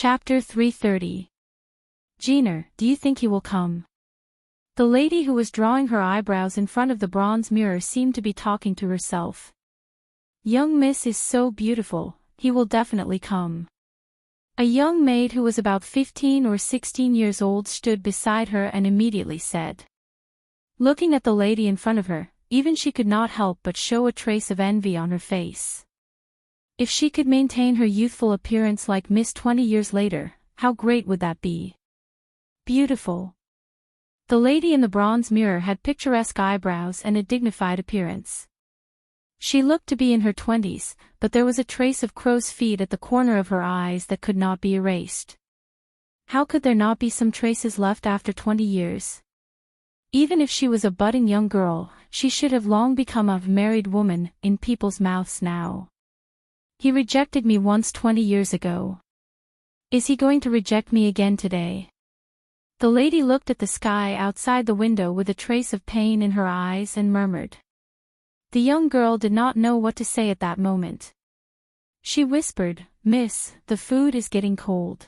Chapter 330. Jeaner, do you think he will come? The lady who was drawing her eyebrows in front of the bronze mirror seemed to be talking to herself. Young Miss is so beautiful, he will definitely come. A young maid who was about 15 or 16 years old stood beside her and immediately said. Looking at the lady in front of her, even she could not help but show a trace of envy on her face. If she could maintain her youthful appearance like Miss 20 years later, how great would that be? Beautiful. The lady in the bronze mirror had picturesque eyebrows and a dignified appearance. She looked to be in her 20s, but there was a trace of crow's feet at the corner of her eyes that could not be erased. How could there not be some traces left after 20 years? Even if she was a budding young girl, she should have long become a married woman in people's mouths now. He rejected me once 20 years ago. Is he going to reject me again today? The lady looked at the sky outside the window with a trace of pain in her eyes and murmured. The young girl did not know what to say at that moment. She whispered, "Miss, the food is getting cold.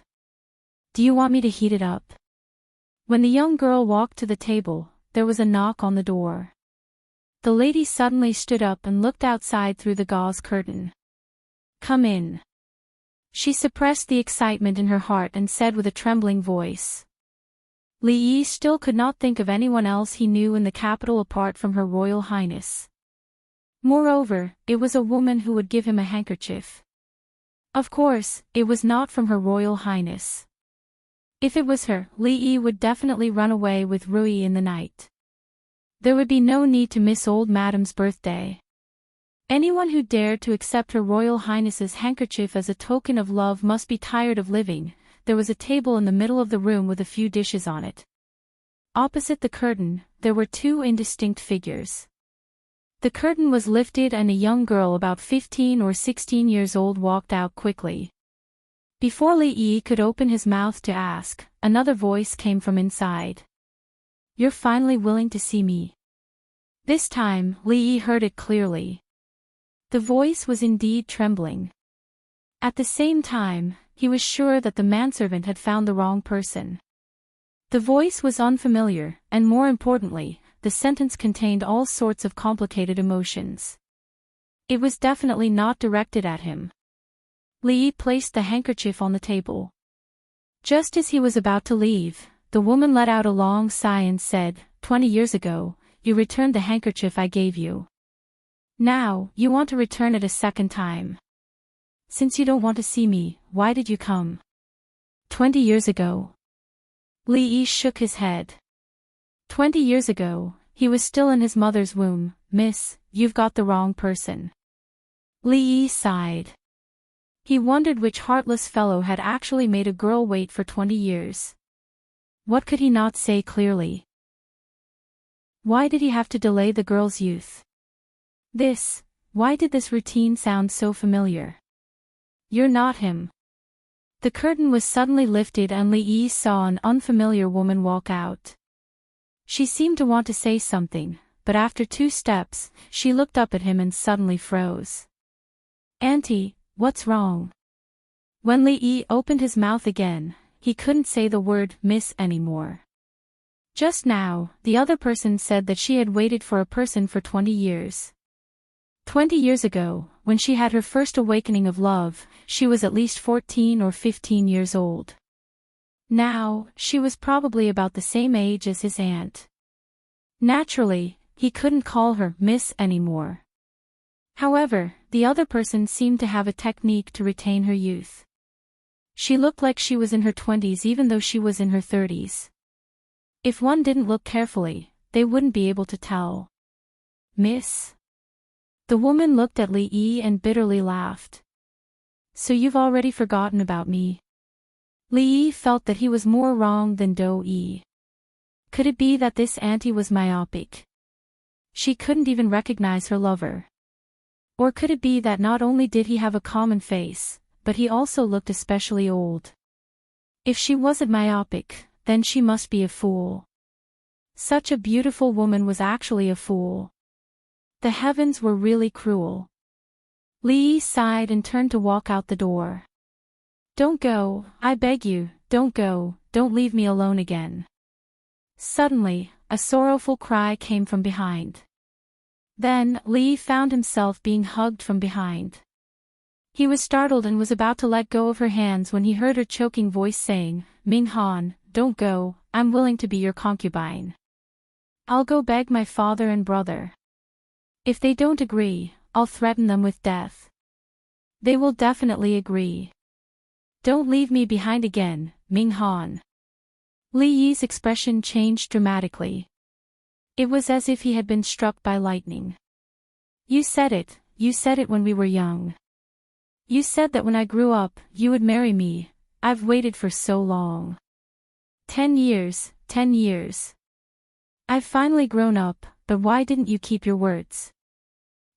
Do you want me to heat it up?" When the young girl walked to the table, there was a knock on the door. The lady suddenly stood up and looked outside through the gauze curtain. "Come in." She suppressed the excitement in her heart and said with a trembling voice. Li Yi still could not think of anyone else he knew in the capital apart from Her Royal Highness. Moreover, it was a woman who would give him a handkerchief. Of course, it was not from Her Royal Highness. If it was her, Li Yi would definitely run away with Rui in the night. There would be no need to miss old Madame's birthday. Anyone who dared to accept Her Royal Highness's handkerchief as a token of love must be tired of living. There was a table in the middle of the room with a few dishes on it. Opposite the curtain, there were two indistinct figures. The curtain was lifted and a young girl about 15 or 16 years old walked out quickly. Before Li Yi could open his mouth to ask, another voice came from inside. "You're finally willing to see me." This time, Li Yi heard it clearly. The voice was indeed trembling. At the same time, he was sure that the manservant had found the wrong person. The voice was unfamiliar, and more importantly, the sentence contained all sorts of complicated emotions. It was definitely not directed at him. Li Yi placed the handkerchief on the table. Just as he was about to leave, the woman let out a long sigh and said, 20 years ago, you returned the handkerchief I gave you. Now, you want to return it a second time. Since you don't want to see me, why did you come? 20 years ago. Li Yi shook his head. 20 years ago, he was still in his mother's womb. Miss, you've got the wrong person. Li Yi sighed. He wondered which heartless fellow had actually made a girl wait for 20 years. What could he not say clearly? Why did he have to delay the girl's youth? Why did this routine sound so familiar? You're not him. The curtain was suddenly lifted and Li Yi saw an unfamiliar woman walk out. She seemed to want to say something, but after 2 steps, she looked up at him and suddenly froze. "Auntie, what's wrong?" When Li Yi opened his mouth again, he couldn't say the word miss anymore. Just now, the other person said that she had waited for a person for 20 years. 20 years ago, when she had her first awakening of love, she was at least 14 or 15 years old. Now, she was probably about the same age as his aunt. Naturally, he couldn't call her Miss anymore. However, the other person seemed to have a technique to retain her youth. She looked like she was in her 20s even though she was in her 30s. If one didn't look carefully, they wouldn't be able to tell. "Miss?" The woman looked at Li Yi and bitterly laughed. "So you've already forgotten about me?" Li Yi felt that he was more wrong than Do-yi. Could it be that this auntie was myopic? She couldn't even recognize her lover. Or could it be that not only did he have a common face, but he also looked especially old? If she wasn't myopic, then she must be a fool. Such a beautiful woman was actually a fool. The heavens were really cruel. Li Yi sighed and turned to walk out the door. Don't go, I beg you, don't go, don't leave me alone again. Suddenly, a sorrowful cry came from behind. Then, Li found himself being hugged from behind. He was startled and was about to let go of her hands when he heard her choking voice saying, Ming Han, don't go, I'm willing to be your concubine. I'll go beg my father and brother. If they don't agree, I'll threaten them with death. They will definitely agree. Don't leave me behind again, Ming Han. Li Yi's expression changed dramatically. It was as if he had been struck by lightning. You said it when we were young. You said that when I grew up, you would marry me. I've waited for so long. 10 years, 10 years. I've finally grown up, but why didn't you keep your words?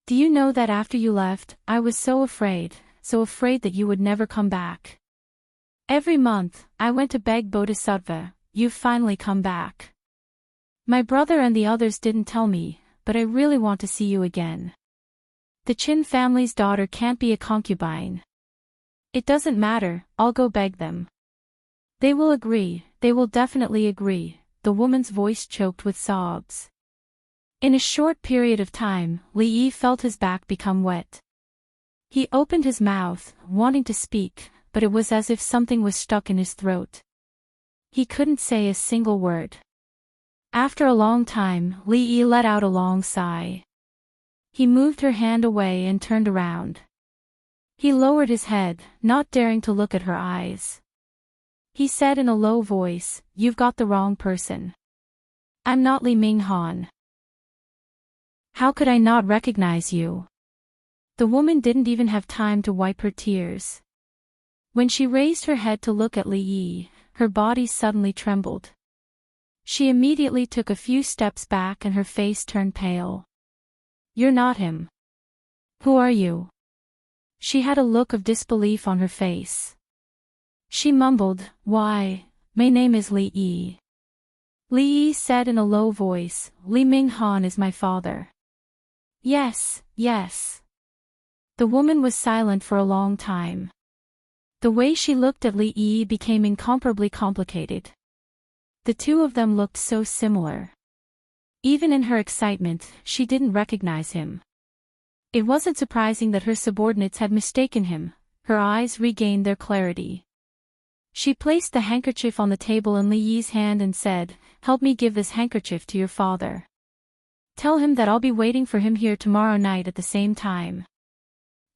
Do you know that after you left, I was so afraid that you would never come back. Every month, I went to beg Bodhisattva, you've finally come back. My brother and the others didn't tell me, but I really want to see you again. The Qin family's daughter can't be a concubine. It doesn't matter, I'll go beg them. They will agree, they will definitely agree, the woman's voice choked with sobs. In a short period of time, Li Yi felt his back become wet. He opened his mouth, wanting to speak, but it was as if something was stuck in his throat. He couldn't say a single word. After a long time, Li Yi let out a long sigh. He moved her hand away and turned around. He lowered his head, not daring to look at her eyes. He said in a low voice, You've got the wrong person. I'm not Li Ming Han. How could I not recognize you? The woman didn't even have time to wipe her tears. When she raised her head to look at Li Yi, her body suddenly trembled. She immediately took a few steps back and her face turned pale. You're not him. Who are you? She had a look of disbelief on her face. She mumbled, Why, my name is Li Yi. Li Yi said in a low voice, Li Ming Han is my father. Yes, yes. The woman was silent for a long time. The way she looked at Li Yi became incomparably complicated. The two of them looked so similar. Even in her excitement, she didn't recognize him. It wasn't surprising that her subordinates had mistaken him. Her eyes regained their clarity. She placed the handkerchief on the table in Li Yi's hand and said, Help me give this handkerchief to your father. Tell him that I'll be waiting for him here tomorrow night at the same time.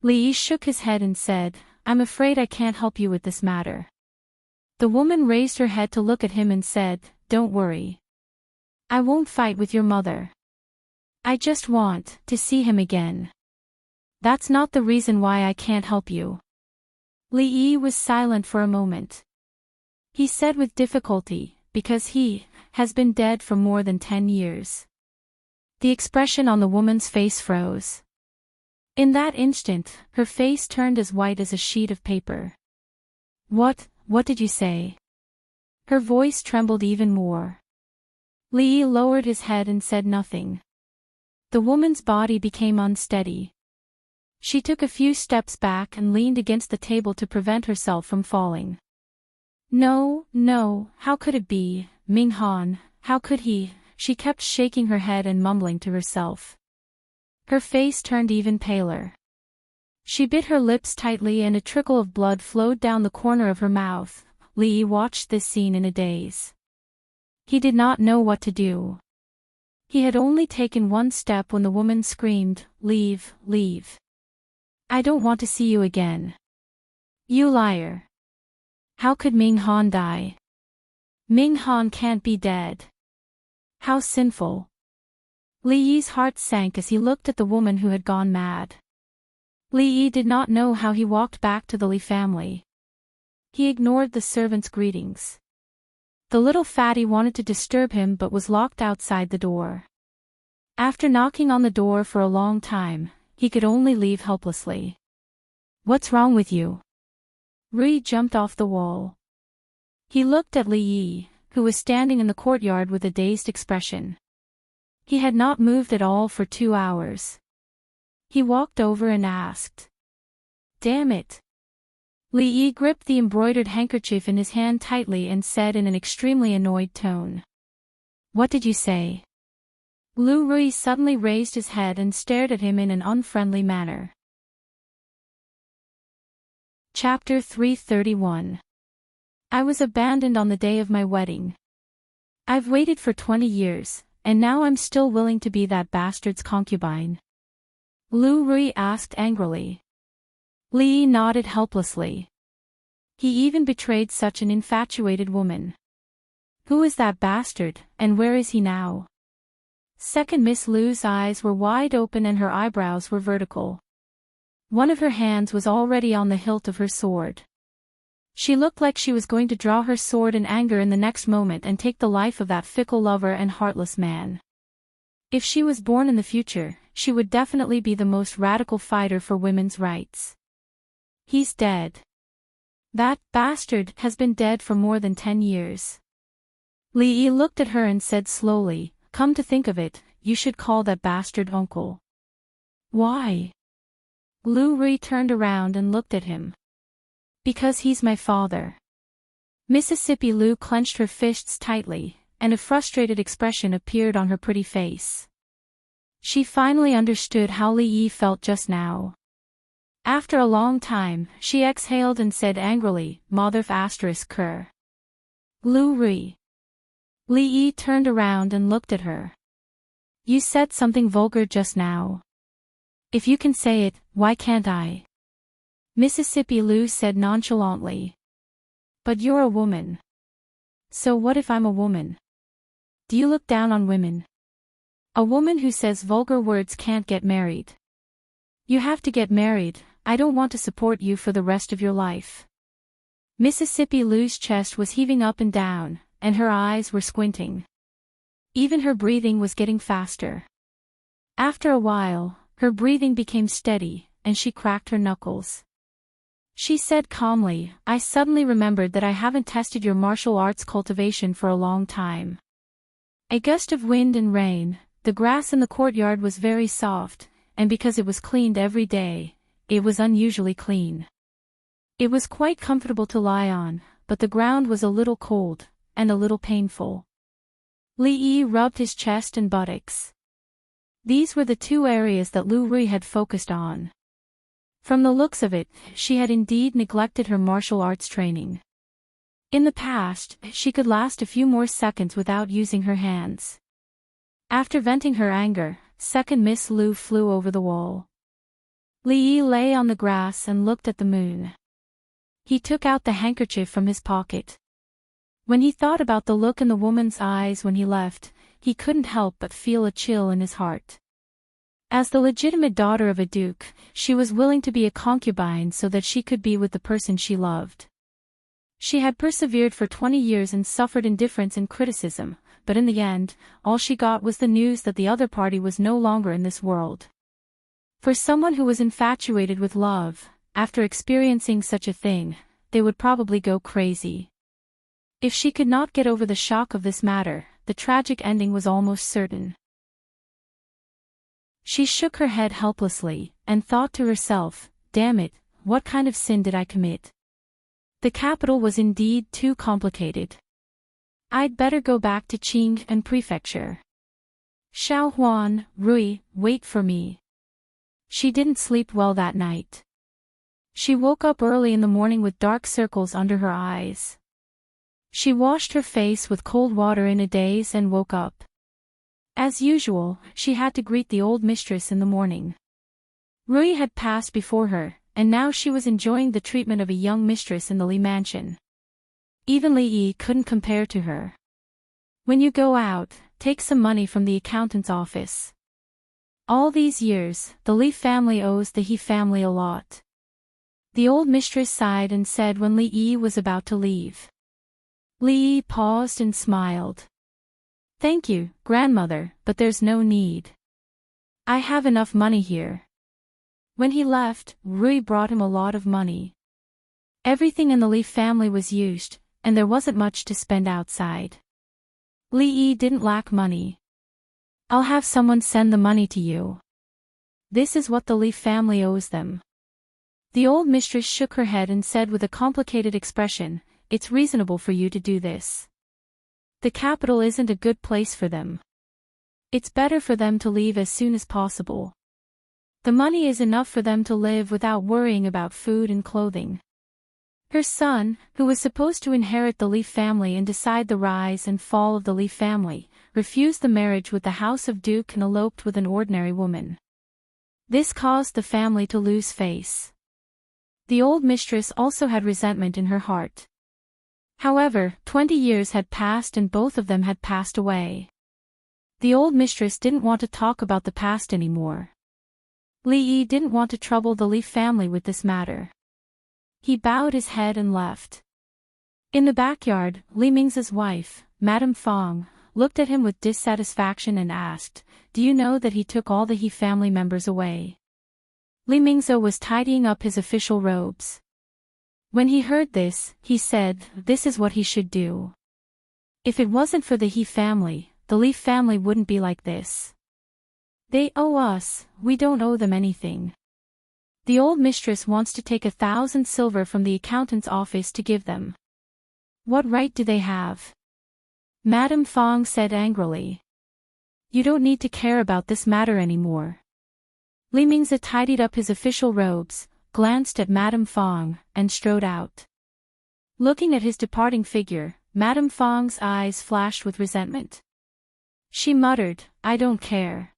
Li Yi shook his head and said, I'm afraid I can't help you with this matter. The woman raised her head to look at him and said, Don't worry. I won't fight with your mother. I just want to see him again. That's not the reason why I can't help you. Li Yi was silent for a moment. He said with difficulty, Because he has been dead for more than 10 years. The expression on the woman's face froze. In that instant, her face turned as white as a sheet of paper. What did you say? Her voice trembled even more. Li Yi lowered his head and said nothing. The woman's body became unsteady. She took a few steps back and leaned against the table to prevent herself from falling. No, how could it be, Ming Han, how could he? She kept shaking her head and mumbling to herself. Her face turned even paler. She bit her lips tightly and a trickle of blood flowed down the corner of her mouth. Li Yi watched this scene in a daze. He did not know what to do. He had only taken one step when the woman screamed, Leave, leave. I don't want to see you again. You liar. How could Ming Han die? Ming Han can't be dead. How sinful. Li Yi's heart sank as he looked at the woman who had gone mad. Li Yi did not know how he walked back to the Li family. He ignored the servants' greetings. The little fatty wanted to disturb him but was locked outside the door. After knocking on the door for a long time, he could only leave helplessly. What's wrong with you? Rui jumped off the wall. He looked at Li Yi, who was standing in the courtyard with a dazed expression. He had not moved at all for 2 hours. He walked over and asked. Damn it. Li Yi gripped the embroidered handkerchief in his hand tightly and said in an extremely annoyed tone. What did you say? Lu Rui suddenly raised his head and stared at him in an unfriendly manner. Chapter 331. I was abandoned on the day of my wedding. I've waited for 20 years, and now I'm still willing to be that bastard's concubine. Lu Rui asked angrily. Li Yi nodded helplessly. He even betrayed such an infatuated woman. Who is that bastard, and where is he now? Second Miss Lu's eyes were wide open and her eyebrows were vertical. One of her hands was already on the hilt of her sword. She looked like she was going to draw her sword in anger in the next moment and take the life of that fickle lover and heartless man. If she was born in the future, she would definitely be the most radical fighter for women's rights. He's dead. That bastard has been dead for more than 10 years. Li Yi looked at her and said slowly, come to think of it, you should call that bastard uncle. Why? Lu Rui turned around and looked at him. Because he's my father. Mississippi Lu clenched her fists tightly, and a frustrated expression appeared on her pretty face. She finally understood how Li Yi felt just now. After a long time, she exhaled and said angrily, Mother ****. Lu Rui. Li Yi turned around and looked at her. You said something vulgar just now. If you can say it, why can't I? Mississippi Lu said nonchalantly. But you're a woman. So what if I'm a woman? Do you look down on women? A woman who says vulgar words can't get married. You have to get married. I don't want to support you for the rest of your life. Mississippi Lu's chest was heaving up and down, and her eyes were squinting. Even her breathing was getting faster. After a while, her breathing became steady, and she cracked her knuckles. She said calmly, I suddenly remembered that I haven't tested your martial arts cultivation for a long time. A gust of wind and rain, the grass in the courtyard was very soft, and because it was cleaned every day, it was unusually clean. It was quite comfortable to lie on, but the ground was a little cold, and a little painful. Li Yi rubbed his chest and buttocks. These were the two areas that Lu Rui had focused on. From the looks of it, she had indeed neglected her martial arts training. In the past, she could last a few more seconds without using her hands. After venting her anger, Second Miss Lu flew over the wall. Li Yi lay on the grass and looked at the moon. He took out the handkerchief from his pocket. When he thought about the look in the woman's eyes when he left, he couldn't help but feel a chill in his heart. As the legitimate daughter of a duke, she was willing to be a concubine so that she could be with the person she loved. She had persevered for 20 years and suffered indifference and criticism, but in the end, all she got was the news that the other party was no longer in this world. For someone who was infatuated with love, after experiencing such a thing, they would probably go crazy. If she could not get over the shock of this matter, the tragic ending was almost certain. She shook her head helplessly, and thought to herself, damn it, what kind of sin did I commit? The capital was indeed too complicated. I'd better go back to Qing and Prefecture. Xiao Huan, Rui, wait for me. She didn't sleep well that night. She woke up early in the morning with dark circles under her eyes. She washed her face with cold water in a daze and woke up. As usual, she had to greet the old mistress in the morning. Rui had passed before her, and now she was enjoying the treatment of a young mistress in the Li mansion. Even Li Yi couldn't compare to her. When you go out, take some money from the accountant's office. All these years, the Li family owes the He family a lot. The old mistress sighed and said when Li Yi was about to leave. Li Yi paused and smiled. Thank you, grandmother, but there's no need. I have enough money here. When he left, Rui brought him a lot of money. Everything in the Li family was used, and there wasn't much to spend outside. Li Yi didn't lack money. I'll have someone send the money to you. This is what the Li family owes them. The old mistress shook her head and said with a complicated expression, "It's reasonable for you to do this. The capital isn't a good place for them. It's better for them to leave as soon as possible. The money is enough for them to live without worrying about food and clothing." Her son, who was supposed to inherit the Leaf family and decide the rise and fall of the Leaf family, refused the marriage with the House of Duke and eloped with an ordinary woman. This caused the family to lose face. The old mistress also had resentment in her heart. However, 20 years had passed and both of them had passed away. The old mistress didn't want to talk about the past anymore. Li Yi didn't want to trouble the Leaf family with this matter. He bowed his head and left. In the backyard, Li Ming's wife, Madame Fong, looked at him with dissatisfaction and asked, "Do you know that he took all the He family members away?" Li Mingzhou was tidying up his official robes. When he heard this, he said, "This is what he should do. If it wasn't for the He family, the Leaf family wouldn't be like this. They owe us, we don't owe them anything. The old mistress wants to take 1,000 silver from the accountant's office to give them. What right do they have?" Madame Fong said angrily. "You don't need to care about this matter anymore." Li Mingzi tidied up his official robes, glanced at Madame Fong, and strode out. Looking at his departing figure, Madame Fong's eyes flashed with resentment. She muttered, "I don't care.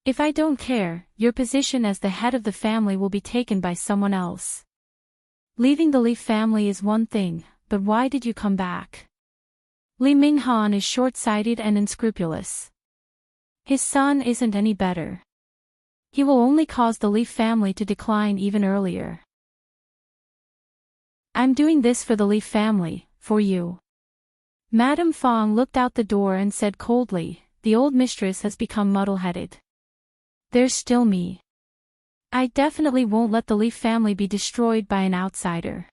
If I don't care, your position as the head of the family will be taken by someone else. Leaving the Li family is one thing, but why did you come back? Li Minghan is short-sighted and unscrupulous. His son isn't any better. He will only cause the Li family to decline even earlier. I'm doing this for the Li family, for you." Madame Fong looked out the door and said coldly, "The old mistress has become muddle-headed. There's still me. I definitely won't let the Li family be destroyed by an outsider.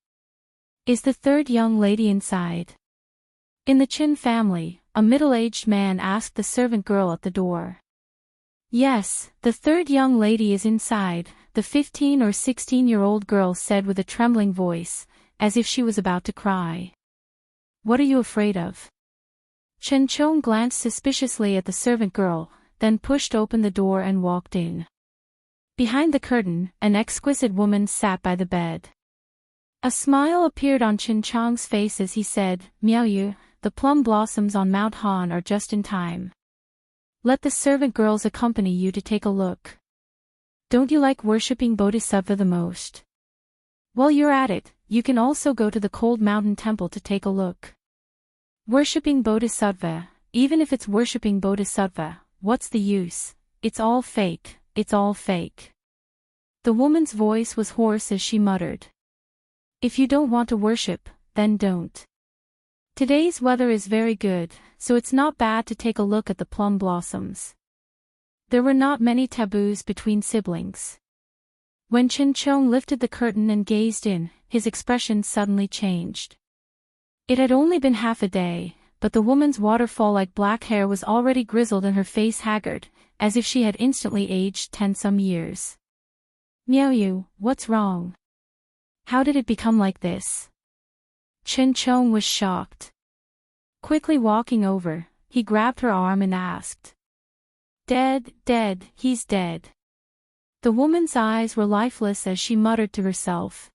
Is the third young lady inside?" In the Qin family, a middle-aged man asked the servant girl at the door. "Yes, the third young lady is inside," the 15 or 16-year-old girl said with a trembling voice, as if she was about to cry. "What are you afraid of?" Chen Chong glanced suspiciously at the servant girl, then pushed open the door and walked in. Behind the curtain, an exquisite woman sat by the bed. A smile appeared on Chen Chong's face as he said, "Miao Yu, the plum blossoms on Mount Han are just in time. Let the servant girls accompany you to take a look. Don't you like worshipping Bodhisattva the most? While you're at it, you can also go to the Cold Mountain Temple to take a look. Worshipping Bodhisattva, even if it's worshipping Bodhisattva, what's the use? It's all fake, it's all fake." The woman's voice was hoarse as she muttered. "If you don't want to worship, then don't. Today's weather is very good, so it's not bad to take a look at the plum blossoms." There were not many taboos between siblings. When Chen Chong lifted the curtain and gazed in, his expression suddenly changed. It had only been half a day, but the woman's waterfall-like black hair was already grizzled and her face haggard, as if she had instantly aged 10-some years. "Miao Yu, what's wrong? How did it become like this?" Chen Chong was shocked. Quickly walking over, he grabbed her arm and asked. "Dead, dead, he's dead." The woman's eyes were lifeless as she muttered to herself.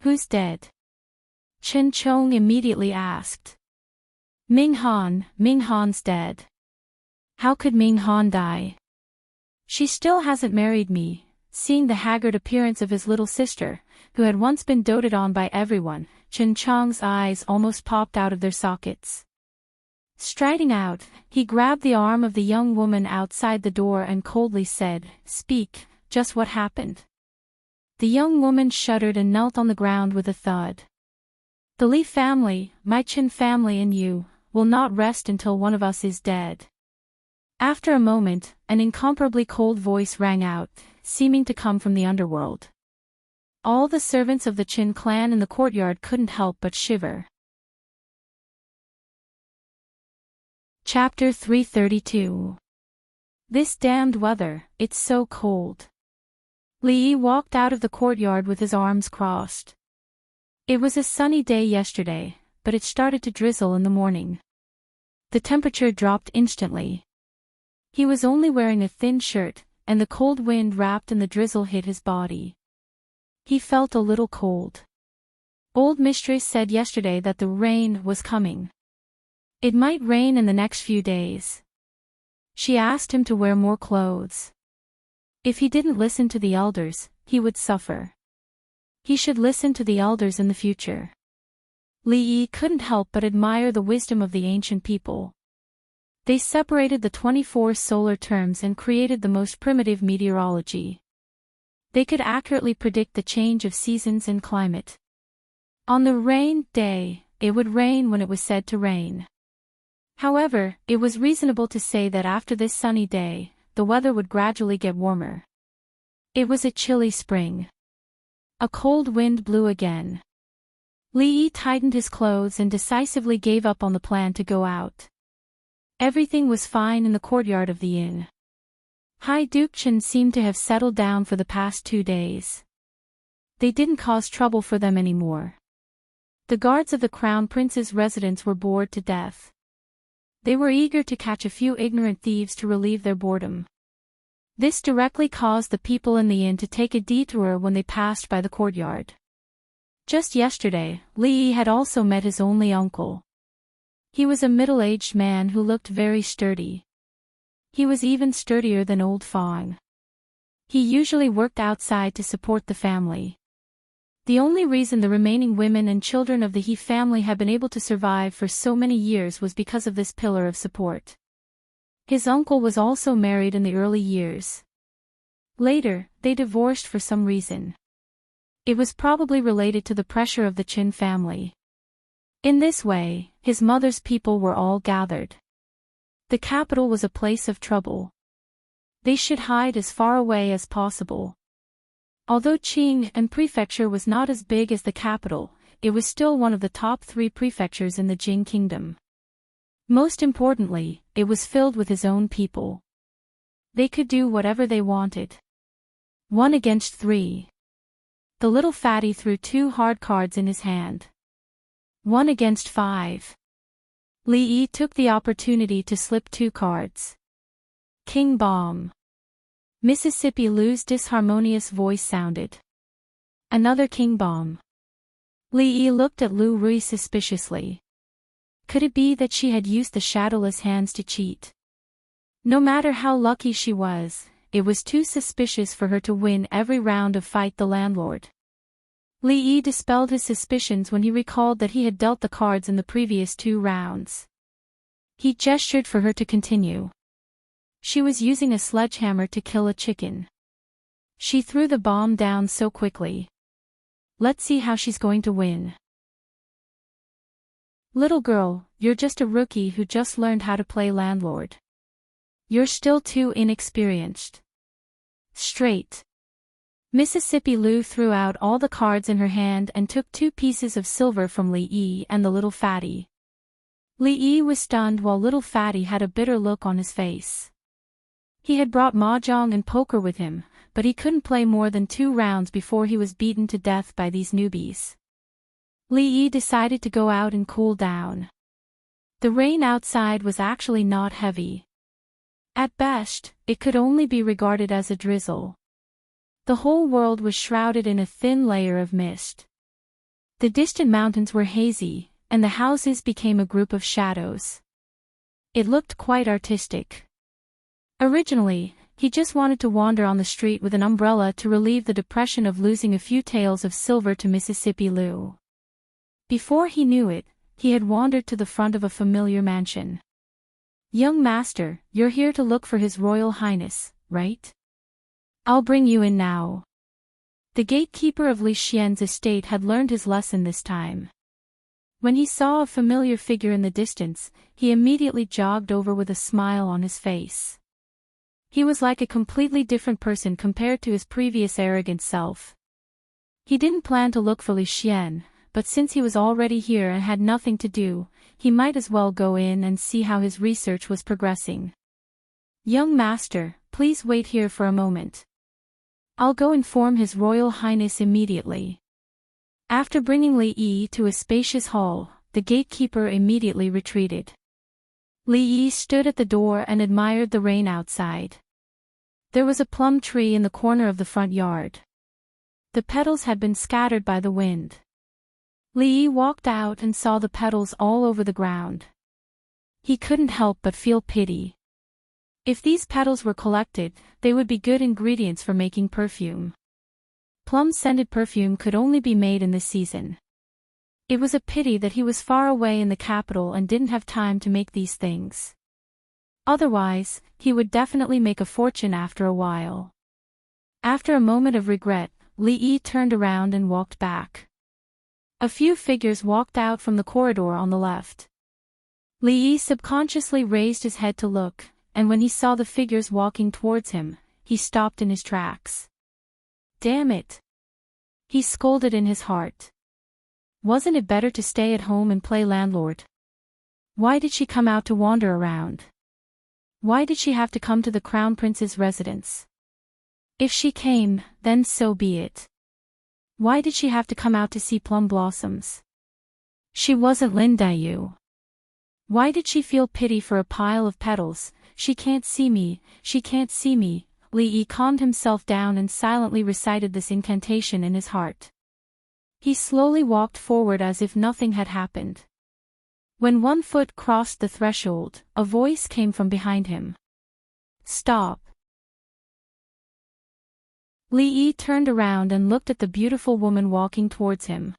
"Who's dead?" Chen Chong immediately asked. "Ming Han, Ming Han's dead." "How could Ming Han die?" "She still hasn't married me." Seeing the haggard appearance of his little sister, who had once been doted on by everyone, Chen Chong's eyes almost popped out of their sockets. Striding out, he grabbed the arm of the young woman outside the door and coldly said, "Speak, just what happened?" The young woman shuddered and knelt on the ground with a thud. "The Li family, my Qin family and you, will not rest until one of us is dead." After a moment, an incomparably cold voice rang out, seeming to come from the underworld. All the servants of the Qin clan in the courtyard couldn't help but shiver. Chapter 332. This damned weather, it's so cold. Li Yi walked out of the courtyard with his arms crossed. It was a sunny day yesterday, but it started to drizzle in the morning. The temperature dropped instantly. He was only wearing a thin shirt, and the cold wind wrapped in the drizzle hit his body. He felt a little cold. Old Mistress said yesterday that the rain was coming. It might rain in the next few days. She asked him to wear more clothes. If he didn't listen to the elders, he would suffer. He should listen to the elders in the future. Li Yi couldn't help but admire the wisdom of the ancient people. They separated the 24 solar terms and created the most primitive meteorology. They could accurately predict the change of seasons and climate. On the rain day, it would rain when it was said to rain. However, it was reasonable to say that after this sunny day, the weather would gradually get warmer. It was a chilly spring. A cold wind blew again. Li Yi tightened his clothes and decisively gave up on the plan to go out. Everything was fine in the courtyard of the inn. Hai Dukchen seemed to have settled down for the past 2 days. They didn't cause trouble for them anymore. The guards of the crown prince's residence were bored to death. They were eager to catch a few ignorant thieves to relieve their boredom. This directly caused the people in the inn to take a detour when they passed by the courtyard. Just yesterday, Li Yi had also met his only uncle. He was a middle-aged man who looked very sturdy. He was even sturdier than old Fang. He usually worked outside to support the family. The only reason the remaining women and children of the He family had been able to survive for so many years was because of this pillar of support. His uncle was also married in the early years. Later, they divorced for some reason. It was probably related to the pressure of the Qin family. In this way, his mother's people were all gathered. The capital was a place of trouble. They should hide as far away as possible. Although Qing and prefecture was not as big as the capital, it was still one of the top 3 prefectures in the Jing kingdom. Most importantly, it was filled with his own people. They could do whatever they wanted. 1 against 3. The little fatty threw 2 hard cards in his hand. 1 against 5. Li Yi took the opportunity to slip 2 cards. King Bomb. Mississippi Lu's disharmonious voice sounded. Another king bomb. Li Yi looked at Lu Rui suspiciously. Could it be that she had used the shadowless hands to cheat? No matter how lucky she was, it was too suspicious for her to win every round of Fight the Landlord. Li Yi dispelled his suspicions when he recalled that he had dealt the cards in the previous 2 rounds. He gestured for her to continue. She was using a sledgehammer to kill a chicken. She threw the bomb down so quickly. Let's see how she's going to win. Little girl, you're just a rookie who just learned how to play landlord. You're still too inexperienced. Straight. Mississippi Lu threw out all the cards in her hand and took 2 pieces of silver from Li Yi and the little fatty. Li Yi was stunned while little fatty had a bitter look on his face. He had brought mahjong and poker with him, but he couldn't play more than 2 rounds before he was beaten to death by these newbies. Li Yi decided to go out and cool down. The rain outside was actually not heavy. At best, it could only be regarded as a drizzle. The whole world was shrouded in a thin layer of mist. The distant mountains were hazy, and the houses became a group of shadows. It looked quite artistic. Originally, he just wanted to wander on the street with an umbrella to relieve the depression of losing a few taels of silver to Mississippi Lu. Before he knew it, he had wandered to the front of a familiar mansion. Young master, you're here to look for His Royal Highness, right? I'll bring you in now. The gatekeeper of Li Xian's estate had learned his lesson this time. When he saw a familiar figure in the distance, he immediately jogged over with a smile on his face. He was like a completely different person compared to his previous arrogant self. He didn't plan to look for Li Xian, but since he was already here and had nothing to do, he might as well go in and see how his research was progressing. Young master, please wait here for a moment. I'll go inform His Royal Highness immediately. After bringing Li Yi to a spacious hall, the gatekeeper immediately retreated. Li Yi stood at the door and admired the rain outside. There was a plum tree in the corner of the front yard. The petals had been scattered by the wind. Li Yi walked out and saw the petals all over the ground. He couldn't help but feel pity. If these petals were collected, they would be good ingredients for making perfume. Plum-scented perfume could only be made in this season. It was a pity that he was far away in the capital and didn't have time to make these things. Otherwise, he would definitely make a fortune after a while. After a moment of regret, Li Yi turned around and walked back. A few figures walked out from the corridor on the left. Li Yi subconsciously raised his head to look, and when he saw the figures walking towards him, he stopped in his tracks. Damn it! He scolded in his heart. Wasn't it better to stay at home and play landlord? Why did she come out to wander around? Why did she have to come to the Crown Prince's residence? If she came, then so be it. Why did she have to come out to see plum blossoms? She wasn't Lin Dayu. Why did she feel pity for a pile of petals? She can't see me, she can't see me. Li Yi calmed himself down and silently recited this incantation in his heart. He slowly walked forward as if nothing had happened. When one foot crossed the threshold, a voice came from behind him. Stop. Li Yi turned around and looked at the beautiful woman walking towards him.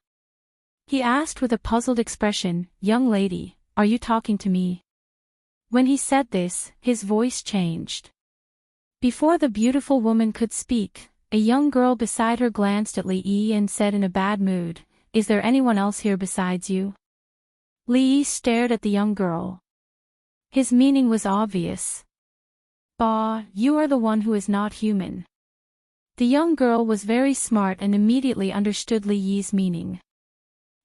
He asked with a puzzled expression, "Young lady, are you talking to me?" When he said this, his voice changed. Before the beautiful woman could speak, a young girl beside her glanced at Li Yi and said in a bad mood, "Is there anyone else here besides you?" Li Yi stared at the young girl. His meaning was obvious. "Bah, you are the one who is not human." The young girl was very smart and immediately understood Li Yi's meaning.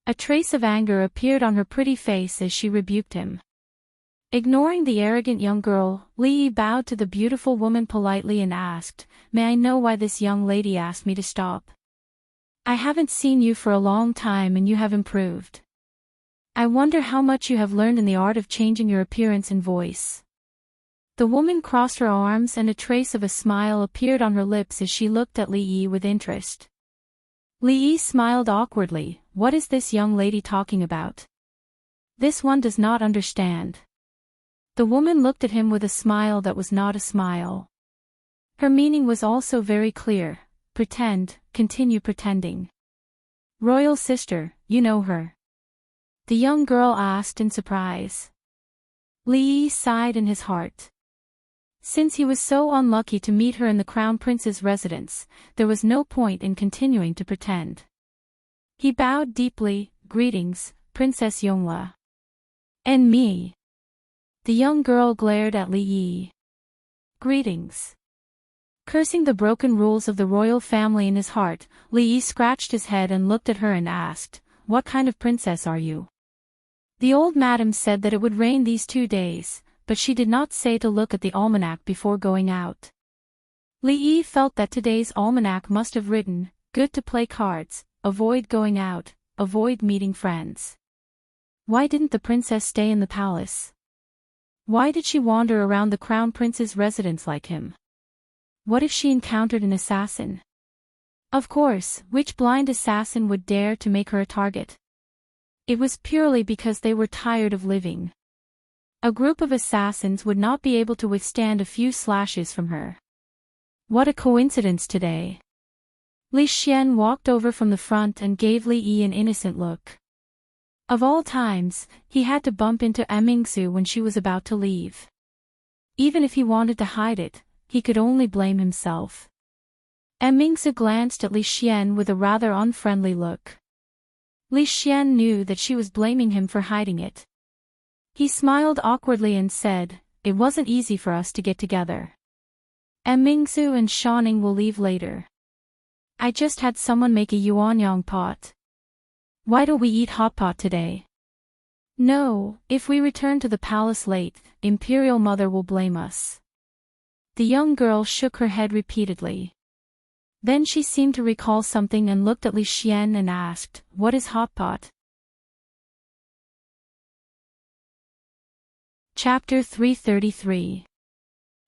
A trace of anger appeared on her pretty face as she rebuked him. Ignoring the arrogant young girl, Li Yi bowed to the beautiful woman politely and asked, "May I know why this young lady asked me to stop? I haven't seen you for a long time and you have improved. I wonder how much you have learned in the art of changing your appearance and voice." The woman crossed her arms and a trace of a smile appeared on her lips as she looked at Li Yi with interest. Li Yi smiled awkwardly. What is this young lady talking about? This one does not understand. The woman looked at him with a smile that was not a smile. Her meaning was also very clear. Pretend, continue pretending. Royal sister, you know her? The young girl asked in surprise. Li Yi sighed in his heart. Since he was so unlucky to meet her in the Crown Prince's residence, there was no point in continuing to pretend. He bowed deeply. Greetings, Princess Yonghua. And me. The young girl glared at Li Yi. Greetings. Cursing the broken rules of the royal family in his heart, Li Yi scratched his head and looked at her and asked, "What kind of princess are you?" The old madam said that it would rain these 2 days, but she did not say to look at the almanac before going out. Li Yi felt that today's almanac must have written, "Good to play cards, avoid going out, avoid meeting friends." Why didn't the princess stay in the palace? Why did she wander around the Crown Prince's residence like him? What if she encountered an assassin? Of course, which blind assassin would dare to make her a target? It was purely because they were tired of living. A group of assassins would not be able to withstand a few slashes from her. What a coincidence today. Li Xian walked over from the front and gave Li Yi an innocent look. Of all times, he had to bump into Mingsu when she was about to leave. Even if he wanted to hide it, he could only blame himself. Mingsu glanced at Li Xian with a rather unfriendly look. Li Xian knew that she was blaming him for hiding it. He smiled awkwardly and said, "It wasn't easy for us to get together. Mingsu and Shaning will leave later. I just had someone make a yuanyang pot. Why don't we eat hot pot today?" "No, if we return to the palace late, Imperial Mother will blame us." The young girl shook her head repeatedly. Then she seemed to recall something and looked at Li Xian and asked, "What is hot pot?" Chapter 333.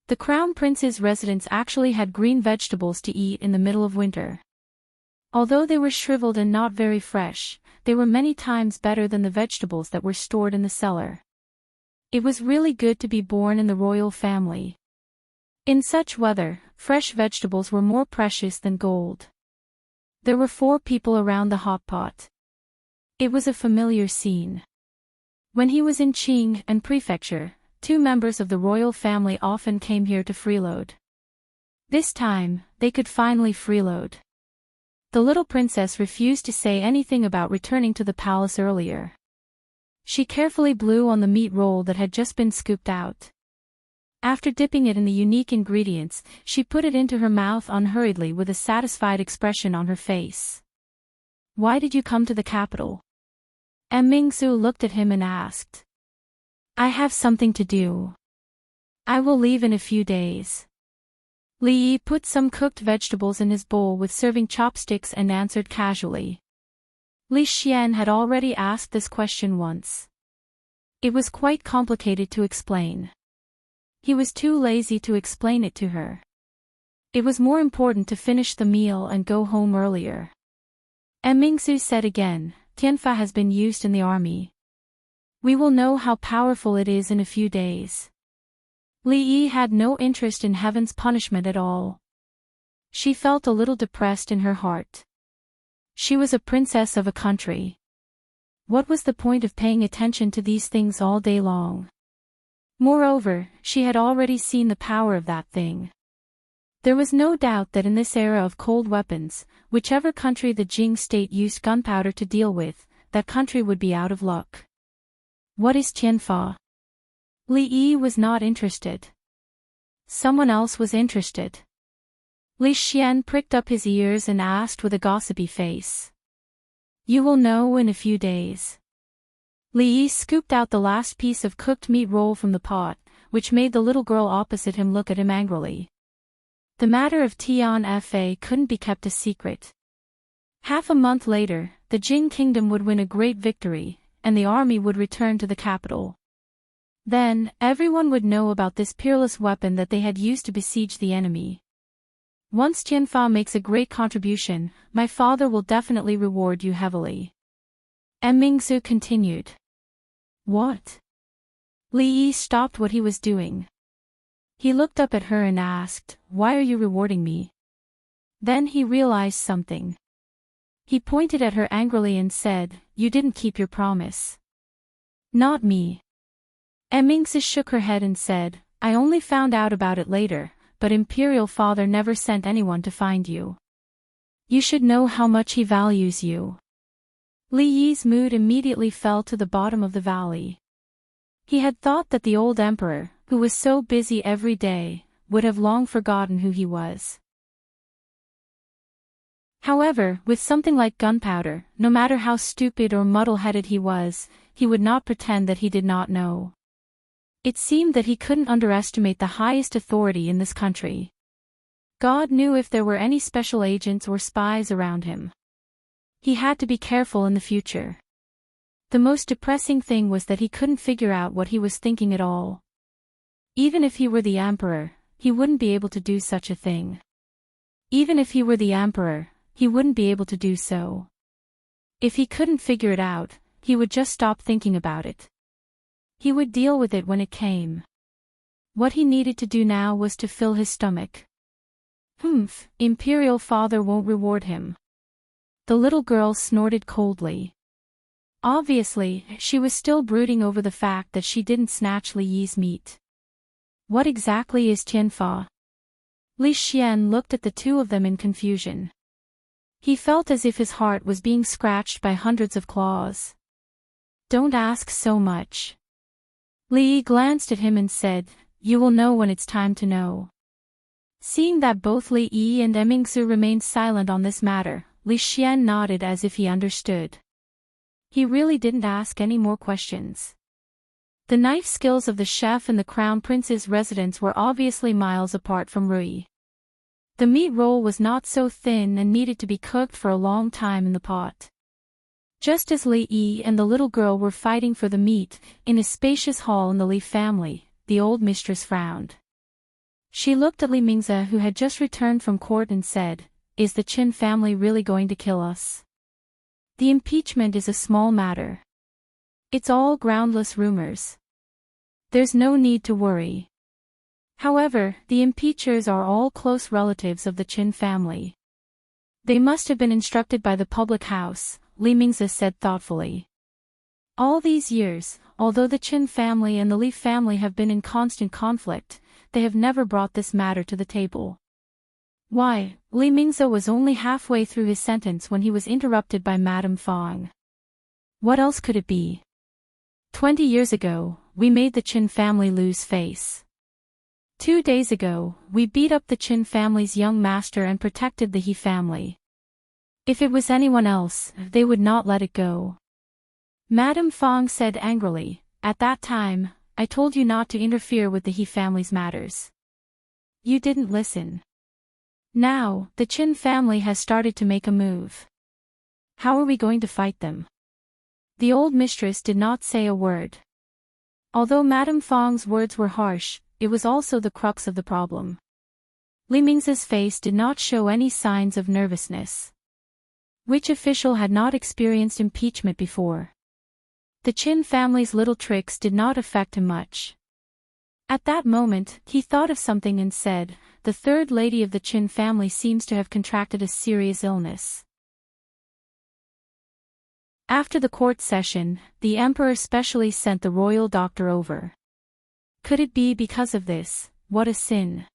The Crown Prince's residence actually had green vegetables to eat in the middle of winter. Although they were shriveled and not very fresh, they were many times better than the vegetables that were stored in the cellar. It was really good to be born in the royal family. In such weather, fresh vegetables were more precious than gold. There were 4 people around the hot pot. It was a familiar scene. When he was in Qing and Prefecture, 2 members of the royal family often came here to freeload. This time, they could finally freeload. The little princess refused to say anything about returning to the palace earlier. She carefully blew on the meat roll that had just been scooped out. After dipping it in the unique ingredients, she put it into her mouth unhurriedly with a satisfied expression on her face. "Why did you come to the capital?" Mingzu looked at him and asked. "I have something to do. I will leave in a few days." Li Yi put some cooked vegetables in his bowl with serving chopsticks and answered casually. Li Xian had already asked this question once. It was quite complicated to explain. He was too lazy to explain it to her. It was more important to finish the meal and go home earlier. Mingzu said again, "Tianfa has been used in the army. We will know how powerful it is in a few days." Li Yi had no interest in heaven's punishment at all. She felt a little depressed in her heart. She was a princess of a country. What was the point of paying attention to these things all day long? Moreover, she had already seen the power of that thing. There was no doubt that in this era of cold weapons, whichever country the Jing state used gunpowder to deal with, that country would be out of luck. What is Tianfa? Li Yi was not interested. Someone else was interested. Li Xian pricked up his ears and asked with a gossipy face. "You will know in a few days." Li Yi scooped out the last piece of cooked meat roll from the pot, which made the little girl opposite him look at him angrily. The matter of Tianfa couldn't be kept a secret. Half a month later, the Jing kingdom would win a great victory, and the army would return to the capital. Then, everyone would know about this peerless weapon that they had used to besiege the enemy. "Once Tianfa makes a great contribution, my father will definitely reward you heavily." Mingzu continued. "What?" Li Yi stopped what he was doing. He looked up at her and asked, "Why are you rewarding me?" Then he realized something. He pointed at her angrily and said, "You didn't keep your promise." "Not me." Mingzi shook her head and said, "I only found out about it later, but Imperial Father never sent anyone to find you. You should know how much he values you." Li Yi's mood immediately fell to the bottom of the valley. He had thought that the old emperor, who was so busy every day, would have long forgotten who he was. However, with something like gunpowder, no matter how stupid or muddle-headed he was, he would not pretend that he did not know. It seemed that he couldn't underestimate the highest authority in this country. God knew if there were any special agents or spies around him. He had to be careful in the future. The most depressing thing was that he couldn't figure out what he was thinking at all. Even if he were the emperor, he wouldn't be able to do such a thing. Even if he were the emperor, he wouldn't be able to do so. If he couldn't figure it out, he would just stop thinking about it. He would deal with it when it came. What he needed to do now was to fill his stomach. Imperial Father won't reward him. The little girl snorted coldly. Obviously, she was still brooding over the fact that she didn't snatch Li Yi's meat. What exactly is Tianfa? Li Xian looked at the two of them in confusion. He felt as if his heart was being scratched by hundreds of claws. "Don't ask so much." Li Yi glanced at him and said, "You will know when it's time to know." Seeing that both Li Yi and Mingzu remained silent on this matter, Li Xian nodded as if he understood. He really didn't ask any more questions. The knife skills of the chef and the crown prince's residence were obviously miles apart from Rui. The meat roll was not so thin and needed to be cooked for a long time in the pot. Just as Li Yi and the little girl were fighting for the meat, in a spacious hall in the Li family, the old mistress frowned. She looked at Li Mingze, who had just returned from court, and said, "Is the Qin family really going to kill us? The impeachment is a small matter. It's all groundless rumors. There's no need to worry." However, the impeachers are all close relatives of the Qin family. They must have been instructed by the public house, Li Mingze said thoughtfully. All these years, although the Qin family and the Li family have been in constant conflict, they have never brought this matter to the table. Why? Li Mingze was only halfway through his sentence when he was interrupted by Madame Fong. What else could it be? 20 years ago, we made the Qin family lose face. 2 days ago, we beat up the Qin family's young master and protected the He family. If it was anyone else, they would not let it go. Madame Fong said angrily, "At that time, I told you not to interfere with the He family's matters. You didn't listen. Now, the Qin family has started to make a move. How are we going to fight them?" The old mistress did not say a word. Although Madame Fong's words were harsh, it was also the crux of the problem. Li Mingze's face did not show any signs of nervousness. Which official had not experienced impeachment before? The Qin family's little tricks did not affect him much. At that moment, he thought of something and said, "The third lady of the Qin family seems to have contracted a serious illness." After the court session, the emperor specially sent the royal doctor over. Could it be because of this? What a sin!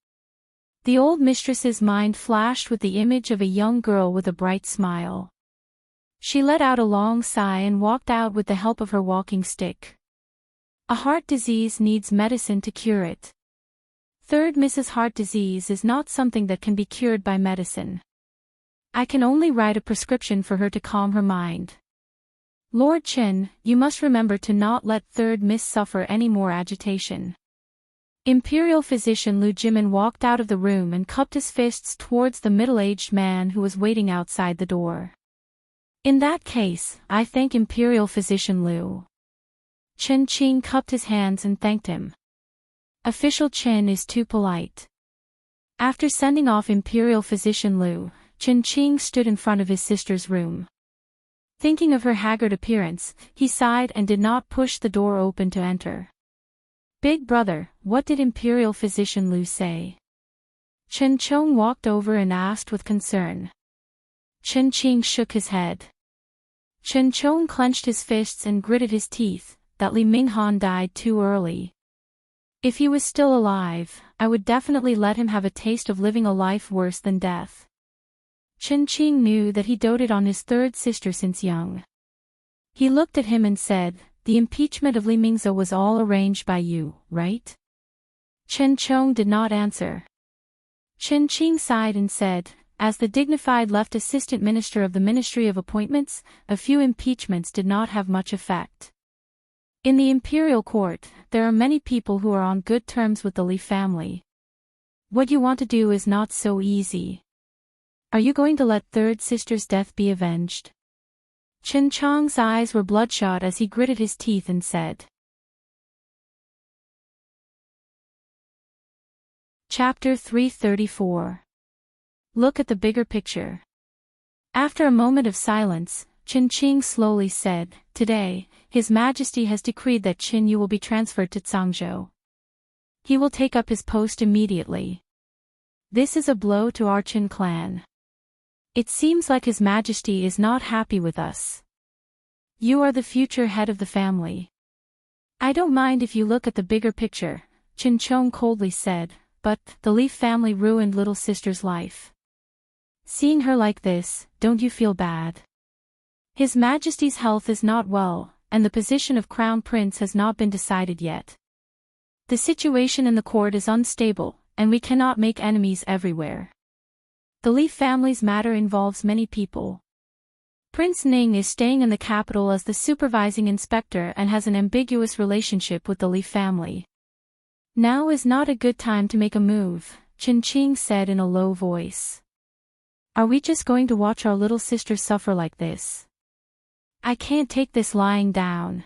The old mistress's mind flashed with the image of a young girl with a bright smile. She let out a long sigh and walked out with the help of her walking stick. A heart disease needs medicine to cure it. Third Mrs. Heart disease is not something that can be cured by medicine. I can only write a prescription for her to calm her mind. Lord Qin, you must remember to not let third Miss suffer any more agitation. Imperial physician Lu Jimin walked out of the room and cupped his fists towards the middle-aged man who was waiting outside the door. In that case, I thank Imperial physician Lu. Chen Qing cupped his hands and thanked him. Official Chen is too polite. After sending off Imperial physician Lu, Chen Qing stood in front of his sister's room. Thinking of her haggard appearance, he sighed and did not push the door open to enter. "Big brother, what did Imperial physician Lu say?" Chen Chong walked over and asked with concern. Chen Qing shook his head. Chen Chong clenched his fists and gritted his teeth, that Li Minghan died too early. If he was still alive, I would definitely let him have a taste of living a life worse than death. Chen Qing knew that he doted on his third sister since young. He looked at him and said, "The impeachment of Li Mingze was all arranged by you, right?" Chen Chong did not answer. Chen Qing sighed and said, "As the dignified left assistant minister of the Ministry of Appointments, a few impeachments did not have much effect. In the imperial court, there are many people who are on good terms with the Li family. What you want to do is not so easy. Are you going to let third sister's death be avenged?" Chen Chong's eyes were bloodshot as he gritted his teeth and said. Chapter 334. Look at the bigger picture. After a moment of silence, Chen Qing slowly said, "Today, His Majesty has decreed that Qin Yu will be transferred to Cangzhou. He will take up his post immediately. This is a blow to our Qin clan. It seems like His Majesty is not happy with us. You are the future head of the family. I don't mind if you look at the bigger picture," Chen Chong coldly said, "but the Li family ruined little sister's life. Seeing her like this, don't you feel bad? His Majesty's health is not well, and the position of Crown Prince has not been decided yet. The situation in the court is unstable, and we cannot make enemies everywhere. The Li family's matter involves many people. Prince Ning is staying in the capital as the supervising inspector and has an ambiguous relationship with the Li family. Now is not a good time to make a move," Enchanting said in a low voice. Are we just going to watch our little sister suffer like this? I can't take this lying down.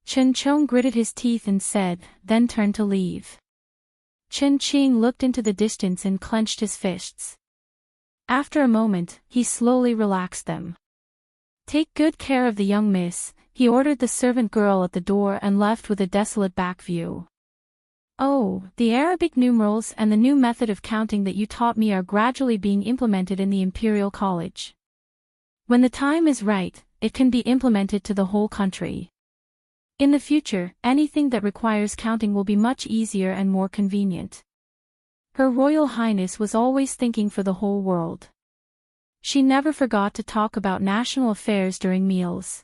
Enchanting gritted his teeth and said, then turned to leave. Enchanting looked into the distance and clenched his fists. After a moment, he slowly relaxed them. Take good care of the young miss, he ordered the servant girl at the door and left with a desolate back view. Oh, the Arabic numerals and the new method of counting that you taught me are gradually being implemented in the Imperial College. When the time is right, it can be implemented to the whole country. In the future, anything that requires counting will be much easier and more convenient. Her Royal Highness was always thinking for the whole world. She never forgot to talk about national affairs during meals.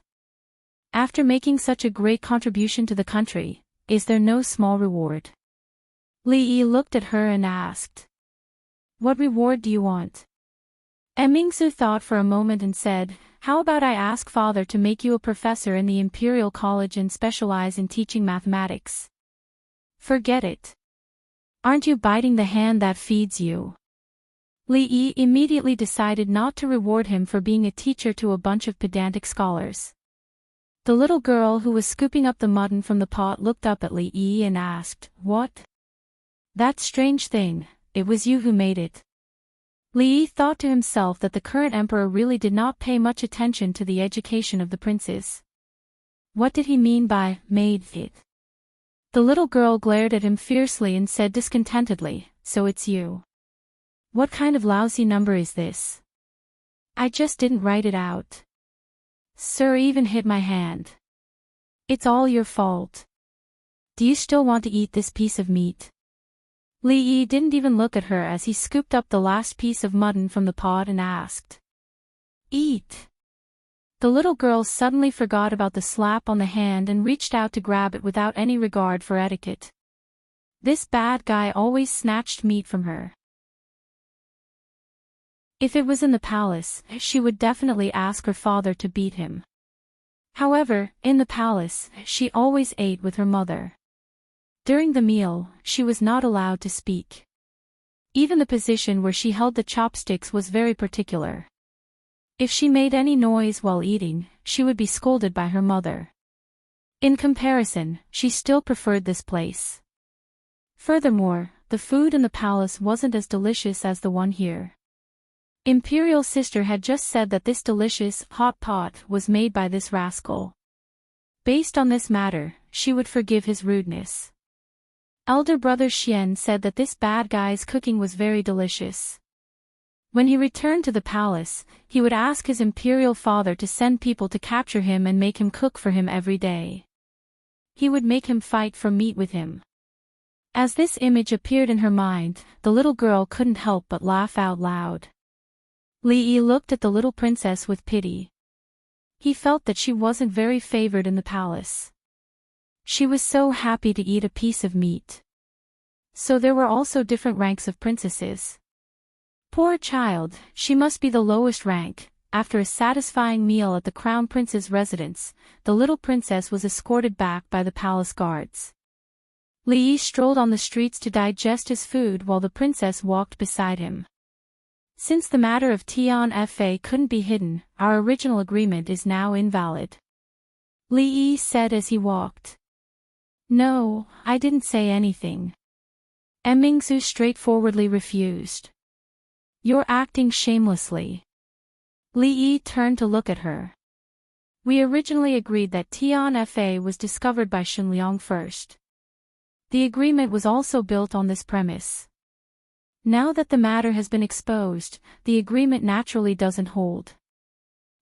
After making such a great contribution to the country, is there no small reward? Li Yi looked at her and asked. What reward do you want? Mingsu thought for a moment and said, how about I ask father to make you a professor in the Imperial College and specialize in teaching mathematics? Forget it. Aren't you biting the hand that feeds you? Li Yi immediately decided not to reward him for being a teacher to a bunch of pedantic scholars. The little girl who was scooping up the mutton from the pot looked up at Li Yi and asked, what? That strange thing, it was you who made it. Li Yi thought to himself that the current emperor really did not pay much attention to the education of the princes. What did he mean by, made it? The little girl glared at him fiercely and said discontentedly, so it's you. What kind of lousy number is this? I just didn't write it out. Sir even hit my hand. It's all your fault. Do you still want to eat this piece of meat? Li Yi didn't even look at her as he scooped up the last piece of mutton from the pot and asked. Eat. The little girl suddenly forgot about the slap on the hand and reached out to grab it without any regard for etiquette. This bad guy always snatched meat from her. If it was in the palace, she would definitely ask her father to beat him. However, in the palace, she always ate with her mother. During the meal, she was not allowed to speak. Even the position where she held the chopsticks was very particular. If she made any noise while eating, she would be scolded by her mother. In comparison, she still preferred this place. Furthermore, the food in the palace wasn't as delicious as the one here. Imperial sister had just said that this delicious, hot pot was made by this rascal. Based on this matter, she would forgive his rudeness. Elder brother Xian said that this bad guy's cooking was very delicious. When he returned to the palace, he would ask his imperial father to send people to capture him and make him cook for him every day. He would make him fight for meat with him. As this image appeared in her mind, the little girl couldn't help but laugh out loud. Li Yi looked at the little princess with pity. He felt that she wasn't very favored in the palace. She was so happy to eat a piece of meat. So there were also different ranks of princesses. Poor child, she must be the lowest rank. After a satisfying meal at the crown prince's residence, the little princess was escorted back by the palace guards. Li Yi strolled on the streets to digest his food while the princess walked beside him. Since the matter of Tian Fa couldn't be hidden, our original agreement is now invalid. Li Yi said as he walked. No, I didn't say anything. Mingsu straightforwardly refused. You're acting shamelessly. Li Yi turned to look at her. We originally agreed that Tian Fa was discovered by Shenliang first. The agreement was also built on this premise. Now that the matter has been exposed, the agreement naturally doesn't hold.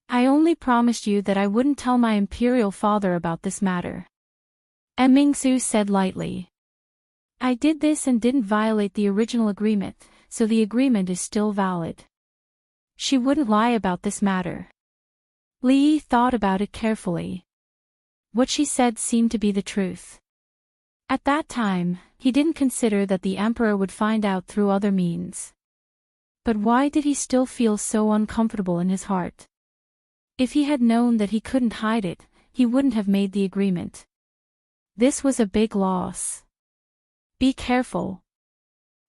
I only promised you that I wouldn't tell my imperial father about this matter. Mingsu said lightly. I did this and didn't violate the original agreement, so the agreement is still valid. She wouldn't lie about this matter. Li Yi thought about it carefully. What she said seemed to be the truth. At that time, he didn't consider that the emperor would find out through other means. But why did he still feel so uncomfortable in his heart? If he had known that he couldn't hide it, he wouldn't have made the agreement. This was a big loss. Be careful.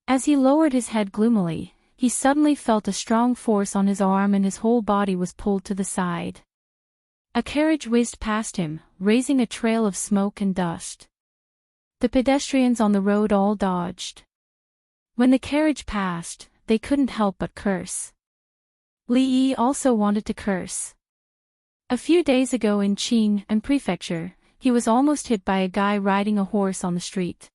As he lowered his head gloomily, he suddenly felt a strong force on his arm and his whole body was pulled to the side. A carriage whizzed past him, raising a trail of smoke and dust. The pedestrians on the road all dodged. When the carriage passed, they couldn't help but curse. Li Yi also wanted to curse. A few days ago in Qing and Prefecture, he was almost hit by a guy riding a horse on the street.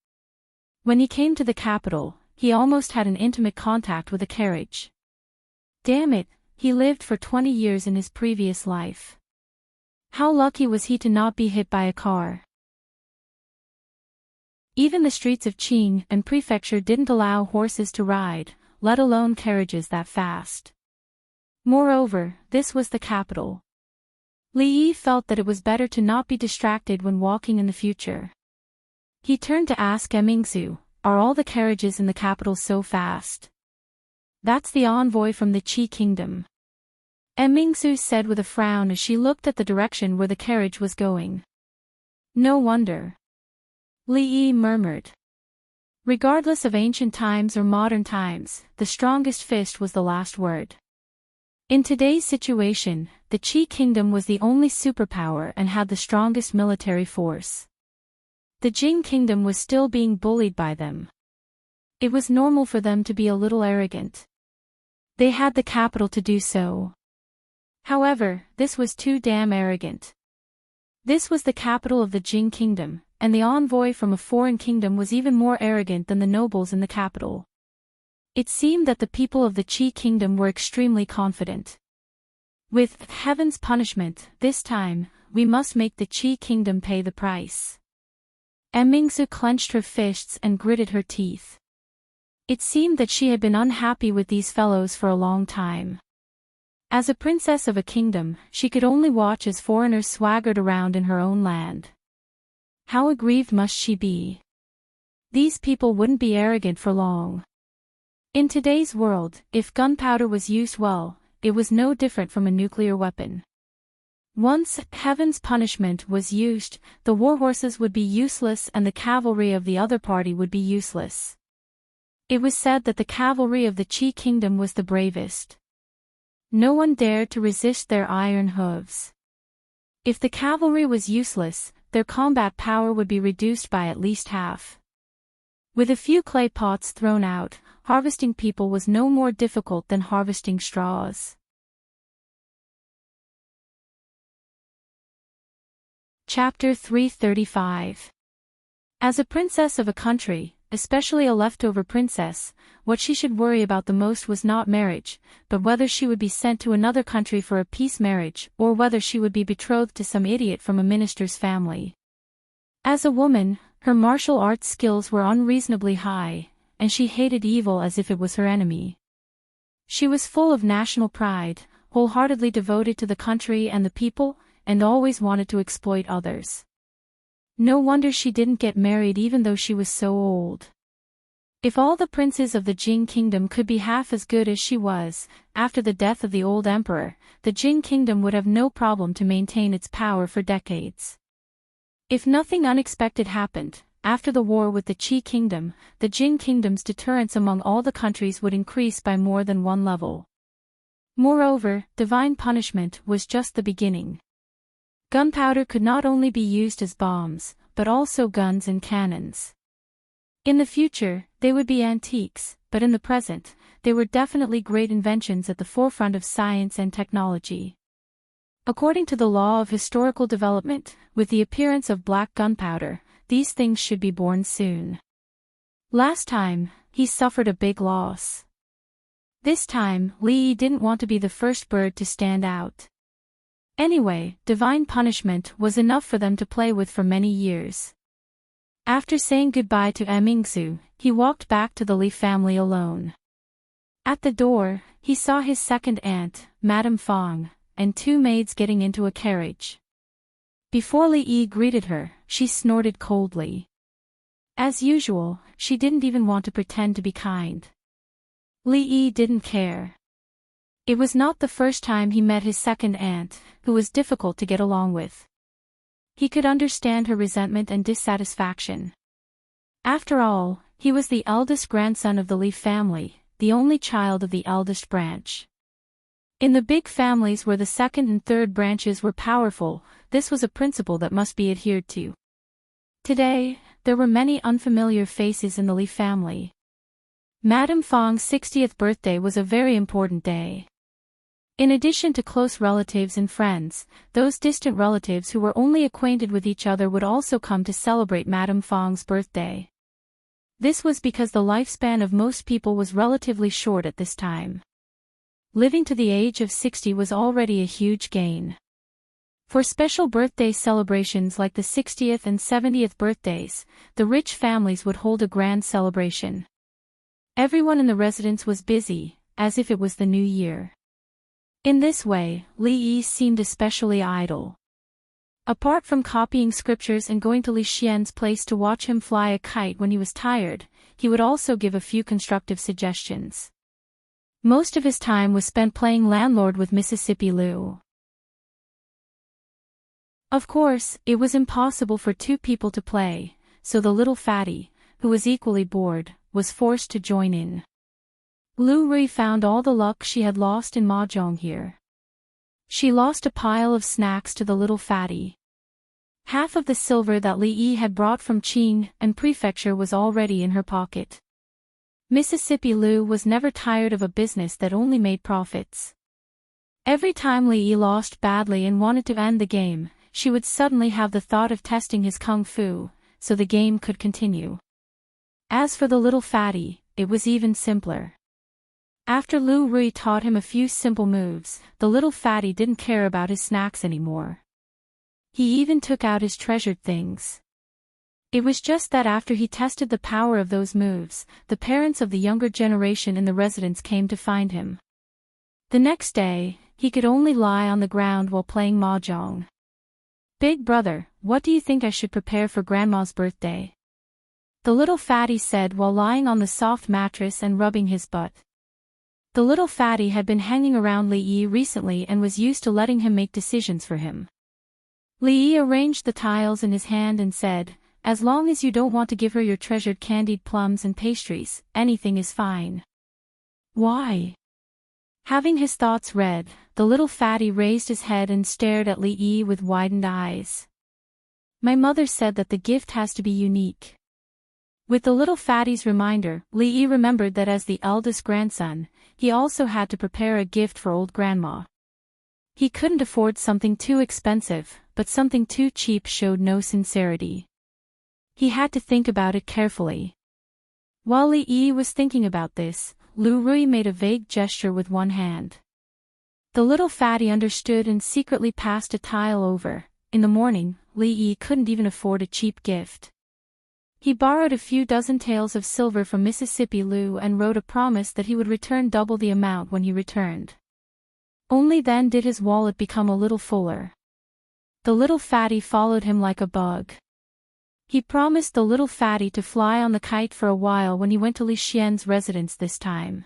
When he came to the capital, he almost had an intimate contact with a carriage. Damn it, he lived for 20 years in his previous life. How lucky was he to not be hit by a car? Even the streets of Qing and Prefecture didn't allow horses to ride, let alone carriages that fast. Moreover, this was the capital. Li Yi felt that it was better to not be distracted when walking in the future. He turned to ask Mingsu, "Are all the carriages in the capital so fast?" "That's the envoy from the Qi kingdom," Mingsu said with a frown as she looked at the direction where the carriage was going. "No wonder," Li Yi murmured. Regardless of ancient times or modern times, the strongest fist was the last word. In today's situation, the Qi kingdom was the only superpower and had the strongest military force. The Jing kingdom was still being bullied by them. It was normal for them to be a little arrogant. They had the capital to do so. However, this was too damn arrogant. This was the capital of the Jing kingdom, and the envoy from a foreign kingdom was even more arrogant than the nobles in the capital. It seemed that the people of the Qi kingdom were extremely confident. With heaven's punishment, this time, we must make the Qi kingdom pay the price. Mingsu clenched her fists and gritted her teeth. It seemed that she had been unhappy with these fellows for a long time. As a princess of a kingdom, she could only watch as foreigners swaggered around in her own land. How aggrieved must she be? These people wouldn't be arrogant for long. In today's world, if gunpowder was used well, it was no different from a nuclear weapon. Once heaven's punishment was used, the warhorses would be useless and the cavalry of the other party would be useless. It was said that the cavalry of the Qi kingdom was the bravest. No one dared to resist their iron hooves. If the cavalry was useless, their combat power would be reduced by at least half. With a few clay pots thrown out, harvesting people was no more difficult than harvesting straws. Chapter 335. As a princess of a country, especially a leftover princess, what she should worry about the most was not marriage, but whether she would be sent to another country for a peace marriage or whether she would be betrothed to some idiot from a minister's family. As a woman, her martial arts skills were unreasonably high, and she hated evil as if it was her enemy. She was full of national pride, wholeheartedly devoted to the country and the people, and always wanted to exploit others. No wonder she didn't get married even though she was so old. If all the princes of the Jing kingdom could be half as good as she was, after the death of the old emperor, the Jing kingdom would have no problem to maintain its power for decades. If nothing unexpected happened, after the war with the Qi kingdom, the Jing kingdom's deterrence among all the countries would increase by more than one level. Moreover, divine punishment was just the beginning. Gunpowder could not only be used as bombs, but also guns and cannons. In the future, they would be antiques, but in the present, they were definitely great inventions at the forefront of science and technology. According to the law of historical development, with the appearance of black gunpowder, these things should be born soon. Last time, he suffered a big loss. This time, Li Yi didn't want to be the first bird to stand out. Anyway, divine punishment was enough for them to play with for many years. After saying goodbye to Mingsu, he walked back to the Li family alone. At the door, he saw his second aunt, Madame Fong, and two maids getting into a carriage. Before Li Yi greeted her, she snorted coldly. As usual, she didn't even want to pretend to be kind. Li Yi didn't care. It was not the first time he met his second aunt, who was difficult to get along with. He could understand her resentment and dissatisfaction. After all, He was the eldest grandson of the Li family, the only child of the eldest branch. In the big families where the second and third branches were powerful, this was a principle that must be adhered to. Today, there were many unfamiliar faces in the Li family. Madame Fang's 60th birthday was a very important day. In addition to close relatives and friends, those distant relatives who were only acquainted with each other would also come to celebrate Madame Fang's birthday. This was because the lifespan of most people was relatively short at this time. Living to the age of 60 was already a huge gain. For special birthday celebrations like the 60th and 70th birthdays, the rich families would hold a grand celebration. Everyone in the residence was busy, as if it was the new year. In this way, Li Yi seemed especially idle. Apart from copying scriptures and going to Li Xian's place to watch him fly a kite when he was tired, he would also give a few constructive suggestions. Most of his time was spent playing landlord with Mississippi Liu. Of course, it was impossible for two people to play, so the little fatty, who was equally bored, was forced to join in. Lu Rui found all the luck she had lost in mahjong here. She lost a pile of snacks to the little fatty. Half of the silver that Li Yi had brought from Qing and Prefecture was already in her pocket. Mississippi Liu was never tired of a business that only made profits. Every time Li Yi lost badly and wanted to end the game, she would suddenly have the thought of testing his kung fu, so the game could continue. As for the little fatty, it was even simpler. After Lu Rui taught him a few simple moves, the little fatty didn't care about his snacks anymore. He even took out his treasured things. It was just that after he tested the power of those moves, the parents of the younger generation in the residence came to find him. The next day, he could only lie on the ground while playing mahjong. "Big brother, what do you think I should prepare for Grandma's birthday?" the little fatty said while lying on the soft mattress and rubbing his butt. The little fatty had been hanging around Li Yi recently and was used to letting him make decisions for him. Li Yi arranged the tiles in his hand and said, "As long as you don't want to give her your treasured candied plums and pastries, anything is fine." "Why?" Having his thoughts read, the little fatty raised his head and stared at Li Yi with widened eyes. "My mother said that the gift has to be unique." With the little fatty's reminder, Li Yi remembered that as the eldest grandson, he also had to prepare a gift for old grandma. He couldn't afford something too expensive, but something too cheap showed no sincerity. He had to think about it carefully. While Li Yi was thinking about this, Lu Rui made a vague gesture with one hand. The little fatty understood and secretly passed a tile over. In the morning, Li Yi couldn't even afford a cheap gift. He borrowed a few dozen taels of silver from Mississippi Liu and wrote a promise that he would return double the amount when he returned. Only then did his wallet become a little fuller. The little fatty followed him like a bug. He promised the little fatty to fly on the kite for a while when he went to Li Xian's residence this time.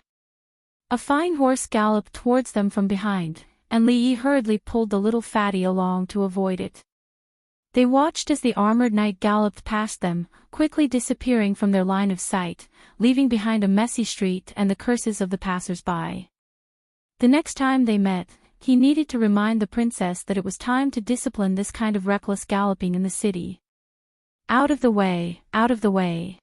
A fine horse galloped towards them from behind, and Li Yi hurriedly pulled the little fatty along to avoid it. They watched as the armored knight galloped past them, quickly disappearing from their line of sight, leaving behind a messy street and the curses of the passers-by. The next time they met, he needed to remind the princess that it was time to discipline this kind of reckless galloping in the city. "Out of the way, out of the way."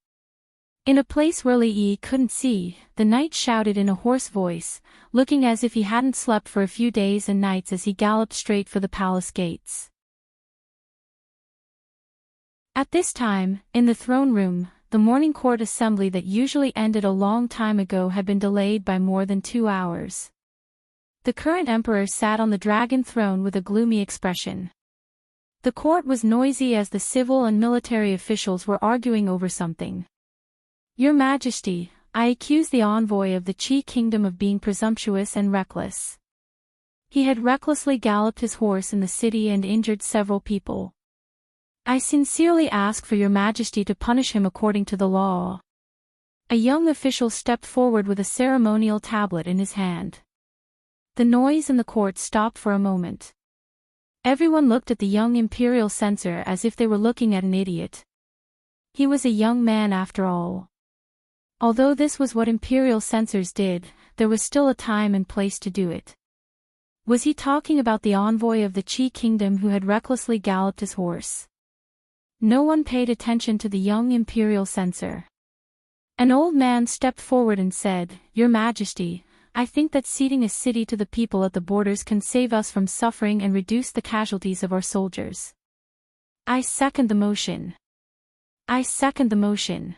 In a place where Li Yi couldn't see, the knight shouted in a hoarse voice, looking as if he hadn't slept for a few days and nights as he galloped straight for the palace gates. At this time, in the throne room, the morning court assembly that usually ended a long time ago had been delayed by more than 2 hours. The current emperor sat on the dragon throne with a gloomy expression. The court was noisy as the civil and military officials were arguing over something. "Your Majesty, I accuse the envoy of the Qi kingdom of being presumptuous and reckless. He had recklessly galloped his horse in the city and injured several people. I sincerely ask for your Majesty to punish him according to the law." A young official stepped forward with a ceremonial tablet in his hand. The noise in the court stopped for a moment. Everyone looked at the young imperial censor as if they were looking at an idiot. He was a young man after all. Although this was what imperial censors did, there was still a time and place to do it. Was he talking about the envoy of the Qi kingdom who had recklessly galloped his horse? No one paid attention to the young imperial censor. An old man stepped forward and said, "Your Majesty, I think that ceding a city to the people at the borders can save us from suffering and reduce the casualties of our soldiers." I second the motion. I second the motion.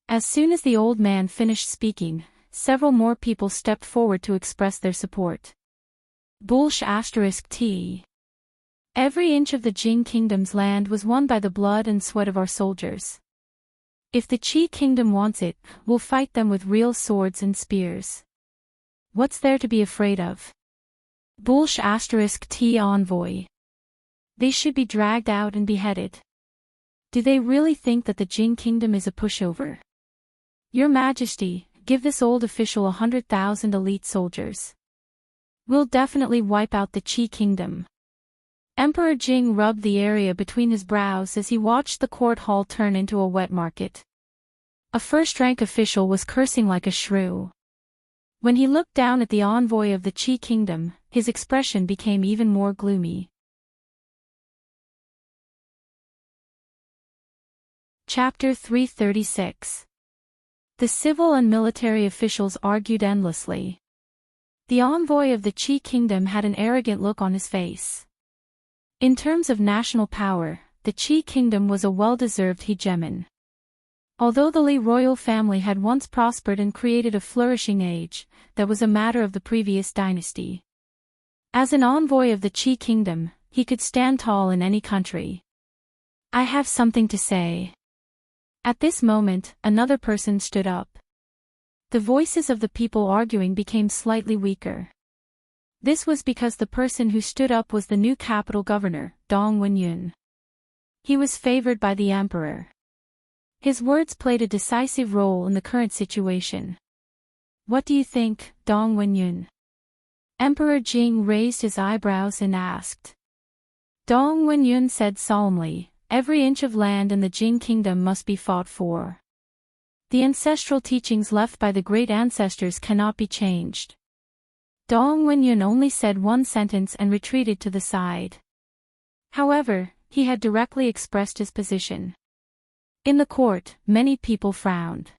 As soon as the old man finished speaking, several more people stepped forward to express their support. *T. Every inch of the Jing kingdom's land was won by the blood and sweat of our soldiers. If the Qi kingdom wants it, we'll fight them with real swords and spears. What's there to be afraid of? *T envoy. They should be dragged out and beheaded. Do they really think that the Jing kingdom is a pushover? Your Majesty, give this old official 100,000 elite soldiers. We'll definitely wipe out the Qi kingdom. Emperor Jing rubbed the area between his brows as he watched the court hall turn into a wet market. A first-rank official was cursing like a shrew. When he looked down at the envoy of the Qi kingdom, his expression became even more gloomy. Chapter 336. The civil and military officials argued endlessly. The envoy of the Qi kingdom had an arrogant look on his face. In terms of national power, the Qi kingdom was a well-deserved hegemon. Although the Li royal family had once prospered and created a flourishing age, that was a matter of the previous dynasty. As an envoy of the Qi kingdom, he could stand tall in any country. I have something to say. At this moment, another person stood up. The voices of the people arguing became slightly weaker. This was because the person who stood up was the new capital governor, Dong Wenyun. He was favored by the emperor. His words played a decisive role in the current situation. What do you think, Dong Wenyun? Emperor Jing raised his eyebrows and asked. Dong Wenyun said solemnly, every inch of land in the Jing kingdom must be fought for. The ancestral teachings left by the great ancestors cannot be changed. Dong Wenyun only said one sentence and retreated to the side. However, he had directly expressed his position. In the court, many people frowned.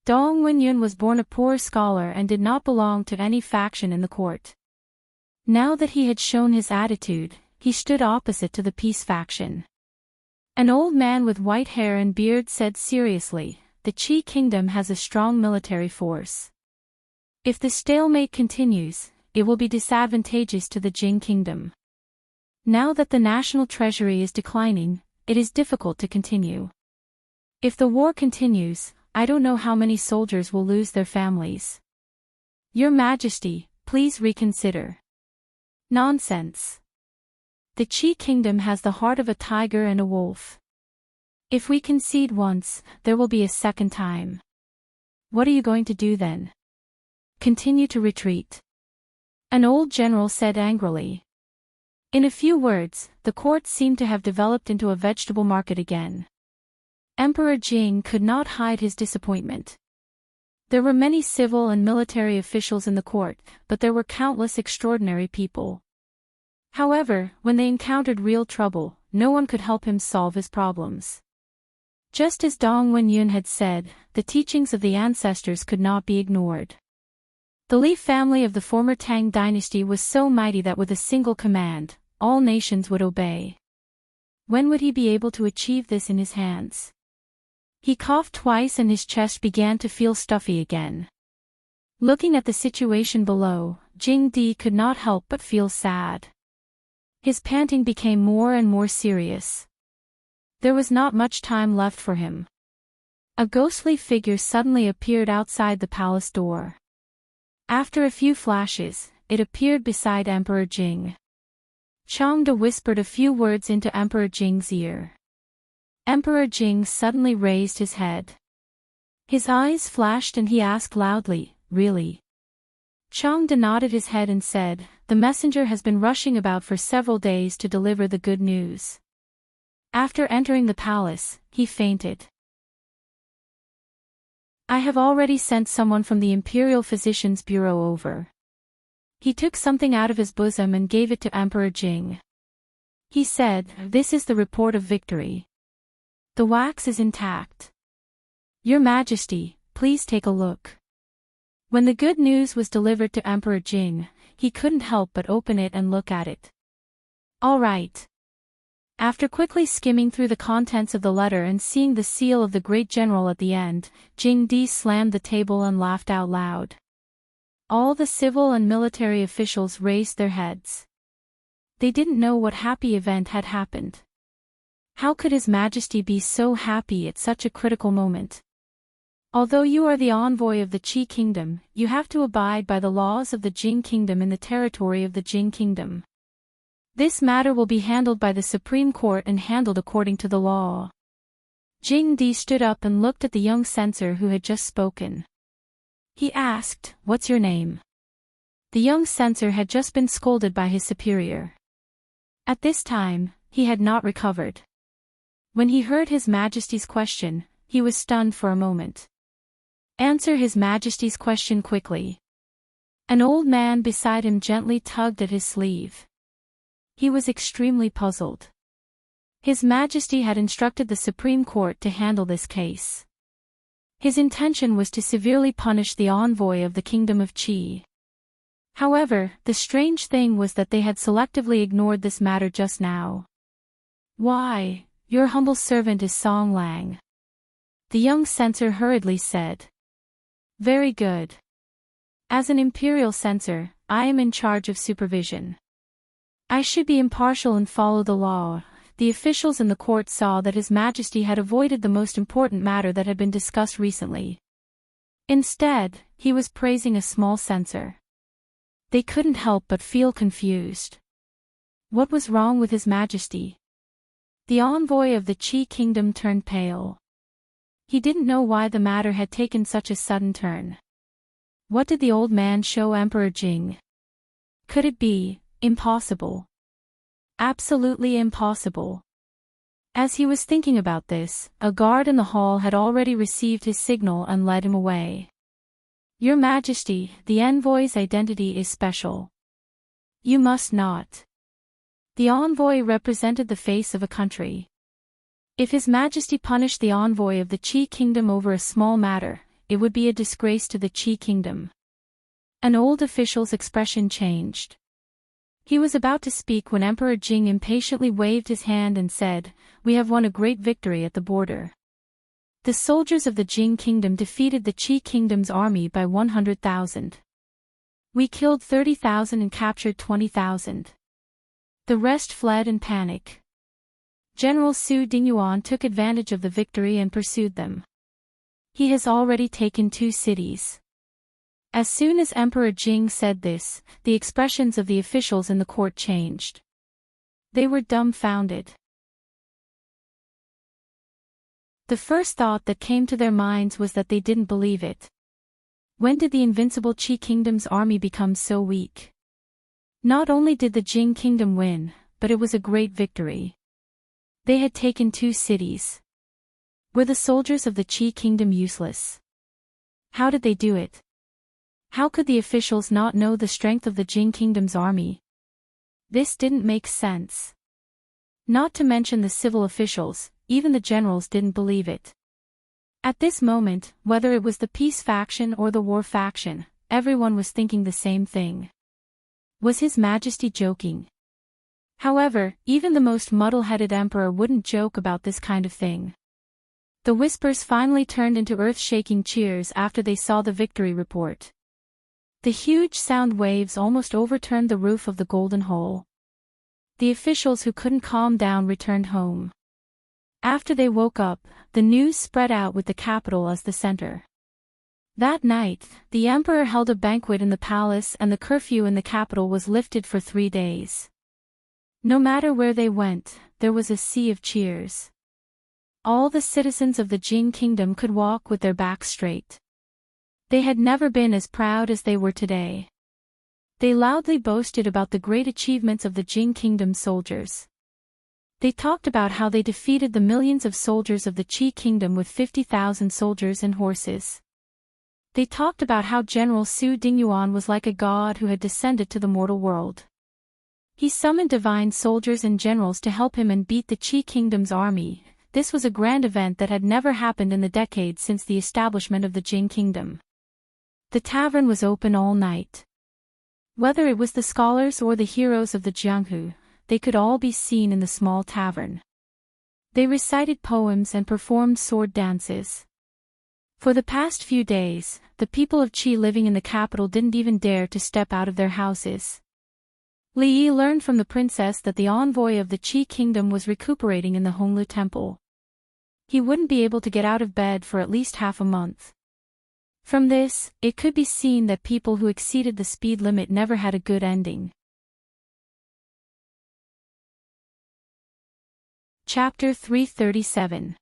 Dong Wenyun was born a poor scholar and did not belong to any faction in the court. Now that he had shown his attitude, he stood opposite to the peace faction. An old man with white hair and beard said seriously, the Qi kingdom has a strong military force. If the stalemate continues, it will be disadvantageous to the Jing kingdom. Now that the national treasury is declining, it is difficult to continue. If the war continues, I don't know how many soldiers will lose their families. Your Majesty, please reconsider. Nonsense. The Qi kingdom has the heart of a tiger and a wolf. If we concede once, there will be a second time. What are you going to do then? Continue to retreat. An old general said angrily. In a few words, the court seemed to have developed into a vegetable market again. Emperor Jing could not hide his disappointment. There were many civil and military officials in the court, but there were countless extraordinary people. However, when they encountered real trouble, no one could help him solve his problems. Just as Dong Wenyun had said, the teachings of the ancestors could not be ignored. The Li family of the former Tang dynasty was so mighty that with a single command, all nations would obey. When would he be able to achieve this in his hands? He coughed twice and his chest began to feel stuffy again. Looking at the situation below, Jing Di could not help but feel sad. His panting became more and more serious. There was not much time left for him. A ghostly figure suddenly appeared outside the palace door. After a few flashes, it appeared beside Emperor Jing. Changde whispered a few words into Emperor Jing's ear. Emperor Jing suddenly raised his head. His eyes flashed and he asked loudly, "Really?" Changde nodded his head and said, "The messenger has been rushing about for several days to deliver the good news." After entering the palace, he fainted. I have already sent someone from the Imperial Physician's Bureau over. He took something out of his bosom and gave it to Emperor Jing. He said, "This is the report of victory. The wax is intact. Your Majesty, please take a look." When the good news was delivered to Emperor Jing, he couldn't help but open it and look at it. All right. After quickly skimming through the contents of the letter and seeing the seal of the great general at the end, Jing Di slammed the table and laughed out loud. All the civil and military officials raised their heads. They didn't know what happy event had happened. How could His Majesty be so happy at such a critical moment? Although you are the envoy of the Qi Kingdom, you have to abide by the laws of the Jing Kingdom in the territory of the Jing Kingdom. This matter will be handled by the Supreme Court and handled according to the law. Jing Di stood up and looked at the young censor who had just spoken. He asked, "What's your name?" The young censor had just been scolded by his superior. At this time, he had not recovered. When he heard His Majesty's question, he was stunned for a moment. "Answer His Majesty's question quickly." An old man beside him gently tugged at his sleeve. He was extremely puzzled. His Majesty had instructed the Supreme Court to handle this case. His intention was to severely punish the envoy of the Kingdom of Qi. However, the strange thing was that they had selectively ignored this matter just now. "Why, your humble servant is Song Lang," the young censor hurriedly said. "Very good. As an imperial censor, I am in charge of supervision. I should be impartial and follow the law." The officials in the court saw that His Majesty had avoided the most important matter that had been discussed recently. Instead, he was praising a small censor. They couldn't help but feel confused. What was wrong with His Majesty? The envoy of the Qi Kingdom turned pale. He didn't know why the matter had taken such a sudden turn. What did the old man show Emperor Jing? Could it be impossible? Absolutely impossible. As he was thinking about this, a guard in the hall had already received his signal and led him away. "Your Majesty, the envoy's identity is special. You must not." The envoy represented the face of a country. If His Majesty punished the envoy of the Qi Kingdom over a small matter, it would be a disgrace to the Qi Kingdom. An old official's expression changed. He was about to speak when Emperor Jing impatiently waved his hand and said, "We have won a great victory at the border. The soldiers of the Jing Kingdom defeated the Qi Kingdom's army by 100,000. We killed 30,000 and captured 20,000. The rest fled in panic. General Su Dingyuan took advantage of the victory and pursued them. He has already taken 2 cities." As soon as Emperor Jing said this, the expressions of the officials in the court changed. They were dumbfounded. The first thought that came to their minds was that they didn't believe it. When did the invincible Qi Kingdom's army become so weak? Not only did the Jing Kingdom win, but it was a great victory. They had taken 2 cities. Were the soldiers of the Qi Kingdom useless? How did they do it? How could the officials not know the strength of the Jing Kingdom's army? This didn't make sense. Not to mention the civil officials, even the generals didn't believe it. At this moment, whether it was the peace faction or the war faction, everyone was thinking the same thing. Was His Majesty joking? However, even the most muddle-headed emperor wouldn't joke about this kind of thing. The whispers finally turned into earth-shaking cheers after they saw the victory report. The huge sound waves almost overturned the roof of the Golden Hole. The officials who couldn't calm down returned home. After they woke up, the news spread out with the capital as the center. That night, the emperor held a banquet in the palace and the curfew in the capital was lifted for 3 days. No matter where they went, there was a sea of cheers. All the citizens of the Jing Kingdom could walk with their backs straight. They had never been as proud as they were today. They loudly boasted about the great achievements of the Jing Kingdom soldiers. They talked about how they defeated the millions of soldiers of the Qi Kingdom with 50,000 soldiers and horses. They talked about how General Su Dingyuan was like a god who had descended to the mortal world. He summoned divine soldiers and generals to help him and beat the Qi Kingdom's army. This was a grand event that had never happened in the decades since the establishment of the Jing Kingdom. The tavern was open all night. Whether it was the scholars or the heroes of the Jianghu, they could all be seen in the small tavern. They recited poems and performed sword dances. For the past few days, the people of Qi living in the capital didn't even dare to step out of their houses. Li Yi learned from the princess that the envoy of the Qi Kingdom was recuperating in the Honglu Temple. He wouldn't be able to get out of bed for at least half a month. From this, it could be seen that people who exceeded the speed limit never had a good ending. Chapter 337.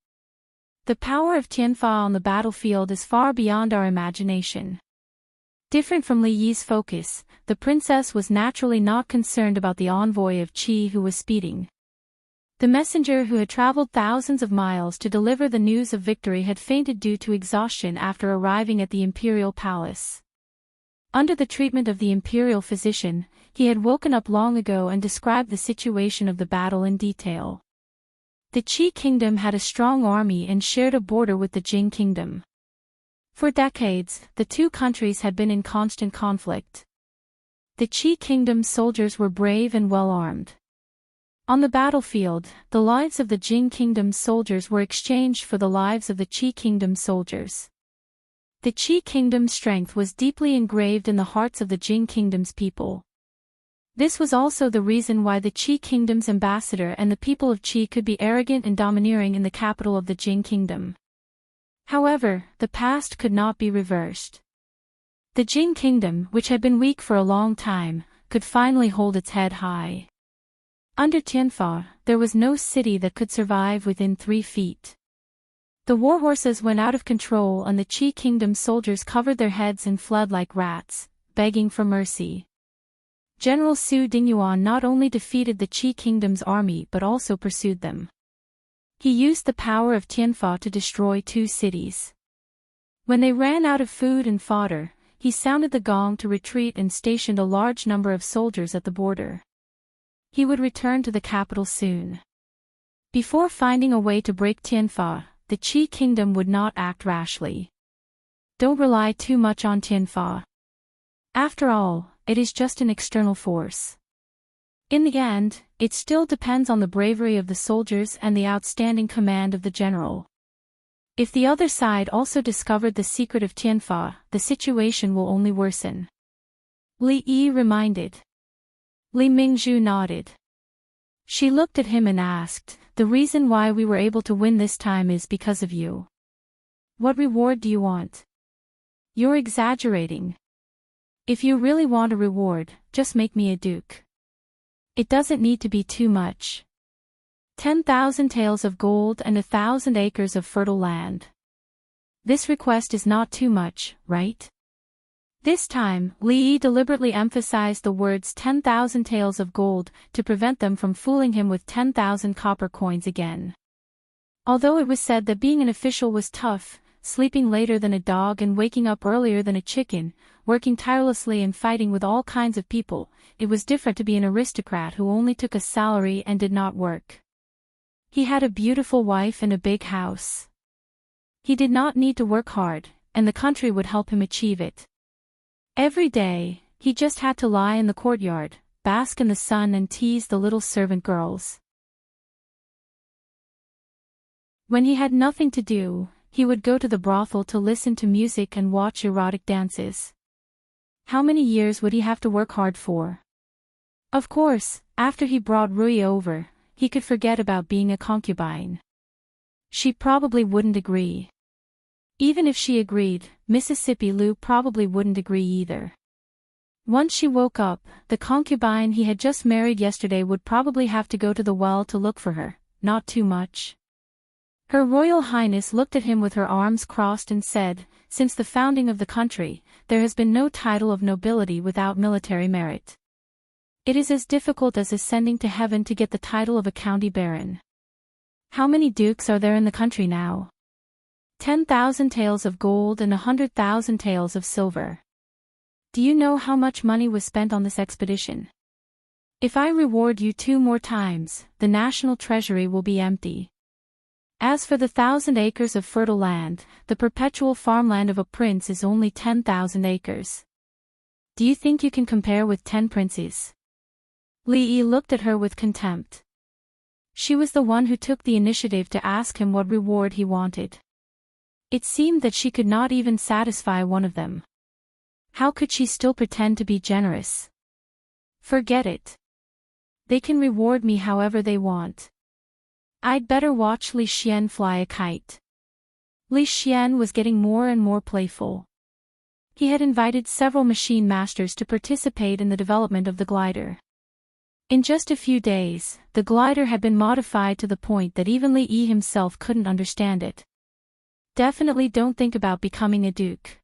The power of Tianfa on the battlefield is far beyond our imagination. Different from Li Yi's focus, the princess was naturally not concerned about the envoy of Qi who was speeding. The messenger who had traveled thousands of miles to deliver the news of victory had fainted due to exhaustion after arriving at the imperial palace. Under the treatment of the imperial physician, he had woken up long ago and described the situation of the battle in detail. The Qi Kingdom had a strong army and shared a border with the Jing Kingdom. For decades, the two countries had been in constant conflict. The Qi Kingdom's soldiers were brave and well-armed. On the battlefield, the lives of the Jing Kingdom's soldiers were exchanged for the lives of the Qi Kingdom's soldiers. The Qi Kingdom's strength was deeply engraved in the hearts of the Jing Kingdom's people. This was also the reason why the Qi Kingdom's ambassador and the people of Qi could be arrogant and domineering in the capital of the Jing Kingdom. However, the past could not be reversed. The Jing Kingdom, which had been weak for a long time, could finally hold its head high. Under Tianfa, there was no city that could survive within 3 feet. The warhorses went out of control and the Qi Kingdom's soldiers covered their heads and fled like rats, begging for mercy. General Su Dingyuan not only defeated the Qi Kingdom's army but also pursued them. He used the power of Tianfa to destroy 2 cities. When they ran out of food and fodder, he sounded the gong to retreat and stationed a large number of soldiers at the border. He would return to the capital soon. Before finding a way to break Tianfa, the Qi Kingdom would not act rashly. Don't rely too much on Tianfa. After all, it is just an external force. In the end, it still depends on the bravery of the soldiers and the outstanding command of the general. If the other side also discovered the secret of Tianfa, the situation will only worsen. Li Yi reminded. Li Mingzhu nodded. She looked at him and asked, "The reason why we were able to win this time is because of you. What reward do you want?" "You're exaggerating. If you really want a reward, just make me a duke. It doesn't need to be too much. 10,000 taels of gold and 1,000 acres of fertile land. This request is not too much, right?" This time, Li Yi deliberately emphasized the words 10,000 taels of gold to prevent them from fooling him with 10,000 copper coins again. Although it was said that being an official was tough, sleeping later than a dog and waking up earlier than a chicken, working tirelessly and fighting with all kinds of people, it was different to be an aristocrat who only took a salary and did not work. He had a beautiful wife and a big house. He did not need to work hard, and the country would help him achieve it. Every day, he just had to lie in the courtyard, bask in the sun and tease the little servant girls. When he had nothing to do, he would go to the brothel to listen to music and watch erotic dances. How many years would he have to work hard for? Of course, after he brought Rui over, he could forget about being a concubine. She probably wouldn't agree. Even if she agreed, Mississippi Lou probably wouldn't agree either. Once she woke up, the concubine he had just married yesterday would probably have to go to the well to look for her, not too much. Her Royal Highness looked at him with her arms crossed and said, "Since the founding of the country, there has been no title of nobility without military merit. It is as difficult as ascending to heaven to get the title of a county baron. How many dukes are there in the country now? 10,000 taels of gold and 100,000 taels of silver. Do you know how much money was spent on this expedition? If I reward you 2 more times, the national treasury will be empty. As for the 1,000 acres of fertile land, the perpetual farmland of a prince is only 10,000 acres. Do you think you can compare with 10 princes? Li Yi looked at her with contempt. She was the one who took the initiative to ask him what reward he wanted. It seemed that she could not even satisfy one of them. How could she still pretend to be generous? Forget it. They can reward me however they want. I'd better watch Li Xian fly a kite. Li Xian was getting more and more playful. He had invited several machine masters to participate in the development of the glider. In just a few days, the glider had been modified to the point that even Li Yi himself couldn't understand it. Definitely don't think about becoming a duke.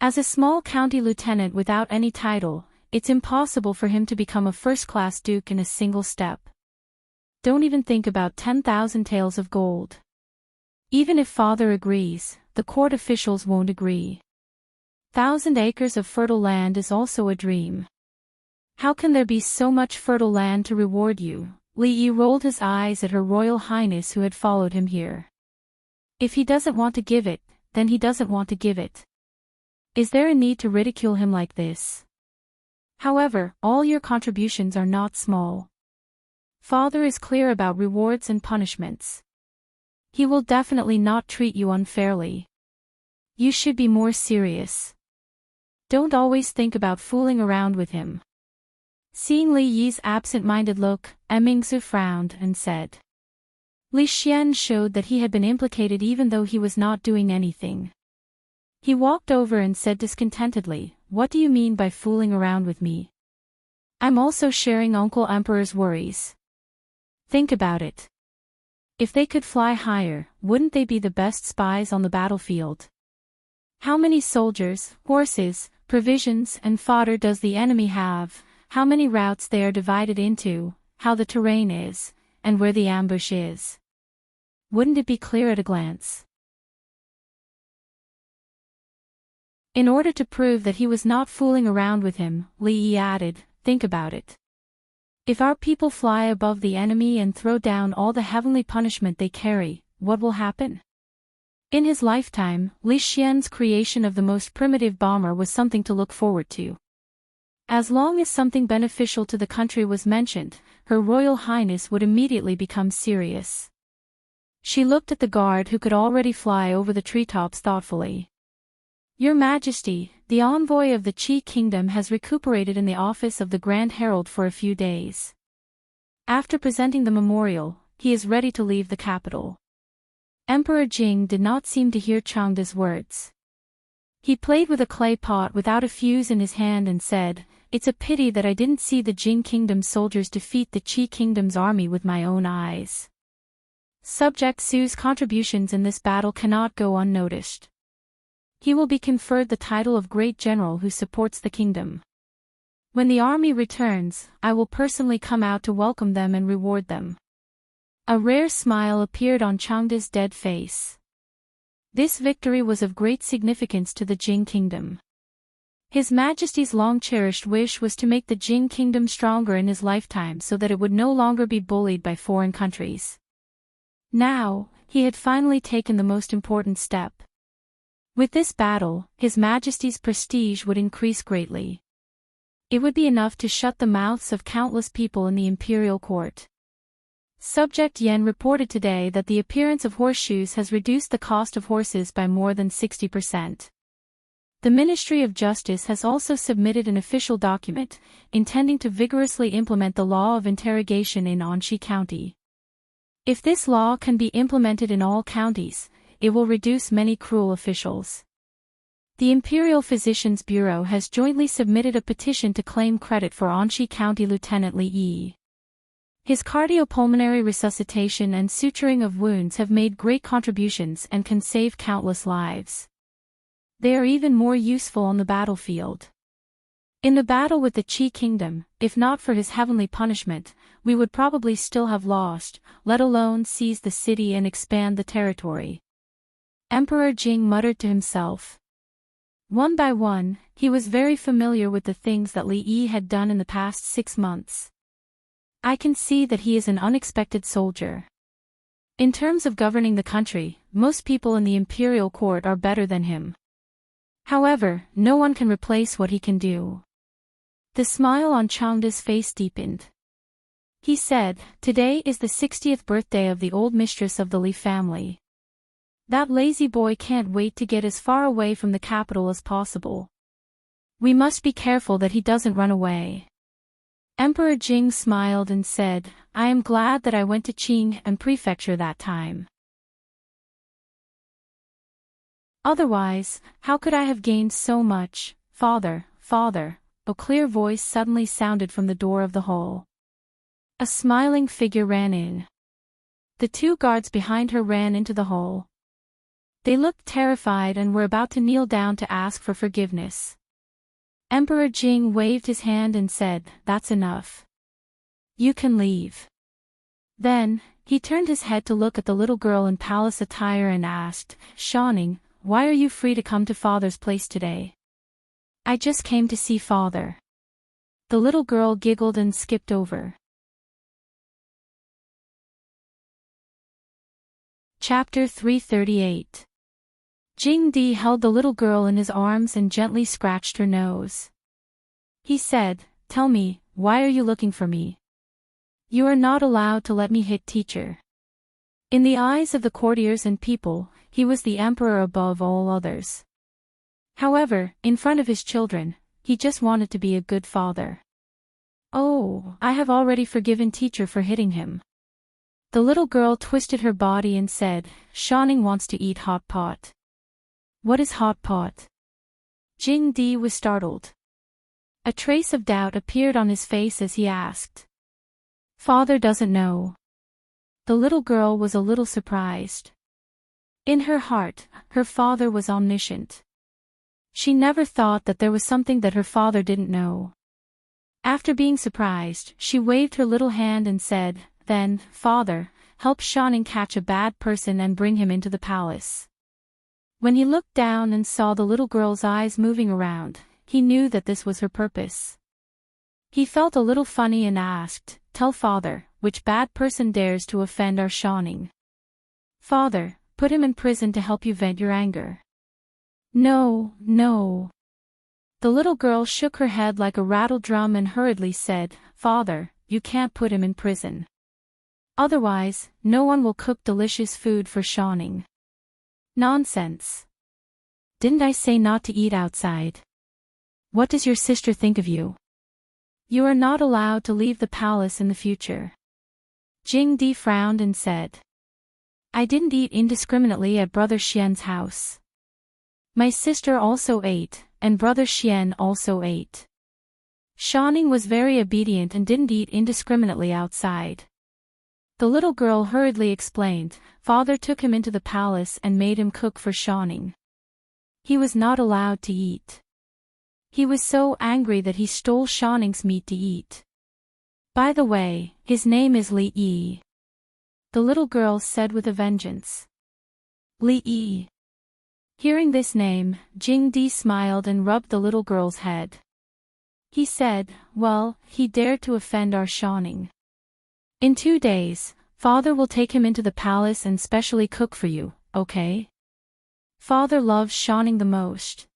As a small county lieutenant without any title, it's impossible for him to become a first-class duke in a single step. Don't even think about 10,000 taels of gold. Even if father agrees, the court officials won't agree. 1,000 acres of fertile land is also a dream. How can there be so much fertile land to reward you? Li Yi rolled his eyes at Her Royal Highness who had followed him here. If he doesn't want to give it, then he doesn't want to give it. Is there a need to ridicule him like this? However, all your contributions are not small. Father is clear about rewards and punishments. He will definitely not treat you unfairly. You should be more serious. Don't always think about fooling around with him. Seeing Li Yi's absent-minded look, Mingzu frowned and said. Li Xian showed that he had been implicated even though he was not doing anything. He walked over and said discontentedly, "What do you mean by fooling around with me? I'm also sharing Uncle Emperor's worries. Think about it. If they could fly higher, wouldn't they be the best spies on the battlefield? How many soldiers, horses, provisions, and fodder does the enemy have, how many routes they are divided into, how the terrain is, and where the ambush is? Wouldn't it be clear at a glance?" In order to prove that he was not fooling around with him, Li Yi added, "Think about it. If our people fly above the enemy and throw down all the heavenly punishment they carry, what will happen?" In his lifetime, Li Xian's creation of the most primitive bomber was something to look forward to. As long as something beneficial to the country was mentioned, Her Royal Highness would immediately become serious. She looked at the guard who could already fly over the treetops thoughtfully. "Your Majesty, the envoy of the Qi Kingdom has recuperated in the office of the Grand Herald for a few days. After presenting the memorial, he is ready to leave the capital." Emperor Jing did not seem to hear Changda's words. He played with a clay pot without a fuse in his hand and said, "It's a pity that I didn't see the Jing Kingdom soldiers defeat the Qi Kingdom's army with my own eyes. Subject Su's contributions in this battle cannot go unnoticed. He will be conferred the title of Great General who supports the kingdom. When the army returns, I will personally come out to welcome them and reward them." A rare smile appeared on Changda's dead face. This victory was of great significance to the Jing Kingdom. His Majesty's long-cherished wish was to make the Jing Kingdom stronger in his lifetime so that it would no longer be bullied by foreign countries. Now, he had finally taken the most important step. With this battle, His Majesty's prestige would increase greatly. It would be enough to shut the mouths of countless people in the imperial court. Subject Yen reported today that the appearance of horseshoes has reduced the cost of horses by more than 60%. The Ministry of Justice has also submitted an official document, intending to vigorously implement the law of interrogation in Anxi County. If this law can be implemented in all counties, it will reduce many cruel officials. The Imperial Physicians Bureau has jointly submitted a petition to claim credit for Anxi County Lieutenant Li Yi. His cardiopulmonary resuscitation and suturing of wounds have made great contributions and can save countless lives. They are even more useful on the battlefield. In the battle with the Qi Kingdom, if not for his heavenly punishment, we would probably still have lost, let alone seize the city and expand the territory. Emperor Jing muttered to himself. One by one, he was very familiar with the things that Li Yi had done in the past 6 months. I can see that he is an unexpected soldier. In terms of governing the country, most people in the imperial court are better than him. However, no one can replace what he can do. The smile on Changda's face deepened. He said, "Today is the 60th birthday of the old mistress of the Li family. That lazy boy can't wait to get as far away from the capital as possible. We must be careful that he doesn't run away." Emperor Jing smiled and said, "I am glad that I went to Qing and Prefecture that time. Otherwise, how could I have gained so much, father, father?" A clear voice suddenly sounded from the door of the hall. A smiling figure ran in. The 2 guards behind her ran into the hall. They looked terrified and were about to kneel down to ask for forgiveness. Emperor Jing waved his hand and said, "That's enough. You can leave." Then, he turned his head to look at the little girl in palace attire and asked, "Shanning, why are you free to come to father's place today?" "I just came to see father." The little girl giggled and skipped over. Chapter 338. Jing Di held the little girl in his arms and gently scratched her nose. He said, "Tell me, why are you looking for me?" "You are not allowed to let me hit teacher." In the eyes of the courtiers and people, he was the emperor above all others. However, in front of his children, he just wanted to be a good father. "Oh, I have already forgiven teacher for hitting him." The little girl twisted her body and said, "Shanning wants to eat hot pot." "What is hot pot?" Jing Di was startled. A trace of doubt appeared on his face as he asked. "Father doesn't know." The little girl was a little surprised. In her heart, her father was omniscient. She never thought that there was something that her father didn't know. After being surprised, she waved her little hand and said, "Then, father, help Shanning catch a bad person and bring him into the palace." When he looked down and saw the little girl's eyes moving around, he knew that this was her purpose. He felt a little funny and asked, "Tell father, which bad person dares to offend our Shanning?" "Father, put him in prison to help you vent your anger." "No, no." The little girl shook her head like a rattle drum and hurriedly said, "Father, you can't put him in prison. Otherwise, no one will cook delicious food for Shanning." "Nonsense. Didn't I say not to eat outside? What does your sister think of you? You are not allowed to leave the palace in the future." Jing Di frowned and said, "I didn't eat indiscriminately at Brother Xian's house. My sister also ate, and Brother Xian also ate. Shanning was very obedient and didn't eat indiscriminately outside." The little girl hurriedly explained, "Father took him into the palace and made him cook for Shanning. He was not allowed to eat. He was so angry that he stole Shanning's meat to eat. By the way, his name is Li Yi." The little girl said with a vengeance. "Li Yi." Hearing this name, Jing Di smiled and rubbed the little girl's head. He said, "Well, he dared to offend our Shanning. In 2 days, father will take him into the palace and specially cook for you, okay? Father loves Shanning the most."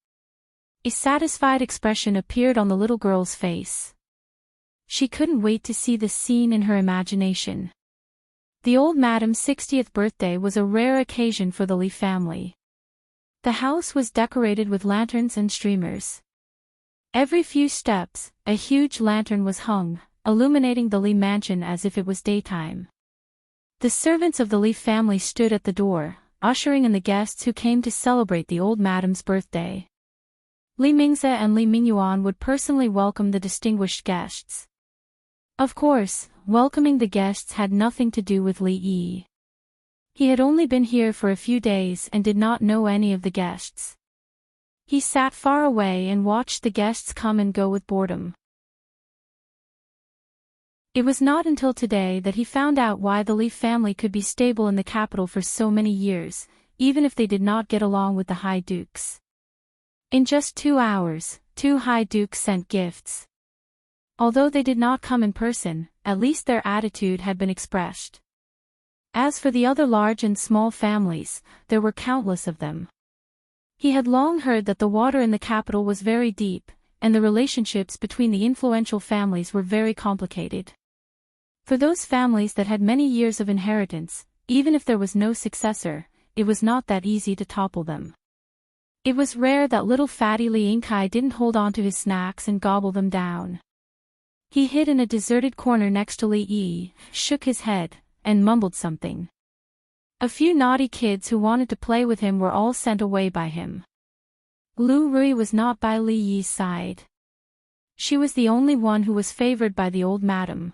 A satisfied expression appeared on the little girl's face. She couldn't wait to see the scene in her imagination. The old madam's 60th birthday was a rare occasion for the Li family. The house was decorated with lanterns and streamers. Every few steps, a huge lantern was hung, illuminating the Li mansion as if it was daytime. The servants of the Li family stood at the door, ushering in the guests who came to celebrate the old madam's birthday. Li Mingze and Li Mingyuan would personally welcome the distinguished guests. Of course, welcoming the guests had nothing to do with Li Yi. He had only been here for a few days and did not know any of the guests. He sat far away and watched the guests come and go with boredom. It was not until today that he found out why the Li family could be stable in the capital for so many years, even if they did not get along with the High Dukes. In just 2 hours, 2 High Dukes sent gifts. Although they did not come in person, at least their attitude had been expressed. As for the other large and small families, there were countless of them. He had long heard that the water in the capital was very deep, and the relationships between the influential families were very complicated. For those families that had many years of inheritance, even if there was no successor, it was not that easy to topple them. It was rare that little fatty Li Yingkai didn't hold on to his snacks and gobble them down. He hid in a deserted corner next to Li Yi, shook his head, and mumbled something. A few naughty kids who wanted to play with him were all sent away by him. Lu Rui was not by Li Yi's side. She was the only one who was favored by the old madam.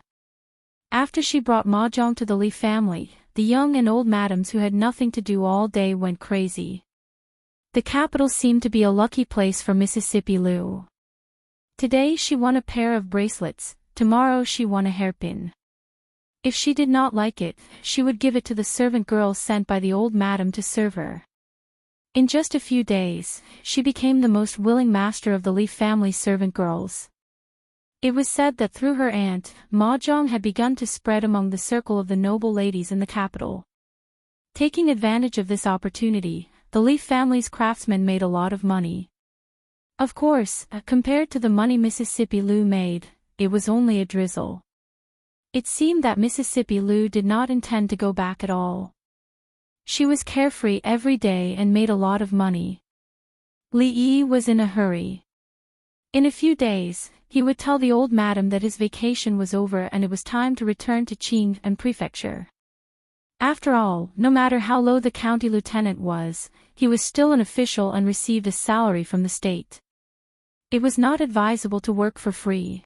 After she brought mahjong to the Li family, the young and old madams who had nothing to do all day went crazy. The capital seemed to be a lucky place for Mississippi Lu. Today she won a pair of bracelets, tomorrow she won a hairpin. If she did not like it, she would give it to the servant girl sent by the old madam to serve her. In just a few days, she became the most willing master of the Li family servant girls. It was said that through her aunt, mahjong had begun to spread among the circle of the noble ladies in the capital. Taking advantage of this opportunity, the Li family's craftsmen made a lot of money. Of course, compared to the money Mississippi Lu made, it was only a drizzle. It seemed that Mississippi Lu did not intend to go back at all. She was carefree every day and made a lot of money. Li Yi was in a hurry. In a few days, he would tell the old madam that his vacation was over and it was time to return to Qing and prefecture. After all, no matter how low the county lieutenant was, he was still an official and received a salary from the state. It was not advisable to work for free.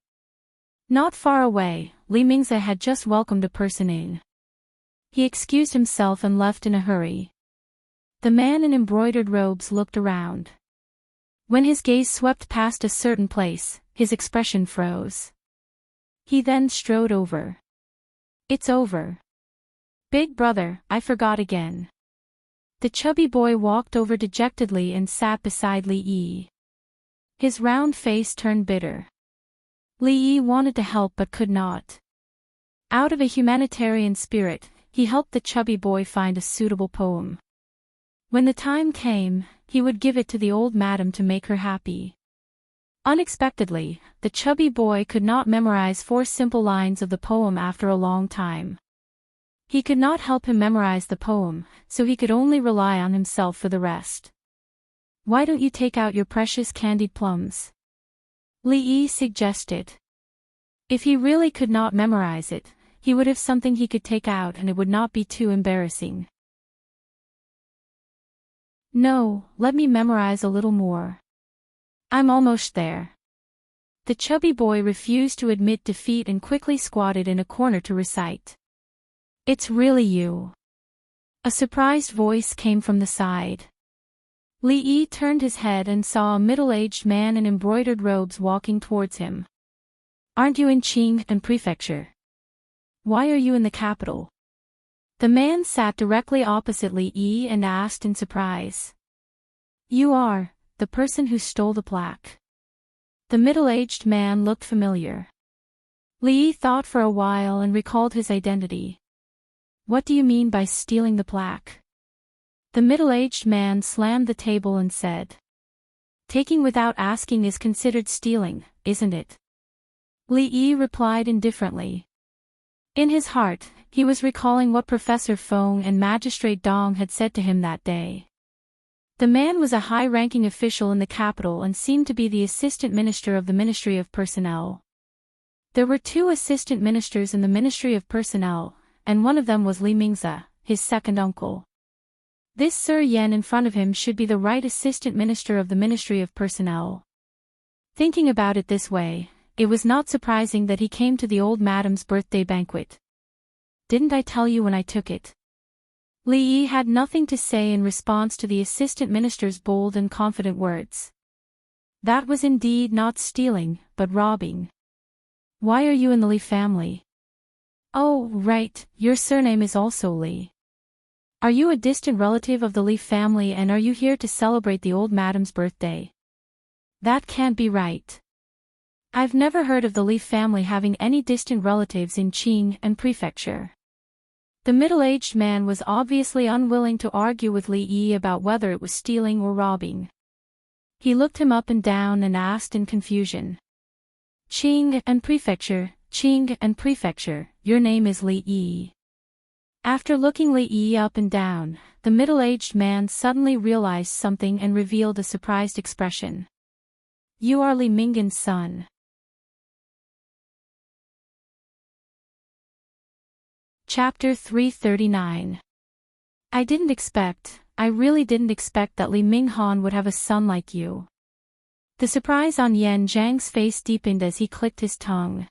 Not far away, Li Mingze had just welcomed a person in. He excused himself and left in a hurry. The man in embroidered robes looked around. When his gaze swept past a certain place, his expression froze. He then strode over. "It's over. Big brother, I forgot again." The chubby boy walked over dejectedly and sat beside Li Yi. His round face turned bitter. Li Yi wanted to help but could not. Out of a humanitarian spirit, he helped the chubby boy find a suitable poem. When the time came, he would give it to the old madam to make her happy. Unexpectedly, the chubby boy could not memorize 4 simple lines of the poem after a long time. He could not help him memorize the poem, so he could only rely on himself for the rest. "Why don't you take out your precious candied plums?" Li Yi suggested. If he really could not memorize it, he would have something he could take out and it would not be too embarrassing. "No, let me memorize a little more. I'm almost there." The chubby boy refused to admit defeat and quickly squatted in a corner to recite. "It's really you." A surprised voice came from the side. Li Yi turned his head and saw a middle-aged man in embroidered robes walking towards him. "Aren't you in Qing and prefecture? Why are you in the capital?" The man sat directly opposite Li Yi and asked in surprise. "You are the person who stole the plaque." The middle-aged man looked familiar. Li Yi thought for a while and recalled his identity. "What do you mean by stealing the plaque?" The middle-aged man slammed the table and said. "Taking without asking is considered stealing, isn't it?" Li Yi replied indifferently. In his heart, he was recalling what Professor Feng and Magistrate Dong had said to him that day. The man was a high-ranking official in the capital and seemed to be the assistant minister of the Ministry of Personnel. There were 2 assistant ministers in the Ministry of Personnel, and one of them was Li Mingze, his second uncle. This Sir Yan in front of him should be the right assistant minister of the Ministry of Personnel. Thinking about it this way, it was not surprising that he came to the old madam's birthday banquet. "Didn't I tell you when I took it?" Li Yi had nothing to say in response to the assistant minister's bold and confident words. That was indeed not stealing, but robbing. "Why are you in the Li family?" "Oh, right, your surname is also Li." Are you a distant relative of the Li family and are you here to celebrate the old madam's birthday? That can't be right. I've never heard of the Li family having any distant relatives in Qing and Prefecture. The middle-aged man was obviously unwilling to argue with Li Yi about whether it was stealing or robbing. He looked him up and down and asked in confusion. Qing and Prefecture, your name is Li Yi. After looking Li Yi up and down, the middle-aged man suddenly realized something and revealed a surprised expression. You are Li Mingan's son. Chapter 339. I really didn't expect that Li Minghan would have a son like you. The surprise on Yan Zhang's face deepened as he clicked his tongue.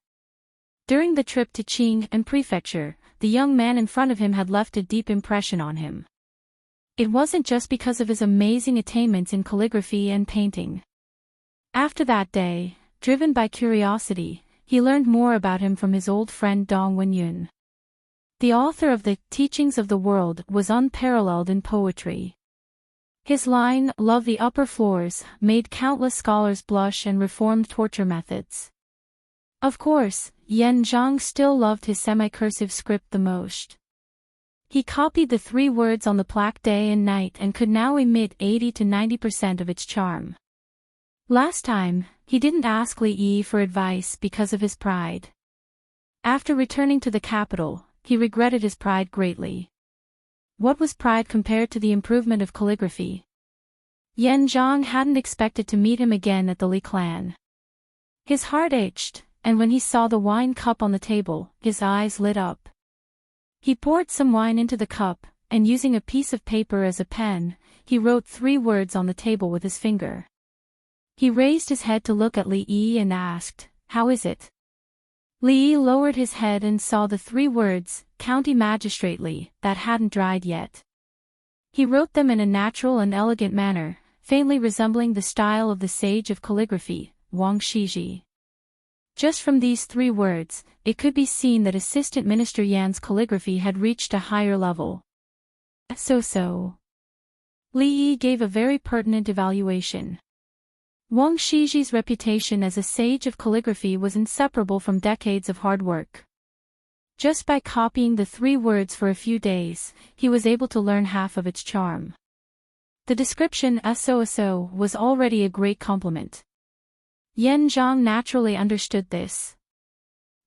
During the trip to Qing and Prefecture, the young man in front of him had left a deep impression on him. It wasn't just because of his amazing attainments in calligraphy and painting. After that day, driven by curiosity, he learned more about him from his old friend Dong Wenyun. The author of the Teachings of the World was unparalleled in poetry. His line, "Love the upper floors," made countless scholars blush and reformed torture methods. Of course, Yan Zhang still loved his semi-cursive script the most. He copied the 3 words on the plaque day and night and could now emit 80 to 90% of its charm. Last time, he didn't ask Li Yi for advice because of his pride. After returning to the capital, he regretted his pride greatly. What was pride compared to the improvement of calligraphy? Yan Zhang hadn't expected to meet him again at the Li clan. His heart ached, and when he saw the wine cup on the table, his eyes lit up. He poured some wine into the cup, and using a piece of paper as a pen, he wrote 3 words on the table with his finger. He raised his head to look at Li Yi and asked, "How is it?" Li Yi lowered his head and saw the 3 words, "County Magistrate Li," that hadn't dried yet. He wrote them in a natural and elegant manner, faintly resembling the style of the sage of calligraphy, Wang Shiji. Just from these 3 words, it could be seen that Assistant Minister Yan's calligraphy had reached a higher level. So. Li Yi gave a very pertinent evaluation. Wang Shiji's reputation as a sage of calligraphy was inseparable from decades of hard work. Just by copying the 3 words for a few days, he was able to learn half of its charm. The description "so" was already a great compliment. Yan Zhang naturally understood this.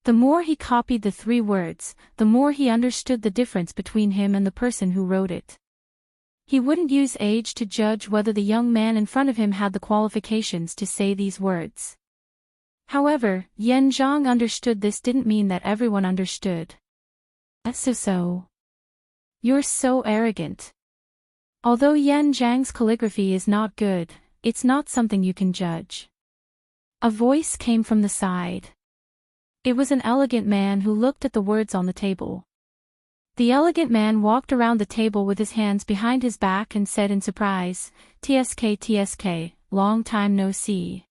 The more he copied the 3 words, the more he understood the difference between him and the person who wrote it. He wouldn't use age to judge whether the young man in front of him had the qualifications to say these words. However, Yan Zhang understood this didn't mean that everyone understood. So. You're so arrogant. Although Yan Zhang's calligraphy is not good, it's not something you can judge. A voice came from the side. It was an elegant man who looked at the words on the table. The elegant man walked around the table with his hands behind his back and said in surprise, TSK, long time no see.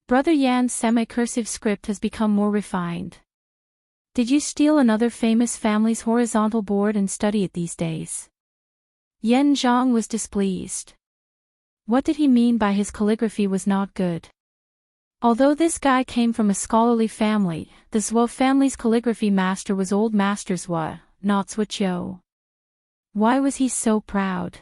Brother Yan's semi-cursive script has become more refined. Did you steal another famous family's horizontal board and study it these days? Yan Zhang was displeased. What did he mean by his calligraphy was not good? Although this guy came from a scholarly family, the Zhuo family's calligraphy master was old Master Zhuo, not Zhuo. Why was he so proud?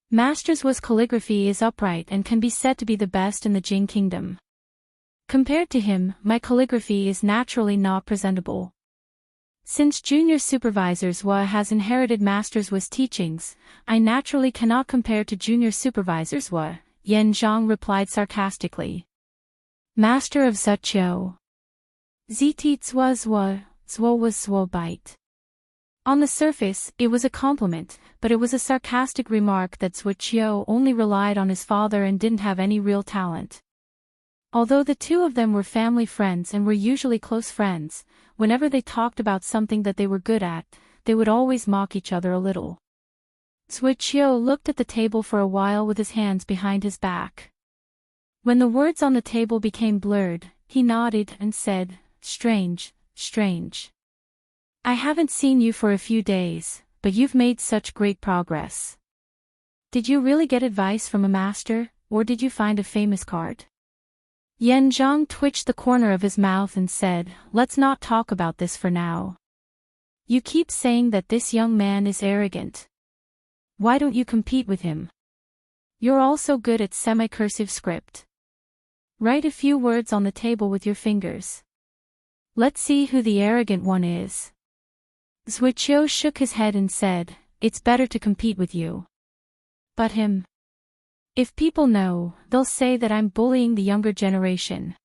Master Zhuo's calligraphy is upright and can be said to be the best in the Jing kingdom. Compared to him, my calligraphy is naturally not presentable. Since Junior Supervisor Zhuo has inherited Master Zhuo's teachings, I naturally cannot compare to Junior Supervisor Zhuo, Yan Zhang replied sarcastically. Master of Zhuo. Ziti Zhuo was Zhuo bite. On the surface, it was a compliment, but it was a sarcastic remark that Zhuo only relied on his father and didn't have any real talent. Although the two of them were family friends and were usually close friends, whenever they talked about something that they were good at, they would always mock each other a little. Zhuo looked at the table for a while with his hands behind his back. When the words on the table became blurred, he nodded and said, Strange. I haven't seen you for a few days, but you've made such great progress. Did you really get advice from a master, or did you find a famous card? Yan Zhang twitched the corner of his mouth and said, let's not talk about this for now. You keep saying that this young man is arrogant. Why don't you compete with him? You're also good at semi-cursive script. Write a few words on the table with your fingers. Let's see who the arrogant one is. Zhuqiu shook his head and said, it's better to compete with you. But him. If people know, they'll say that I'm bullying the younger generation.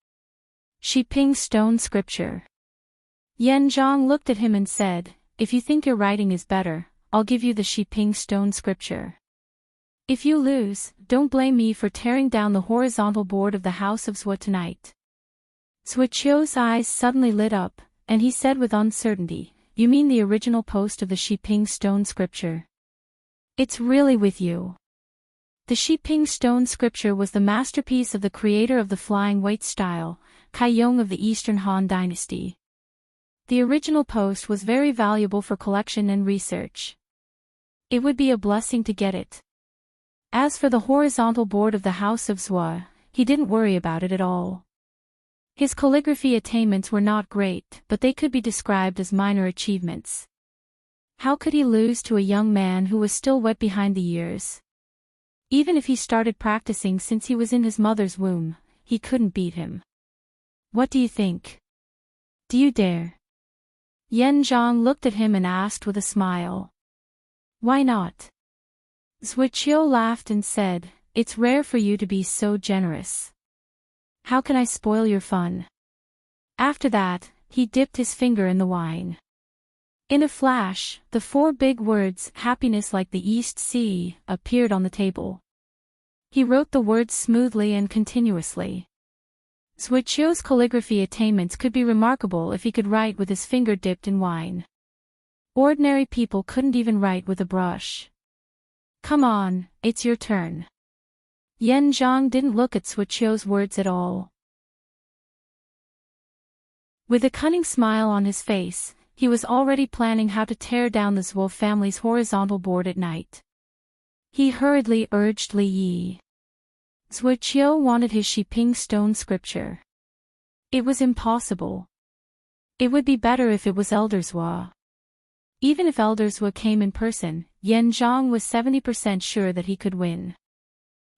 Shiping Stone Scripture. Yan Zhang looked at him and said, if you think your writing is better, I'll give you the Shiping Stone Scripture. If you lose, don't blame me for tearing down the horizontal board of the House of Zhua tonight. Zhuqiu's eyes suddenly lit up, and he said with uncertainty, you mean the original post of the Shiping Stone Scripture? It's really with you. The Shiping Stone Scripture was the masterpiece of the creator of the flying weight style, Kai Yong of the Eastern Han Dynasty. The original post was very valuable for collection and research. It would be a blessing to get it. As for the horizontal board of the House of Zhua, he didn't worry about it at all. His calligraphy attainments were not great, but they could be described as minor achievements. How could he lose to a young man who was still wet behind the ears? Even if he started practicing since he was in his mother's womb, he couldn't beat him. What do you think? Do you dare? Yan Zhang looked at him and asked with a smile. Why not? Zhuqiu laughed and said, it's rare for you to be so generous. How can I spoil your fun? After that, he dipped his finger in the wine. In a flash, the 4 big words, happiness like the East Sea, appeared on the table. He wrote the words smoothly and continuously. Zhuqiu's calligraphy attainments could be remarkable if he could write with his finger dipped in wine. Ordinary people couldn't even write with a brush. Come on, it's your turn. Yan Zhang didn't look at Zhuqiu's words at all. With a cunning smile on his face, he was already planning how to tear down the Zhuo family's horizontal board at night. He hurriedly urged Li Yi. Zhuqiu wanted his Shiping Stone Scripture. It was impossible. It would be better if it was Elder Zhua. Even if Elder Zhua came in person, Yan Zhang was 70% sure that he could win.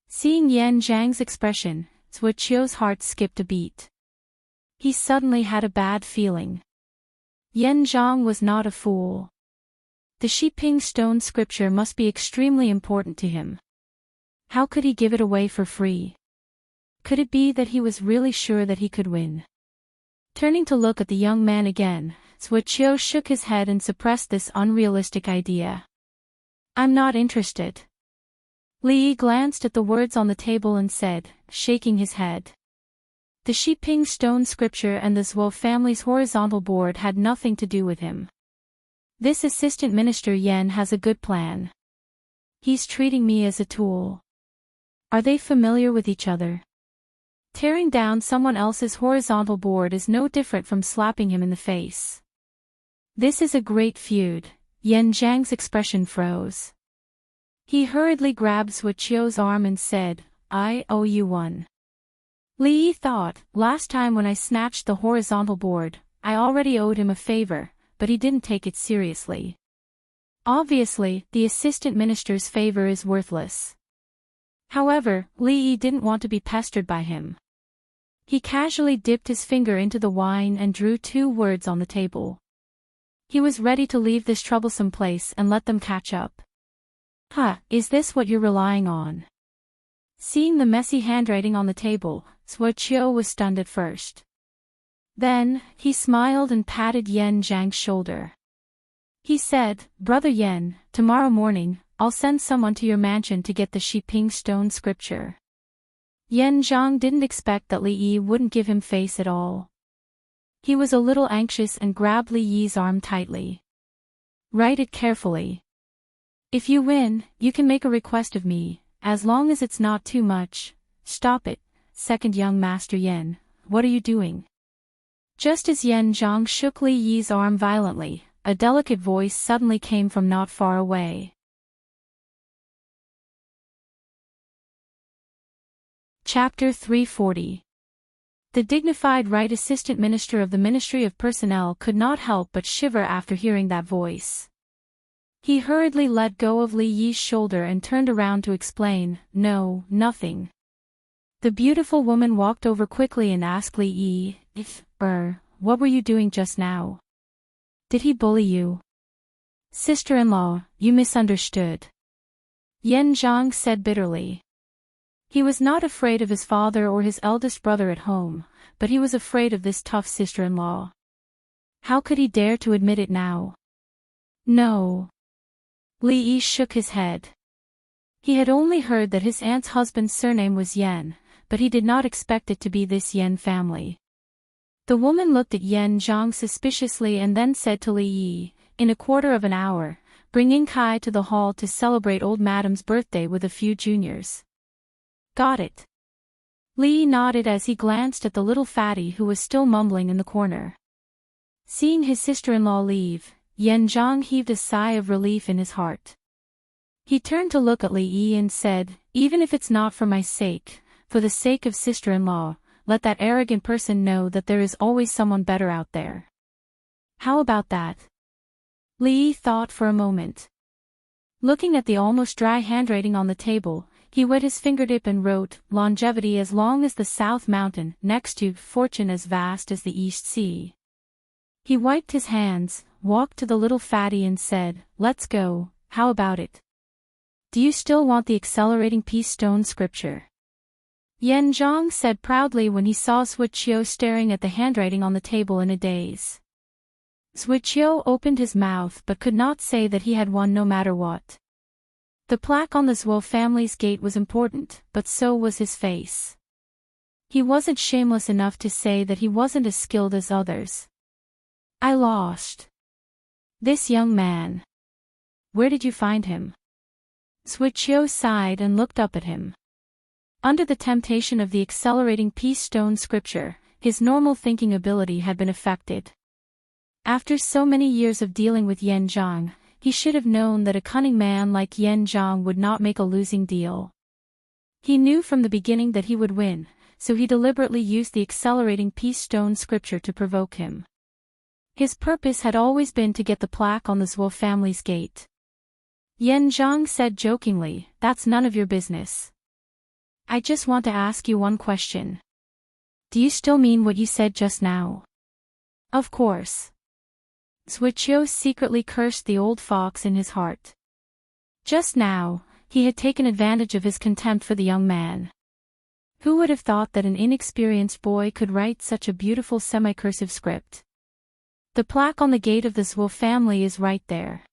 Seeing Yan Zhang's expression, Zhuqiu's heart skipped a beat. He suddenly had a bad feeling. Yan Zhang was not a fool. The Shiping Stone Scripture must be extremely important to him. How could he give it away for free? Could it be that he was really sure that he could win? Turning to look at the young man again, Zhuqiu shook his head and suppressed this unrealistic idea. I'm not interested. Li Yi glanced at the words on the table and said, shaking his head. The Shiping Stone Scripture and the Zhuo family's horizontal board had nothing to do with him. This assistant minister Yan has a good plan. He's treating me as a tool. Are they familiar with each other? Tearing down someone else's horizontal board is no different from slapping him in the face. This is a great feud. Yan Zhang's expression froze. He hurriedly grabbed Zhuqiu's arm and said, I owe you one. Li Yi thought, last time when I snatched the horizontal board, I already owed him a favor, but he didn't take it seriously. Obviously, the assistant minister's favor is worthless. However, Li Yi didn't want to be pestered by him. He casually dipped his finger into the wine and drew 2 words on the table. He was ready to leave this troublesome place and let them catch up. Is this what you're relying on? Seeing the messy handwriting on the table, Zhuqiu was stunned at first. Then, he smiled and patted Yan Zhang's shoulder. He said, Brother Yan, tomorrow morning, I'll send someone to your mansion to get the Shiping Stone Scripture. Yan Zhang didn't expect that Li Yi wouldn't give him face at all. He was a little anxious and grabbed Li Yi's arm tightly. Write it carefully. If you win, you can make a request of me, as long as it's not too much. Stop it, second young Master Yan, what are you doing? Just as Yan Zhang shook Li Yi's arm violently, a delicate voice suddenly came from not far away. Chapter 340. The dignified Right Assistant Minister of the Ministry of Personnel could not help but shiver after hearing that voice. He hurriedly let go of Li Yi's shoulder and turned around to explain, "No, nothing." The beautiful woman walked over quickly and asked Li Yi, what were you doing just now? Did he bully you?" "Sister-in-law, you misunderstood," Yan Zhang said bitterly. He was not afraid of his father or his eldest brother at home, but he was afraid of this tough sister-in-law. How could he dare to admit it now? "No." Li Yi shook his head. He had only heard that his aunt's husband's surname was Yan, but he did not expect it to be this Yan family. The woman looked at Yan Zhang suspiciously and then said to Li Yi, "In a quarter of an hour, bring Ying Kai to the hall to celebrate old madam's birthday with a few juniors." "Got it." Li Yi nodded as he glanced at the little fatty who was still mumbling in the corner. Seeing his sister-in-law leave, Yan Zhang heaved a sigh of relief in his heart. He turned to look at Li Yi and said, "Even if it's not for my sake, for the sake of sister-in-law, let that arrogant person know that there is always someone better out there." "How about that?" Li Yi thought for a moment. Looking at the almost dry handwriting on the table, he wet his fingertip and wrote, "Longevity as long as the South Mountain, next to fortune as vast as the East Sea." He wiped his hands, walked to the little fatty and said, "Let's go, how about it? Do you still want the accelerating peace stone scripture?" Yan Zhang said proudly when he saw Suiqiu staring at the handwriting on the table in a daze. Suiqiu opened his mouth but could not say that he had one no matter what. The plaque on the Zhuo family's gate was important, but so was his face. He wasn't shameless enough to say that he wasn't as skilled as others. "I lost. This young man. Where did you find him?" Suiqiu sighed and looked up at him. Under the temptation of the accelerating peace stone scripture, his normal thinking ability had been affected. After so many years of dealing with Yan Zhang, he should have known that a cunning man like Yan Zhang would not make a losing deal. He knew from the beginning that he would win, so he deliberately used the accelerating peace stone scripture to provoke him. His purpose had always been to get the plaque on the Zhuo family's gate. Yan Zhang said jokingly, "That's none of your business. I just want to ask you one question. Do you still mean what you said just now?" "Of course." Suiqiu secretly cursed the old fox in his heart. Just now, he had taken advantage of his contempt for the young man. Who would have thought that an inexperienced boy could write such a beautiful semi-cursive script? The plaque on the gate of the Zhuo family is right there.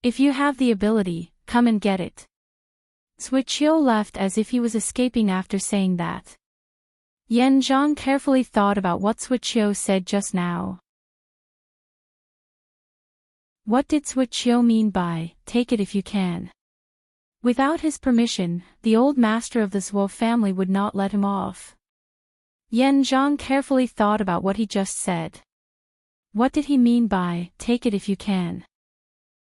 If you have the ability, come and get it. Suiqiu left as if he was escaping after saying that. Yan Zhang carefully thought about what Suiqiu said just now. What did Suiqiu mean by, "Take it if you can"? Without his permission, the old master of the Zhuo family would not let him off. Yan Zhang carefully thought about what he just said. What did he mean by, "Take it if you can"?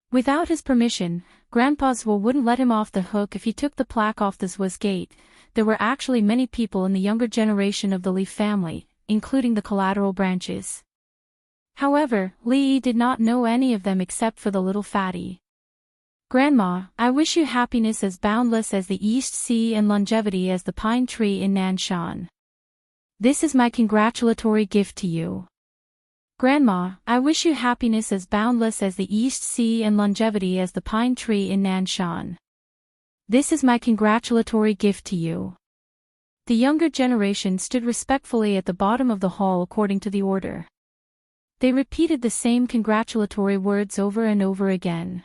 Without his permission, Grandpa Zhuo wouldn't let him off the hook if he took the plaque off the Zhuo's gate. There were actually many people in the younger generation of the Li family, including the collateral branches. However, Li Yi did not know any of them except for the little fatty. "Grandma, I wish you happiness as boundless as the East Sea and longevity as the pine tree in Nanshan. This is my congratulatory gift to you." "Grandma, I wish you happiness as boundless as the East Sea and longevity as the pine tree in Nanshan. This is my congratulatory gift to you." The younger generation stood respectfully at the bottom of the hall according to the order. They repeated the same congratulatory words over and over again.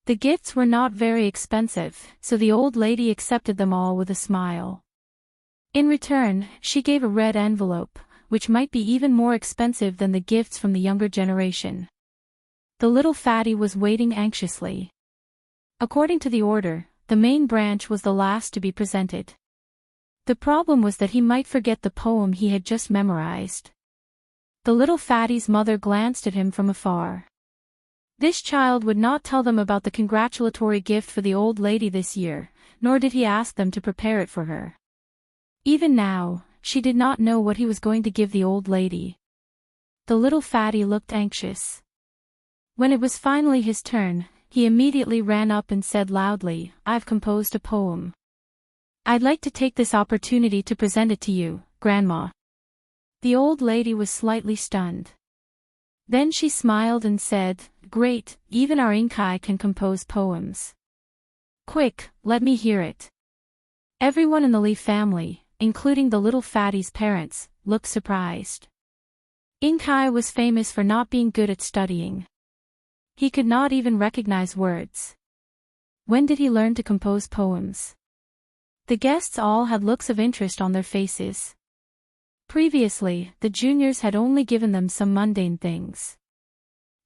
The gifts were not very expensive, so the old lady accepted them all with a smile. In return, she gave a red envelope, which might be even more expensive than the gifts from the younger generation. The little fatty was waiting anxiously. According to the order, the main branch was the last to be presented. The problem was that he might forget the poem he had just memorized. The little fatty's mother glanced at him from afar. This child would not tell them about the congratulatory gift for the old lady this year, nor did he ask them to prepare it for her. Even now, she did not know what he was going to give the old lady. The little fatty looked anxious. When it was finally his turn, he immediately ran up and said loudly, "I've composed a poem. I'd like to take this opportunity to present it to you, Grandma." The old lady was slightly stunned. Then she smiled and said, "Great, even our Inkai can compose poems. Quick, let me hear it." Everyone in the Lee family, including the little fatty's parents, looked surprised. Inkai was famous for not being good at studying. He could not even recognize words. When did he learn to compose poems? The guests all had looks of interest on their faces. Previously, the juniors had only given them some mundane things.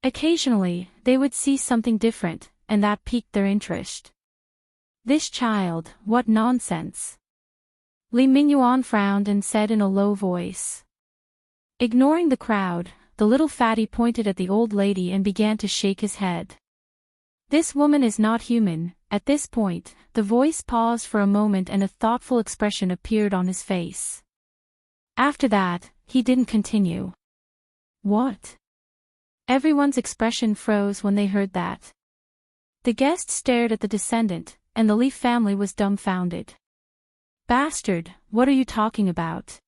Occasionally, they would see something different, and that piqued their interest. This child, what nonsense! Li Mingyuan frowned and said in a low voice. Ignoring the crowd, the little fatty pointed at the old lady and began to shake his head. "This woman is not human." At this point, the voice paused for a moment and a thoughtful expression appeared on his face. After that, he didn't continue. "What?" Everyone's expression froze when they heard that. The guests stared at the descendant, and the Li family was dumbfounded. "Bastard, what are you talking about?"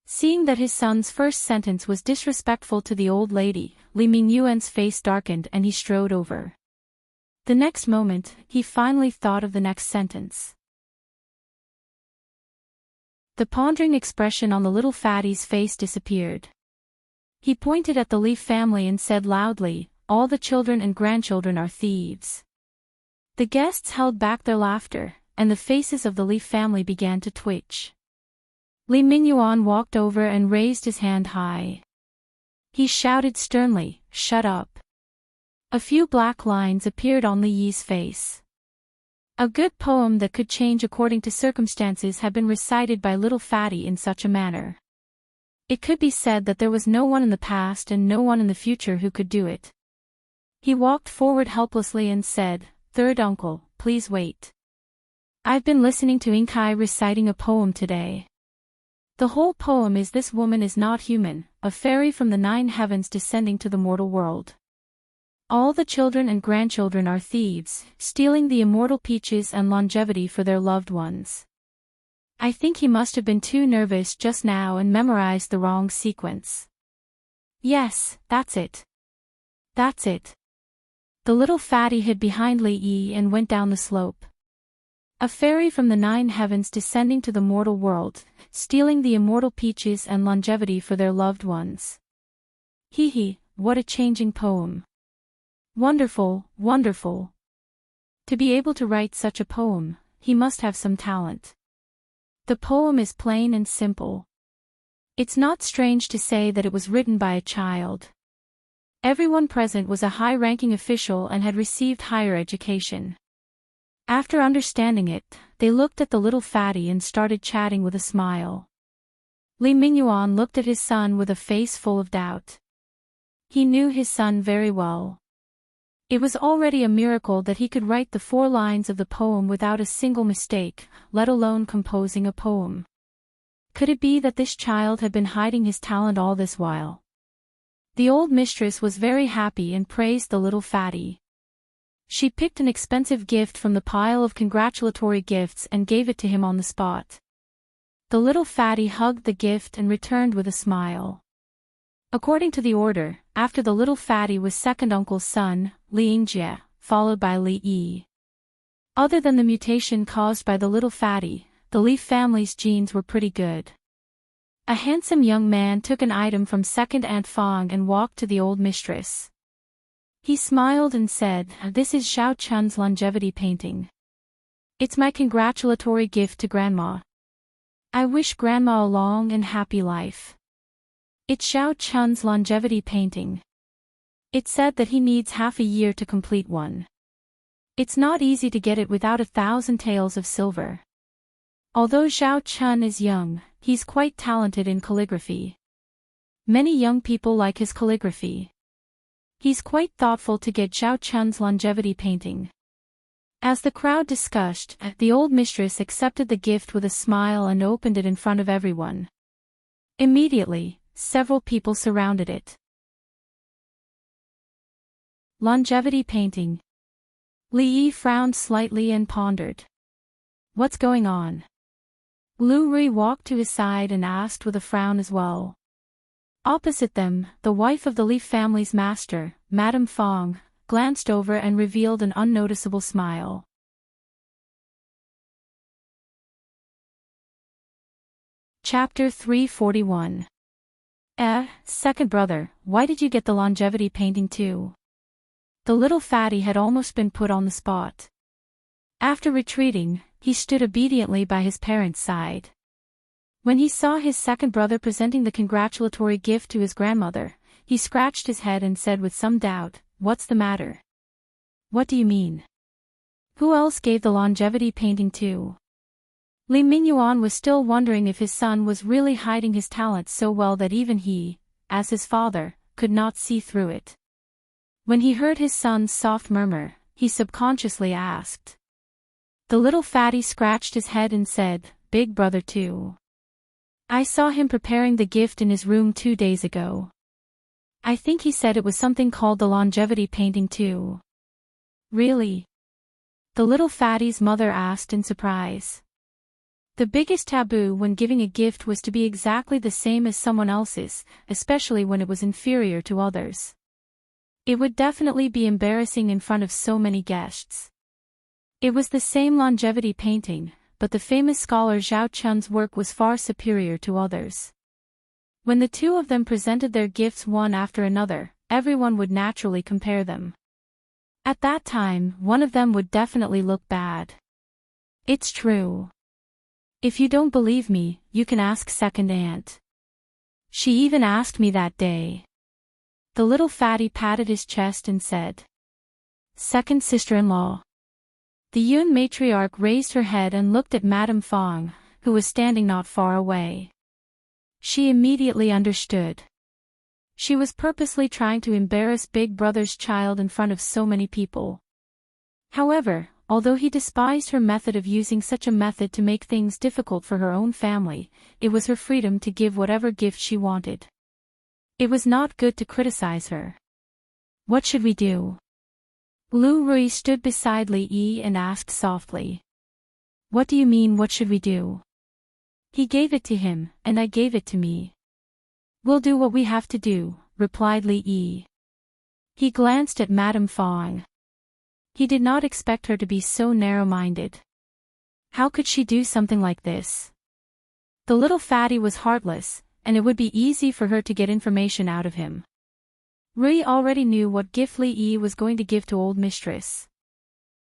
Seeing that his son's first sentence was disrespectful to the old lady, Li Mingyuan's face darkened and he strode over. The next moment, he finally thought of the next sentence. The pondering expression on the little fatty's face disappeared. He pointed at the Li family and said loudly, "All the children and grandchildren are thieves." The guests held back their laughter, and the faces of the Li family began to twitch. Li Mingyuan walked over and raised his hand high. He shouted sternly, "Shut up." A few black lines appeared on Li Yi's face. A good poem that could change according to circumstances had been recited by little fatty in such a manner. It could be said that there was no one in the past and no one in the future who could do it. He walked forward helplessly and said, "Third uncle, please wait. I've been listening to Inkai reciting a poem today. The whole poem is this woman is not human, a fairy from the 9 heavens descending to the mortal world. All the children and grandchildren are thieves, stealing the immortal peaches and longevity for their loved ones." I think he must have been too nervous just now and memorized the wrong sequence. "Yes, that's it. That's it." The little fatty hid behind Li Yi and went down the slope. A fairy from the 9 heavens descending to the mortal world, stealing the immortal peaches and longevity for their loved ones. Hee, what a changing poem. Wonderful, wonderful. To be able to write such a poem, he must have some talent. The poem is plain and simple. It's not strange to say that it was written by a child. Everyone present was a high-ranking official and had received higher education. After understanding it, they looked at the little fatty and started chatting with a smile. Li Mingyuan looked at his son with a face full of doubt. He knew his son very well. It was already a miracle that he could write the 4 lines of the poem without a single mistake, let alone composing a poem. Could it be that this child had been hiding his talent all this while? The old mistress was very happy and praised the little fatty. She picked an expensive gift from the pile of congratulatory gifts and gave it to him on the spot. The little fatty hugged the gift and returned with a smile. According to the order, after the little fatty was second uncle's son, Li Yingjie, followed by Li Yi. Other than the mutation caused by the little fatty, the Li family's genes were pretty good. A handsome young man took an item from second Aunt Fong and walked to the old mistress. He smiled and said, "This is Xiao Chun's longevity painting. It's my congratulatory gift to Grandma. I wish Grandma a long and happy life." It's Xiao Chun's longevity painting. It said that he needs half a year to complete one. It's not easy to get it without 1,000 taels of silver. Although Xiao Chun is young, he's quite talented in calligraphy. Many young people like his calligraphy. He's quite thoughtful to get Zhao Chun's longevity painting. As the crowd discussed, the old mistress accepted the gift with a smile and opened it in front of everyone. Immediately, several people surrounded it. Longevity painting. Li Yi frowned slightly and pondered. What's going on? Lu Rui walked to his side and asked with a frown as well. Opposite them, the wife of the Li family's master, Madame Fong, glanced over and revealed an unnoticeable smile. Chapter 341. Second brother, why did you get the longevity painting too? The little fatty had almost been put on the spot. After retreating, he stood obediently by his parents' side. When he saw his second brother presenting the congratulatory gift to his grandmother, he scratched his head and said with some doubt, "What's the matter? What do you mean? Who else gave the longevity painting to?" Li Mingyuan was still wondering if his son was really hiding his talent so well that even he, as his father, could not see through it. When he heard his son's soft murmur, he subconsciously asked. The little fatty scratched his head and said, "Big brother too. I saw him preparing the gift in his room 2 days ago. I think he said it was something called the longevity painting too." Really? The little fatty's mother asked in surprise. The biggest taboo when giving a gift was to be exactly the same as someone else's, especially when it was inferior to others. It would definitely be embarrassing in front of so many guests. It was the same longevity painting, but the famous scholar Zhao Chun's work was far superior to others. When the two of them presented their gifts one after another, everyone would naturally compare them. At that time, one of them would definitely look bad. It's true. If you don't believe me, you can ask second aunt. She even asked me that day. The little fatty patted his chest and said. Second sister-in-law. The Yun matriarch raised her head and looked at Madame Fong, who was standing not far away. She immediately understood. She was purposely trying to embarrass Big Brother's child in front of so many people. However, although he despised her method of using such a method to make things difficult for her own family, it was her freedom to give whatever gift she wanted. It was not good to criticize her. What should we do? Lu Rui stood beside Li Yi and asked softly. What do you mean, what should we do? He gave it to him, and I gave it to me. We'll do what we have to do, replied Li Yi. He glanced at Madame Fong. He did not expect her to be so narrow-minded. How could she do something like this? The little fatty was heartless, and it would be easy for her to get information out of him. Rui already knew what gift Li Yi was going to give to old mistress.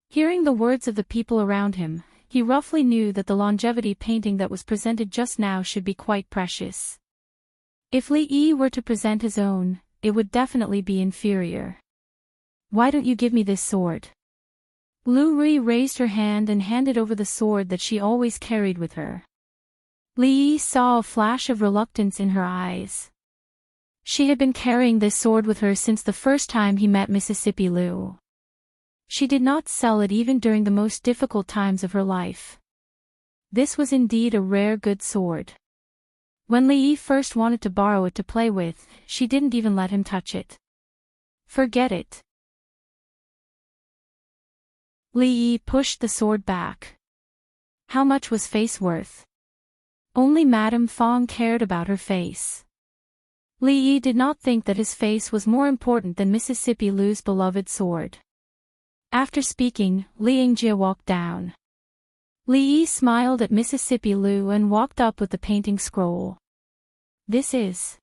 Hearing the words of the people around him, he roughly knew that the longevity painting that was presented just now should be quite precious. If Li Yi were to present his own, it would definitely be inferior. Why don't you give me this sword? Lu Rui raised her hand and handed over the sword that she always carried with her. Li Yi saw a flash of reluctance in her eyes. She had been carrying this sword with her since the first time he met Mississippi Lu. She did not sell it even during the most difficult times of her life. This was indeed a rare good sword. When Li Yi first wanted to borrow it to play with, she didn't even let him touch it. Forget it. Li Yi pushed the sword back. How much was face worth? Only Madame Fong cared about her face. Li Yi did not think that his face was more important than Mississippi Lu's beloved sword. After speaking, Li Yingjie walked down. Li Yi smiled at Mississippi Lu and walked up with the painting scroll. This is...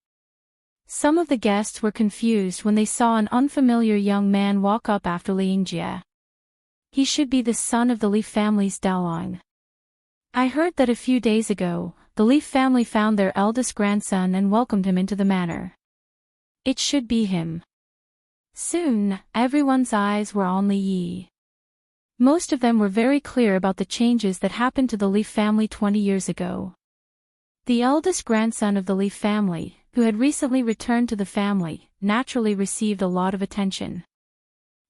Some of the guests were confused when they saw an unfamiliar young man walk up after Li Yingjie. He should be the son of the Li family's Dalong. I heard that a few days ago, the Li family found their eldest grandson and welcomed him into the manor. It should be him. Soon, everyone's eyes were on Li Yi. Most of them were very clear about the changes that happened to the Li family 20 years ago. The eldest grandson of the Li family, who had recently returned to the family, naturally received a lot of attention.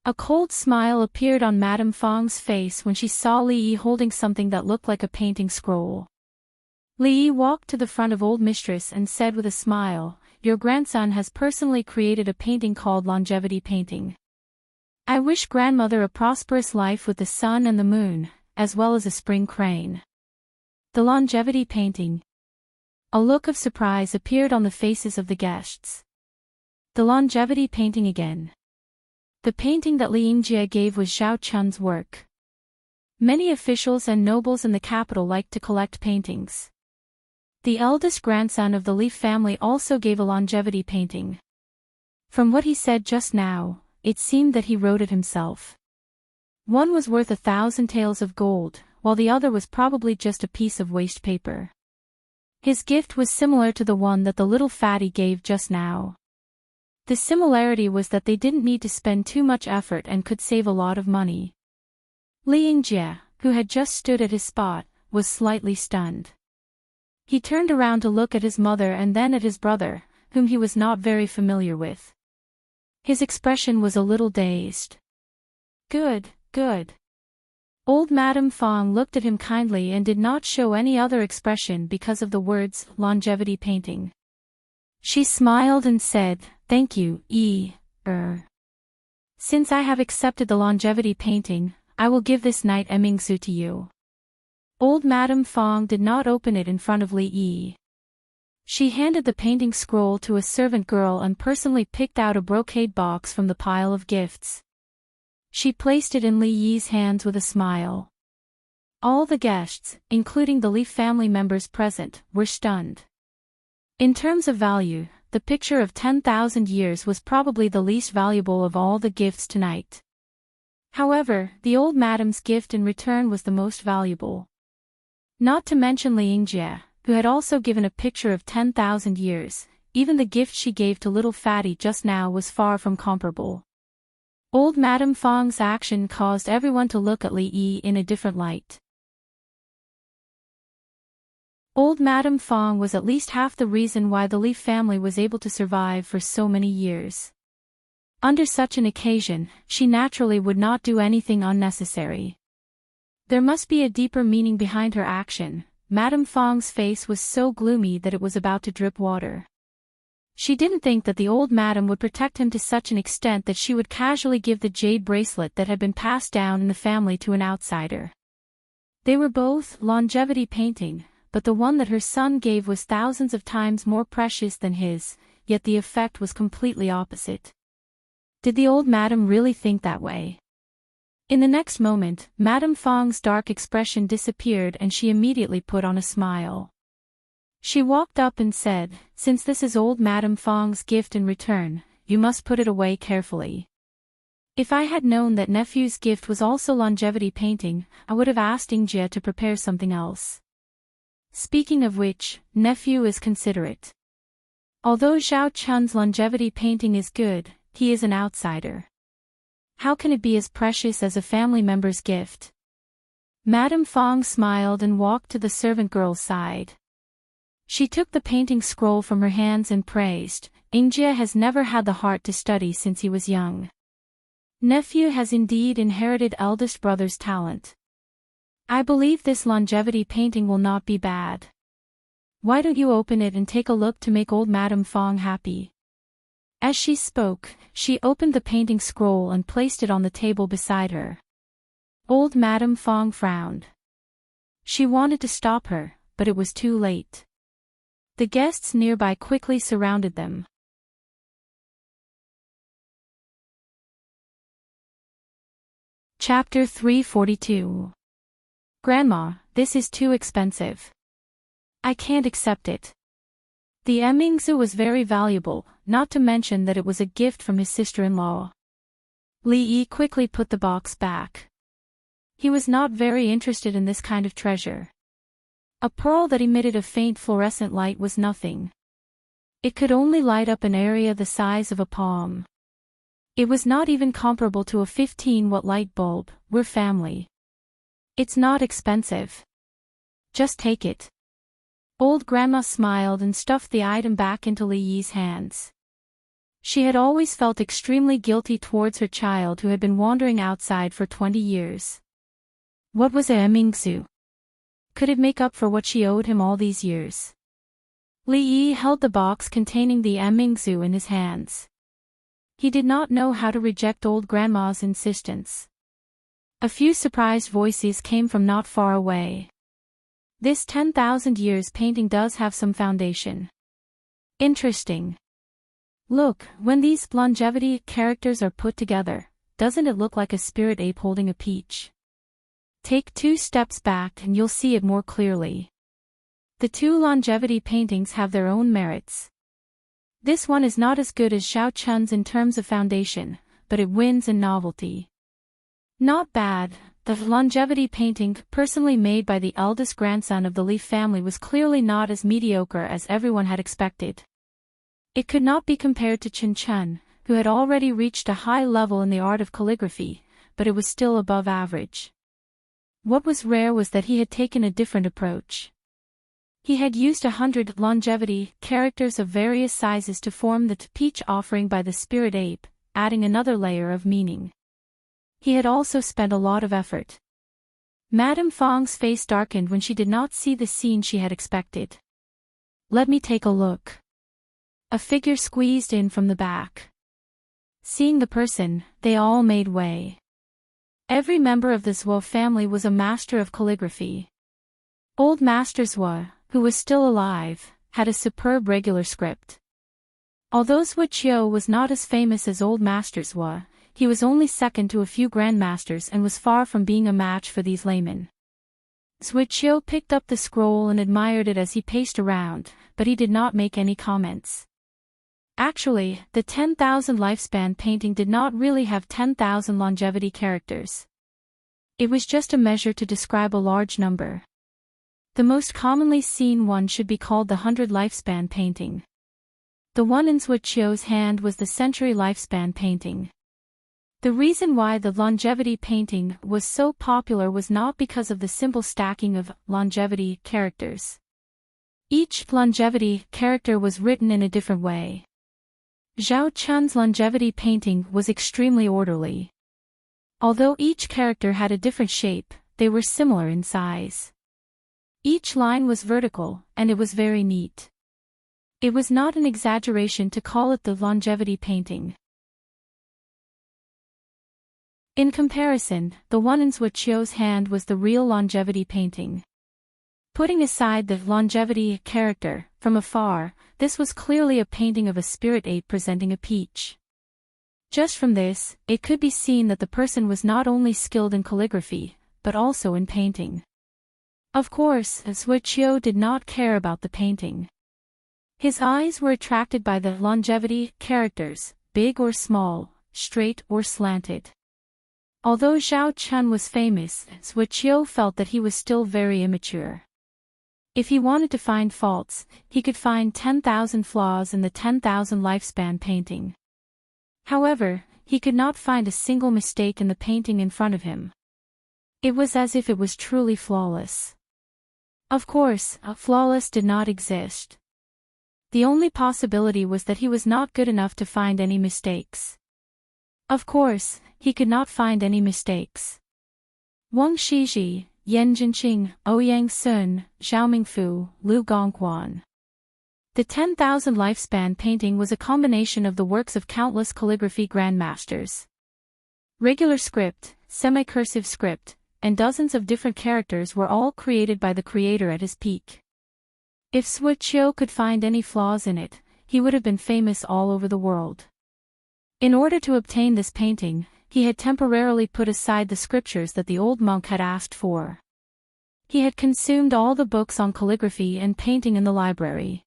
A cold smile appeared on Madame Fong's face when she saw Li Yi holding something that looked like a painting scroll. Li Yi walked to the front of old mistress and said with a smile, "Your grandson has personally created a painting called Longevity Painting. I wish grandmother a prosperous life with the sun and the moon, as well as a spring crane." The Longevity Painting. A look of surprise appeared on the faces of the guests. The Longevity Painting again. The painting that Li Yingjie gave was Zhao Chun's work. Many officials and nobles in the capital liked to collect paintings. The eldest grandson of the Li family also gave a longevity painting. From what he said just now, it seemed that he wrote it himself. One was worth 1,000 taels of gold, while the other was probably just a piece of waste paper. His gift was similar to the one that the little fatty gave just now. The similarity was that they didn't need to spend too much effort and could save a lot of money. Li Yingjie, who had just stood at his spot, was slightly stunned. He turned around to look at his mother and then at his brother, whom he was not very familiar with. His expression was a little dazed. Good, good. Old Madame Fong looked at him kindly and did not show any other expression because of the words, longevity painting. She smiled and said, "Thank you, Since I have accepted the longevity painting, I will give this knight Emingsu to you." Old Madame Fong did not open it in front of Li Yi. She handed the painting scroll to a servant girl and personally picked out a brocade box from the pile of gifts. She placed it in Li Yi's hands with a smile. All the guests, including the Li family members present, were stunned. In terms of value, the picture of 10,000 years was probably the least valuable of all the gifts tonight. However, the old madame's gift in return was the most valuable. Not to mention Li Yingjie, who had also given a picture of 10,000 years, even the gift she gave to little fatty just now was far from comparable. Old Madame Fong's action caused everyone to look at Li Yi in a different light. Old Madame Fong was at least half the reason why the Li family was able to survive for so many years. Under such an occasion, she naturally would not do anything unnecessary. There must be a deeper meaning behind her action. Madame Fong's face was so gloomy that it was about to drip water. She didn't think that the old madam would protect him to such an extent that she would casually give the jade bracelet that had been passed down in the family to an outsider. They were both longevity painting, but the one that her son gave was thousands of times more precious than his, yet the effect was completely opposite. Did the old madam really think that way? In the next moment, Madame Fong's dark expression disappeared and she immediately put on a smile. She walked up and said, "Since this is old Madame Fong's gift in return, you must put it away carefully. If I had known that nephew's gift was also longevity painting, I would have asked Yingjie to prepare something else. Speaking of which, nephew is considerate. Although Zhao Chun's longevity painting is good, he is an outsider. How can it be as precious as a family member's gift?" Madame Fong smiled and walked to the servant girl's side. She took the painting scroll from her hands and praised, "Yingjie has never had the heart to study since he was young. Nephew has indeed inherited eldest brother's talent. I believe this longevity painting will not be bad. Why don't you open it and take a look to make old Madame Fong happy?" As she spoke, she opened the painting scroll and placed it on the table beside her. Old Madame Fong frowned. She wanted to stop her, but it was too late. The guests nearby quickly surrounded them. Chapter 342. Grandma, this is too expensive. I can't accept it. The Emingsu was very valuable, not to mention that it was a gift from his sister-in-law. Li Yi quickly put the box back. He was not very interested in this kind of treasure. A pearl that emitted a faint fluorescent light was nothing. It could only light up an area the size of a palm. It was not even comparable to a 15-watt light bulb. We're family. It's not expensive. Just take it. Old Grandma smiled and stuffed the item back into Li Yi's hands. She had always felt extremely guilty towards her child who had been wandering outside for 20 years. What was a Mingzu? Could it make up for what she owed him all these years? Li Yi held the box containing the Mingzu in his hands. He did not know how to reject old grandma's insistence. A few surprised voices came from not far away. This 10,000 years painting does have some foundation. Interesting. Look, when these longevity characters are put together, doesn't it look like a spirit ape holding a peach? Take 2 steps back and you'll see it more clearly. The 2 longevity paintings have their own merits. This one is not as good as Xiao Chun's in terms of foundation, but it wins in novelty. Not bad. The longevity painting, personally made by the eldest grandson of the Li family, was clearly not as mediocre as everyone had expected. It could not be compared to Chen Chun, who had already reached a high level in the art of calligraphy, but it was still above average. What was rare was that he had taken a different approach. He had used 100 longevity characters of various sizes to form the peach offering by the spirit ape, adding another layer of meaning. He had also spent a lot of effort. Madame Fong's face darkened when she did not see the scene she had expected. Let me take a look. A figure squeezed in from the back. Seeing the person, they all made way. Every member of the Zhuo family was a master of calligraphy. Old Master Zhuo, who was still alive, had a superb regular script. Although Zhuo Qiu was not as famous as Old Master Zhuo, he was only second to a few grandmasters and was far from being a match for these laymen. Zhuo Qiu picked up the scroll and admired it as he paced around, but he did not make any comments. Actually, the 10,000 lifespan painting did not really have 10,000 longevity characters. It was just a measure to describe a large number. The most commonly seen one should be called the 100 lifespan painting. The one in Zhuo Qiu's hand was the century lifespan painting. The reason why the longevity painting was so popular was not because of the simple stacking of longevity characters. Each longevity character was written in a different way. Xiao Chun's longevity painting was extremely orderly. Although each character had a different shape, they were similar in size. Each line was vertical, and it was very neat. It was not an exaggeration to call it the longevity painting. In comparison, the one in Zhuo Qiu's hand was the real longevity painting. Putting aside the longevity character, from afar, this was clearly a painting of a spirit ape presenting a peach. Just from this, it could be seen that the person was not only skilled in calligraphy, but also in painting. Of course, Zhuo Qiu did not care about the painting. His eyes were attracted by the longevity characters, big or small, straight or slanted. Although Xiao Chun was famous, Zhuo Qiu felt that he was still very immature. If he wanted to find faults, he could find 10,000 flaws in the 10,000 lifespan painting. However, he could not find a single mistake in the painting in front of him. It was as if it was truly flawless. Of course, flawless did not exist. The only possibility was that he was not good enough to find any mistakes. Of course, he could not find any mistakes. Wang Shiji, Yan Jinqing, Ouyang Sun, Zhao Mingfu, Lu Gongquan. The 10,000 lifespan painting was a combination of the works of countless calligraphy grandmasters. Regular script, semi-cursive script, and dozens of different characters were all created by the creator at his peak. If Zhuo Qiu could find any flaws in it, he would have been famous all over the world. In order to obtain this painting, he had temporarily put aside the scriptures that the old monk had asked for. He had consumed all the books on calligraphy and painting in the library.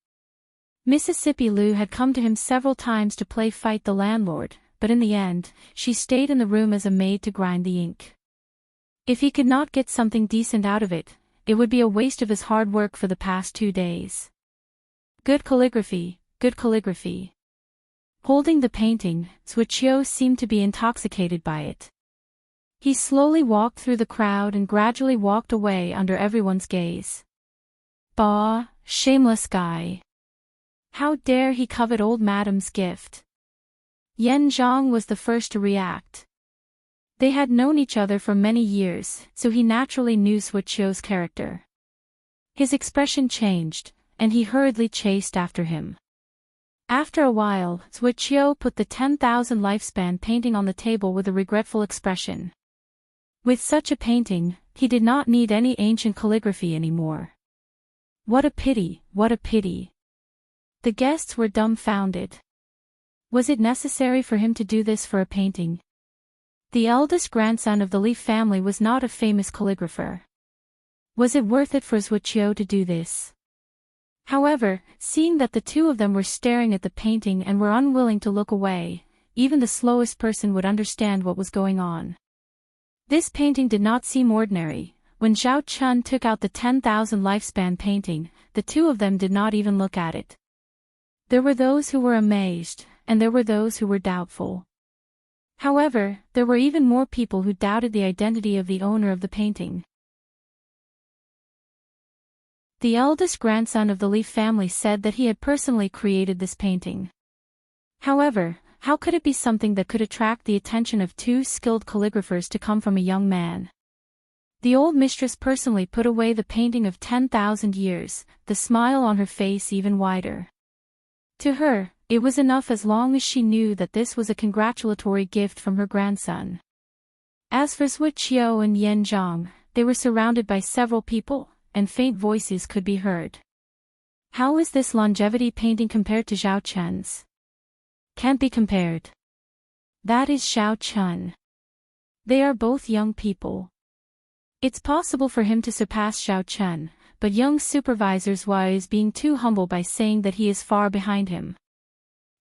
Mississippi Lu had come to him several times to play fight the landlord, but in the end, she stayed in the room as a maid to grind the ink. If he could not get something decent out of it, it would be a waste of his hard work for the past 2 days. Good calligraphy, good calligraphy. Holding the painting, Zhuo Qiu seemed to be intoxicated by it. He slowly walked through the crowd and gradually walked away under everyone's gaze. Bah, shameless guy. How dare he covet old Madame's gift? Yan Zhang was the first to react. They had known each other for many years, so he naturally knew Suochio's character. His expression changed, and he hurriedly chased after him. After a while, Suochio put the 10,000 lifespan painting on the table with a regretful expression. With such a painting, he did not need any ancient calligraphy anymore. What a pity, what a pity. The guests were dumbfounded. Was it necessary for him to do this for a painting? The eldest grandson of the Li family was not a famous calligrapher. Was it worth it for Suochio to do this? However, seeing that the two of them were staring at the painting and were unwilling to look away, even the slowest person would understand what was going on. This painting did not seem ordinary. When Zhao Chun took out the 10,000 lifespan painting, the two of them did not even look at it. There were those who were amazed, and there were those who were doubtful. However, there were even more people who doubted the identity of the owner of the painting. The eldest grandson of the Li family said that he had personally created this painting. However, how could it be something that could attract the attention of two skilled calligraphers to come from a young man? The old mistress personally put away the painting of 10,000 years, the smile on her face even wider. To her, it was enough as long as she knew that this was a congratulatory gift from her grandson. As for Suochio and Yan Zhang, they were surrounded by several people, and faint voices could be heard. How is this longevity painting compared to Zhao Chun's? Can't be compared. That is Zhao Chun. They are both young people. It's possible for him to surpass Zhao Chun, but young supervisor's Wai is being too humble by saying that he is far behind him.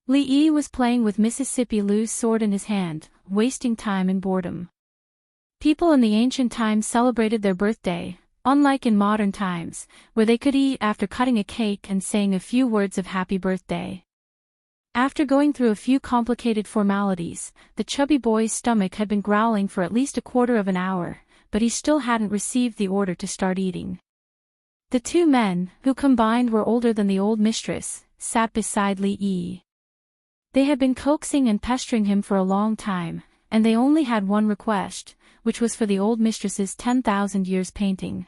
Li Yi was playing with Mississippi Lu's sword in his hand, wasting time in boredom. People in the ancient times celebrated their birthday, unlike in modern times, where they could eat after cutting a cake and saying a few words of happy birthday. After going through a few complicated formalities, the chubby boy's stomach had been growling for at least a quarter of an hour, but he still hadn't received the order to start eating. The two men, who combined were older than the old mistress, sat beside Li Yi. They had been coaxing and pestering him for a long time, and they only had one request, which was for the old mistress's 10,000 years painting.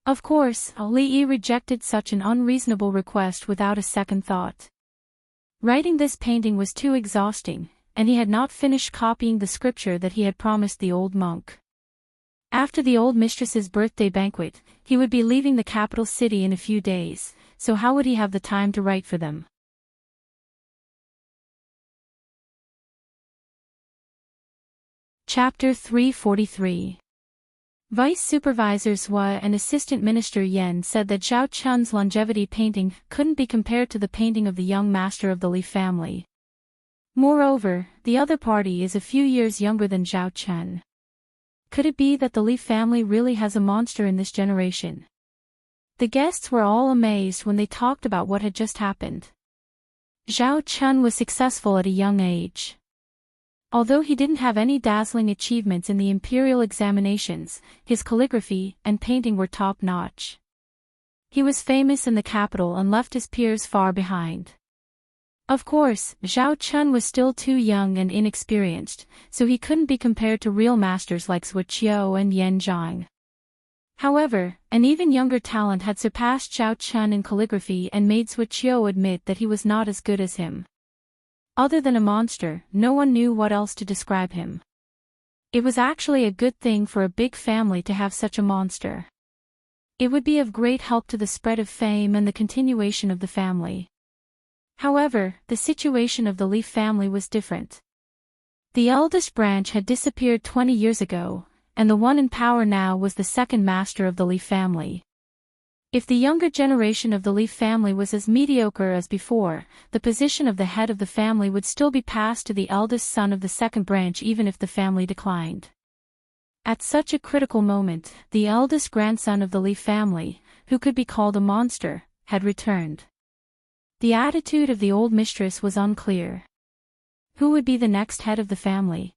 Of course, Li Yi rejected such an unreasonable request without a second thought. Writing this painting was too exhausting, and he had not finished copying the scripture that he had promised the old monk. After the old mistress's birthday banquet, he would be leaving the capital city in a few days, so how would he have the time to write for them? Chapter 343. Vice Supervisors Hua and Assistant Minister Yen said that Zhao Chun's longevity painting couldn't be compared to the painting of the young master of the Li family. Moreover, the other party is a few years younger than Zhao Chun. Could it be that the Li family really has a monster in this generation? The guests were all amazed when they talked about what had just happened. Zhao Chun was successful at a young age. Although he didn't have any dazzling achievements in the imperial examinations, his calligraphy and painting were top-notch. He was famous in the capital and left his peers far behind. Of course, Zhao Chun was still too young and inexperienced, so he couldn't be compared to real masters like Suochio and Yan Zhang. However, an even younger talent had surpassed Zhao Chun in calligraphy and made Suochio admit that he was not as good as him. Other than a monster, no one knew what else to describe him. It was actually a good thing for a big family to have such a monster. It would be of great help to the spread of fame and the continuation of the family. However, the situation of the Li family was different. The eldest branch had disappeared 20 years ago, and the one in power now was the second master of the Li family. If the younger generation of the Li family was as mediocre as before, the position of the head of the family would still be passed to the eldest son of the second branch even if the family declined. At such a critical moment, the eldest grandson of the Li family, who could be called a monster, had returned. The attitude of the old mistress was unclear. Who would be the next head of the family?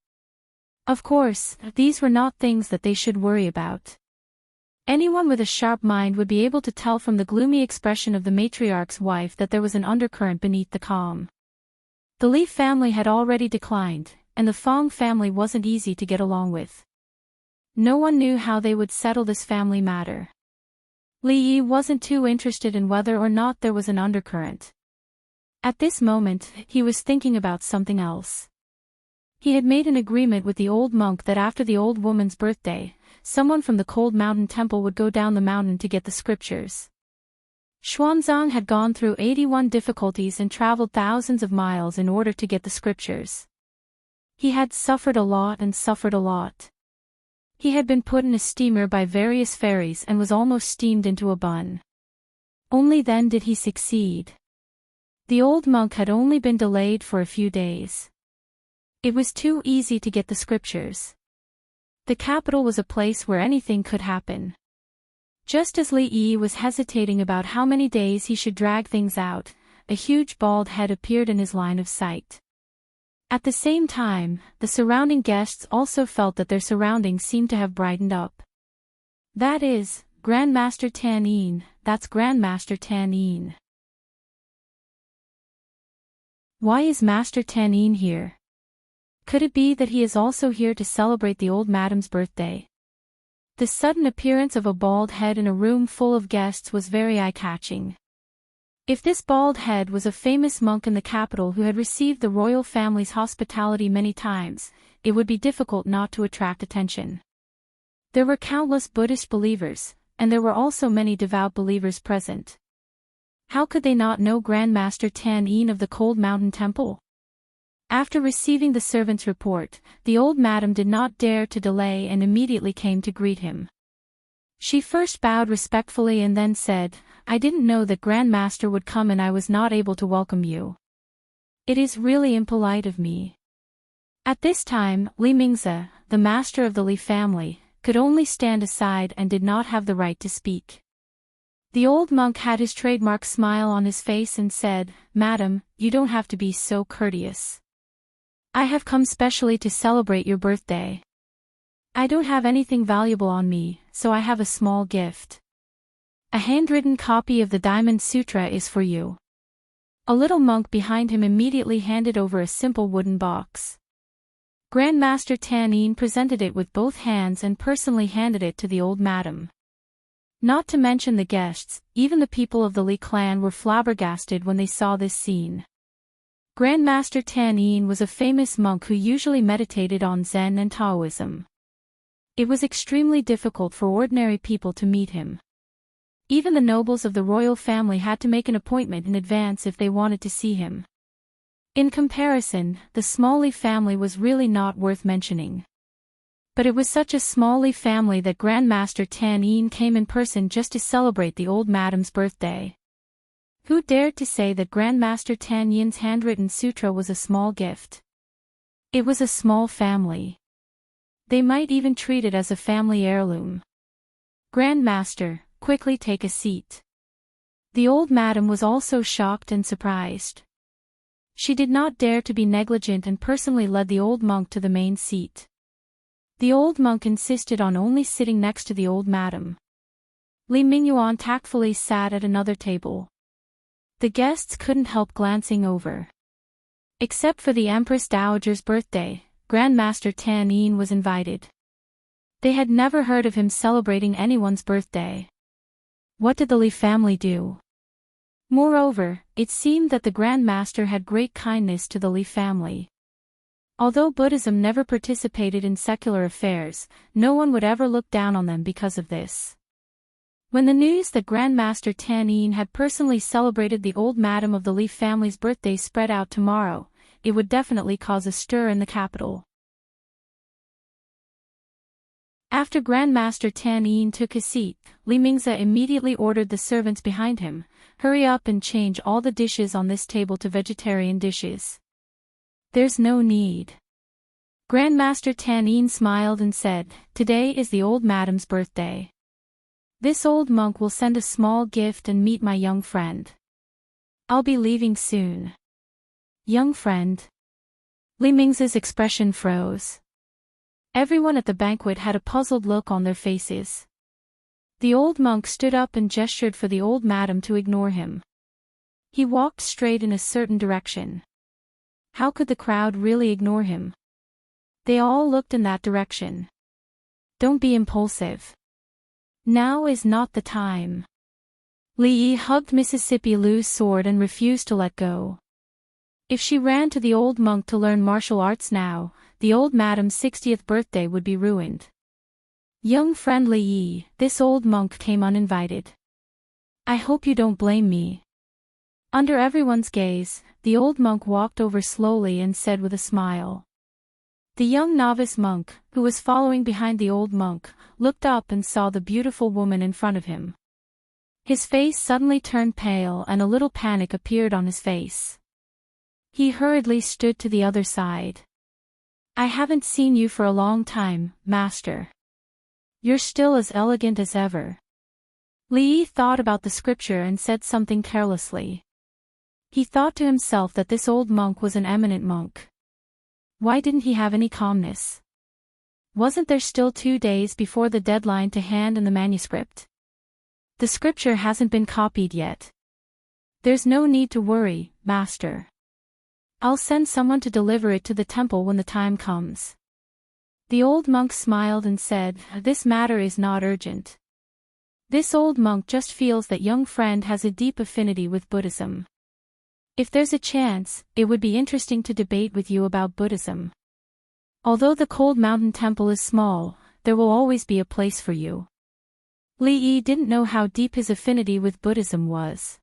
Of course, these were not things that they should worry about. Anyone with a sharp mind would be able to tell from the gloomy expression of the matriarch's wife that there was an undercurrent beneath the calm. The Li family had already declined, and the Fong family wasn't easy to get along with. No one knew how they would settle this family matter. Li Yi wasn't too interested in whether or not there was an undercurrent. At this moment, he was thinking about something else. He had made an agreement with the old monk that after the old woman's birthday, someone from the Cold Mountain Temple would go down the mountain to get the scriptures. Xuanzang had gone through 81 difficulties and traveled thousands of miles in order to get the scriptures. He had suffered a lot and suffered a lot. He had been put in a steamer by various ferries and was almost steamed into a bun. Only then did he succeed. The old monk had only been delayed for a few days. It was too easy to get the scriptures. The capital was a place where anything could happen. Just as Li Yi was hesitating about how many days he should drag things out, a huge bald head appeared in his line of sight. At the same time, the surrounding guests also felt that their surroundings seemed to have brightened up. That is, Grandmaster Tan Yin, that's Grandmaster Tan Yin. Why is Master Tan Yin here? Could it be that he is also here to celebrate the old madam's birthday? The sudden appearance of a bald head in a room full of guests was very eye-catching. If this bald head was a famous monk in the capital who had received the royal family's hospitality many times, it would be difficult not to attract attention. There were countless Buddhist believers, and there were also many devout believers present. How could they not know Grandmaster Tan Yin of the Cold Mountain Temple? After receiving the servant's report, the old madam did not dare to delay and immediately came to greet him. She first bowed respectfully and then said, "I didn't know that Grandmaster would come and I was not able to welcome you. It is really impolite of me." At this time, Li Mingze, the master of the Li family, could only stand aside and did not have the right to speak. The old monk had his trademark smile on his face and said, "Madam, you don't have to be so courteous. I have come specially to celebrate your birthday. I don't have anything valuable on me, so I have a small gift. A handwritten copy of the Diamond Sutra is for you." A little monk behind him immediately handed over a simple wooden box. Grandmaster Tan Yin presented it with both hands and personally handed it to the old madam. Not to mention the guests, even the people of the Li clan were flabbergasted when they saw this scene. Grandmaster Tan Yin was a famous monk who usually meditated on Zen and Taoism. It was extremely difficult for ordinary people to meet him. Even the nobles of the royal family had to make an appointment in advance if they wanted to see him. In comparison, the small Li family was really not worth mentioning. But it was such a small Li family that Grandmaster Tan Yin came in person just to celebrate the old madam's birthday. Who dared to say that Grandmaster Tan Yin's handwritten sutra was a small gift? It was a small family. They might even treat it as a family heirloom. "Grandmaster, quickly take a seat." The old madam was also shocked and surprised. She did not dare to be negligent and personally led the old monk to the main seat. The old monk insisted on only sitting next to the old madam. Li Mingyuan tactfully sat at another table. The guests couldn't help glancing over. Except for the Empress Dowager's birthday, Grandmaster Tan Yin was invited. They had never heard of him celebrating anyone's birthday. What did the Li family do? Moreover, it seemed that the Grandmaster had great kindness to the Li family. Although Buddhism never participated in secular affairs, no one would ever look down on them because of this. When the news that Grandmaster Tan Yin had personally celebrated the old madam of the Li family's birthday spread out tomorrow, it would definitely cause a stir in the capital. After Grandmaster Tan Yin took his seat, Li Mingze immediately ordered the servants behind him, "Hurry up and change all the dishes on this table to vegetarian dishes." "There's no need." Grandmaster Tan Yin smiled and said, "Today is the old madam's birthday. This old monk will send a small gift and meet my young friend. I'll be leaving soon." "Young friend?" Li Mingze's expression froze. Everyone at the banquet had a puzzled look on their faces. The old monk stood up and gestured for the old madam to ignore him. He walked straight in a certain direction. How could the crowd really ignore him? They all looked in that direction. Don't be impulsive. Now is not the time. Li Yi hugged Mississippi Lu's sword and refused to let go. If she ran to the old monk to learn martial arts now, the old madam's 60th birthday would be ruined. Young friend Li Yi, this old monk came uninvited. I hope you don't blame me. Under everyone's gaze, the old monk walked over slowly and said with a smile. The young novice monk, who was following behind the old monk, looked up and saw the beautiful woman in front of him. His face suddenly turned pale and a little panic appeared on his face. He hurriedly stood to the other side. I haven't seen you for a long time, master. You're still as elegant as ever. Li Yi thought about the scripture and said something carelessly. He thought to himself that this old monk was an eminent monk. Why didn't he have any calmness? Wasn't there still 2 days before the deadline to hand in the manuscript? The scripture hasn't been copied yet. There's no need to worry, master. I'll send someone to deliver it to the temple when the time comes. The old monk smiled and said, this matter is not urgent. This old monk just feels that young friend has a deep affinity with Buddhism. If there's a chance, it would be interesting to debate with you about Buddhism. Although the cold mountain temple is small, there will always be a place for you. Li Yi didn't know how deep his affinity with Buddhism was.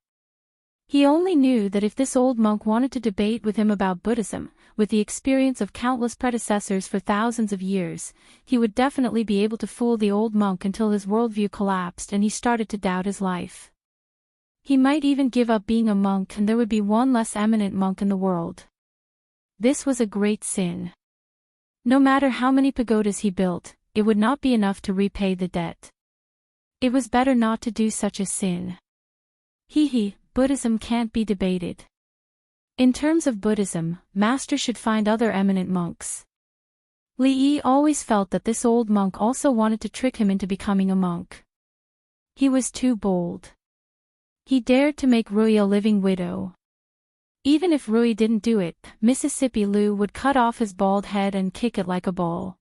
He only knew that if this old monk wanted to debate with him about Buddhism, with the experience of countless predecessors for thousands of years, he would definitely be able to fool the old monk until his worldview collapsed and he started to doubt his life. He might even give up being a monk and there would be one less eminent monk in the world. This was a great sin. No matter how many pagodas he built, it would not be enough to repay the debt. It was better not to do such a sin. Buddhism can't be debated. In terms of Buddhism, master should find other eminent monks. Li Yi always felt that this old monk also wanted to trick him into becoming a monk. He was too bold. He dared to make Rui a living widow. Even if Rui didn't do it, Mississippi Lu would cut off his bald head and kick it like a ball.